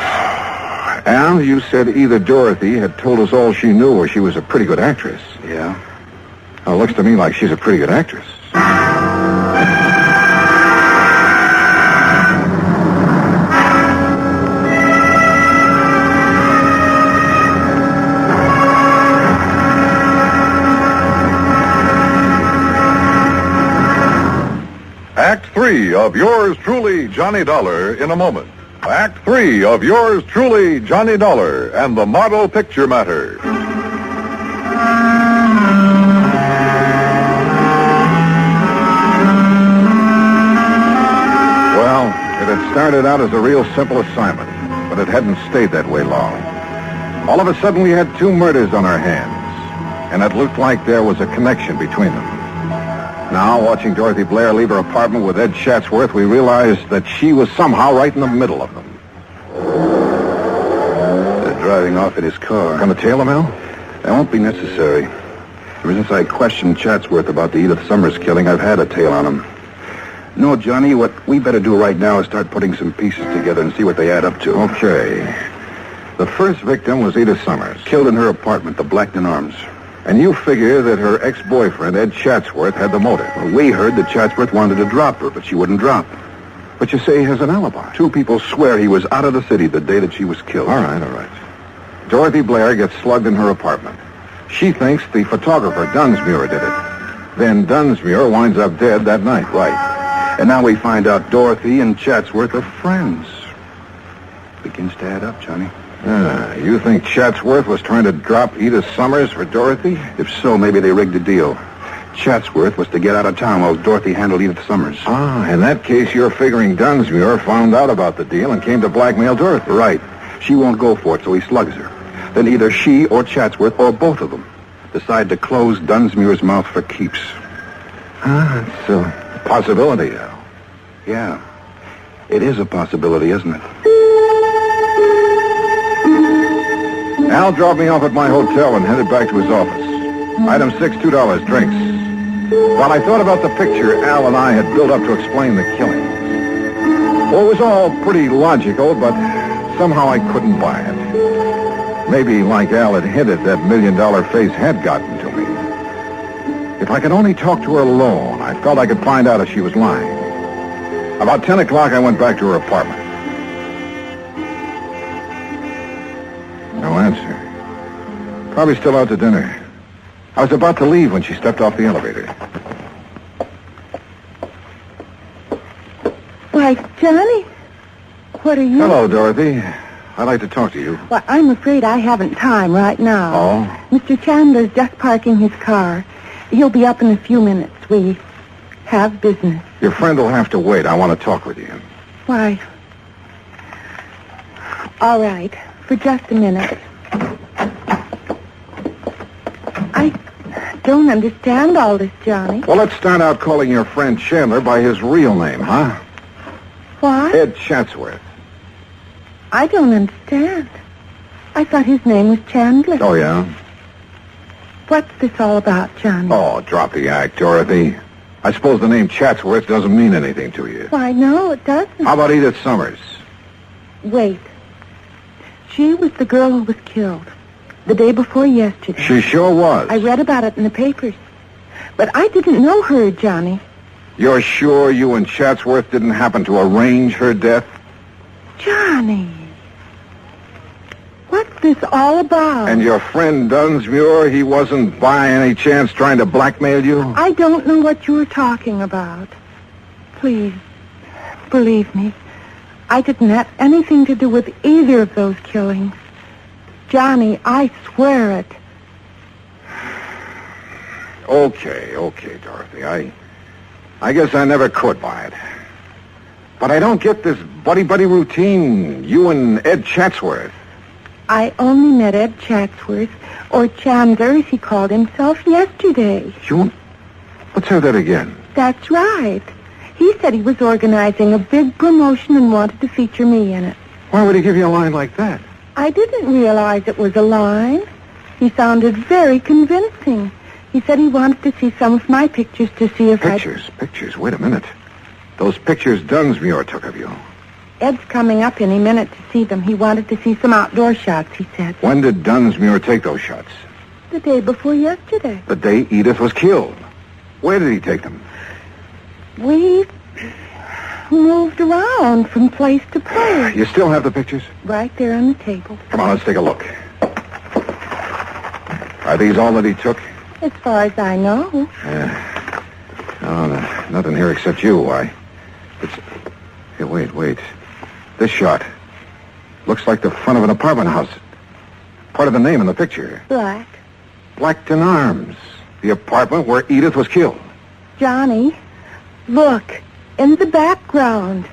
S17: And you said either Dorothy had told us all she knew or she was a pretty good actress.
S19: Yeah?
S17: Well, it looks to me like she's a pretty good actress. Act 3 of yours truly, Johnny Dollar, in a moment. Act 3 of yours truly, Johnny Dollar, and the Model Picture Matter. Well, it had started out as a real simple assignment, but it hadn't stayed that way long. All of a sudden, we had two murders on our hands, and it looked like there was a connection between them. Now, watching Dorothy Blair leave her apartment with Ed Chatsworth, we realized that she was somehow right in the middle of them.
S19: They're driving off in his car.
S17: Gonna tail him, Al?
S19: That won't be necessary. Ever since I questioned Chatsworth about the Edith Summers killing, I've had a tail on him. No, Johnny, what we better do right now is start putting some pieces together and see what they add up to.
S17: Okay. The first victim was Edith Summers.
S19: Killed in her apartment, the Blackton Arms.
S17: And you figure that her ex-boyfriend, Ed Chatsworth, had the motive.
S19: Well, we heard that Chatsworth wanted to drop her, but she wouldn't drop.
S17: But you say he has an alibi.
S19: Two people swear he was out of the city the day that she was killed.
S17: All right. Dorothy Blair gets slugged in her apartment. She thinks the photographer, Dunsmuir, did it. Then Dunsmuir winds up dead that night.
S19: Right. And now we find out Dorothy and Chatsworth are friends. Begins to add up, Johnny.
S17: You think Chatsworth was trying to drop Edith Summers for Dorothy?
S19: If so, maybe they rigged a deal. Chatsworth was to get out of town while Dorothy handled Edith Summers.
S17: In that case, you're figuring Dunsmuir found out about the deal and came to blackmail Dorothy.
S19: Right. She won't go for it, so he slugs her. Then either she or Chatsworth, or both of them, decide to close Dunsmuir's mouth for keeps.
S17: It's a possibility, Al.
S19: Yeah. It is a possibility, isn't it?
S17: Al dropped me off at my hotel and headed back to his office. Item 6, $2, drinks. While I thought about the picture Al and I had built up to explain the killing. Well, it was all pretty logical, but somehow I couldn't buy it. Maybe, like Al had hinted, that $1 million face had gotten to me. If I could only talk to her alone, I I felt I could find out if she was lying. About 10 o'clock, I went back to her apartment. No answer. Probably still out to dinner. I was about to leave when she stepped off the elevator.
S12: Why, Johnny, what are you...
S17: Hello, Dorothy. I'd like to talk to you.
S12: Well, I'm afraid I haven't time right now.
S17: Oh?
S12: Mr. Chandler's just parking his car. He'll be up in a few minutes. We have business.
S17: Your friend will have to wait. I want to talk with you.
S12: Why? All right, for just a minute. I don't understand all this, Johnny.
S17: Well, let's start out calling your friend Chandler by his real name, huh?
S12: What?
S17: Ed Chatsworth.
S12: I don't understand. I thought his name was Chandler.
S17: Oh, yeah?
S12: What's this all about, Johnny?
S17: Oh, drop the act, Dorothy. I suppose the name Chatsworth doesn't mean anything to you.
S12: Why, no, it doesn't.
S17: How about Edith Summers?
S12: Wait. She was the girl who was killed the day before yesterday.
S17: She sure was.
S12: I read about it in the papers. But I didn't know her, Johnny.
S17: You're sure you and Chatsworth didn't happen to arrange her death?
S12: Johnny. What's this all about?
S17: And your friend Dunsmuir, he wasn't by any chance trying to blackmail you?
S12: I don't know what you're talking about. Please, believe me. I didn't have anything to do with either of those killings. Johnny, I swear it.
S17: Okay, Dorothy. I guess I never could buy it. But I don't get this buddy-buddy routine, you and Ed Chatsworth.
S12: I only met Ed Chatsworth, or Chandler, as he called himself, yesterday.
S17: Let's have that again.
S12: That's right. He said he was organizing a big promotion and wanted to feature me in it.
S17: Why would he give you a line like that?
S12: I didn't realize it was a line. He sounded very convincing. He said he wanted to see some of my pictures to see if
S17: Pictures? Wait a minute. Those pictures Dunsmuir took of you.
S12: Ed's coming up any minute to see them. He wanted to see some outdoor shots, he said.
S17: When did Dunsmuir take those shots?
S12: The day before yesterday.
S17: The day Edith was killed. Where did he take them?
S12: We moved around from place to place.
S17: You still have the pictures?
S12: Right there on the table.
S17: Come on, let's take a look. Are these all that he took?
S12: As far as I know.
S17: Yeah. No, nothing here except you. Here, wait. This shot. Looks like the front of an apartment house. Part of the name in the picture. Blackton Arms. The apartment where Edith was killed.
S12: Johnny, look. In the background.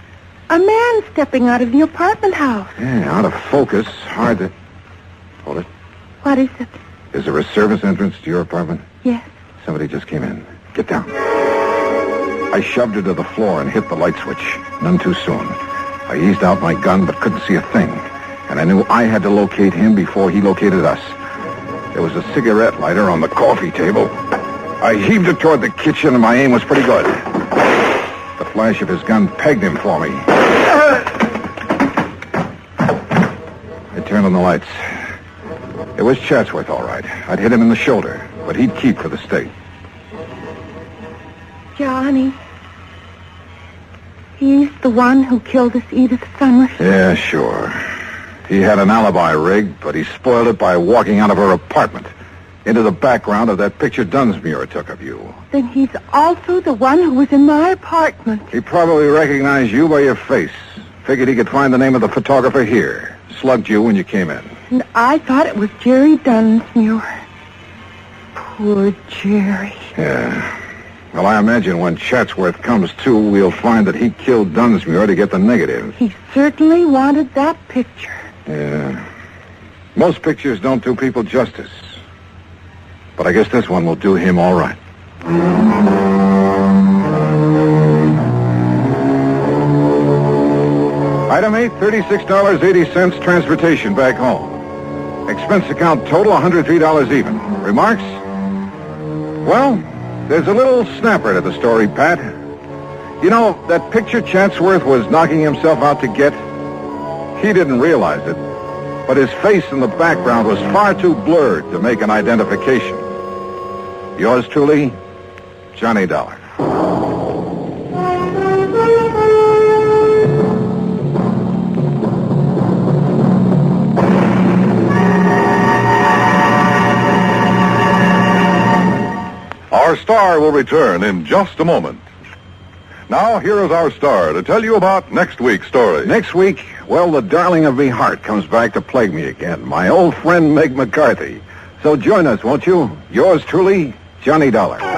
S12: A man stepping out of the apartment house.
S17: Yeah, out of focus. Hard to... Hold it.
S12: What is it?
S17: Is there a service entrance to your apartment?
S12: Yes.
S17: Somebody just came in. Get down. I shoved her to the floor and hit the light switch. None too soon. I eased out my gun but couldn't see a thing. And I knew I had to locate him before he located us. There was a cigarette lighter on the coffee table. I heaved it toward the kitchen and my aim was pretty good. The flash of his gun pegged him for me. I turned on the lights. It was Chatsworth, all right. I'd hit him in the shoulder, but he'd keep for the state.
S12: Johnny. He's the one who killed us, Edith Summers.
S17: Yeah, sure. He had an alibi rigged, but he spoiled it by walking out of her apartment into the background of that picture Dunsmuir took of you.
S12: Then he's also the one who was in my apartment.
S17: He probably recognized you by your face. Figured he could find the name of the photographer here. Slugged you when you came in.
S12: And I thought it was Jerry Dunsmuir. Poor Jerry.
S17: Yeah. Well, I imagine when Chatsworth comes to, we'll find that he killed Dunsmuir to get the negative.
S12: He certainly wanted that picture.
S17: Yeah. Most pictures don't do people justice. But I guess this one will do him all right. Item 8, $36.80 transportation back home. Expense account total, $103 even. Remarks? Well, there's a little snapper to the story, Pat. You know, that picture Chatsworth was knocking himself out to get, he didn't realize it, but his face in the background was far too blurred to make an identification. Yours truly, Johnny Dollar.
S1: Our star will return in just a moment. Now, here is our star to tell you about next week's story.
S17: Next week, well, the darling of me heart comes back to plague me again. My old friend Meg McCarthy. So join us, won't you? Yours truly, Johnny Dollar.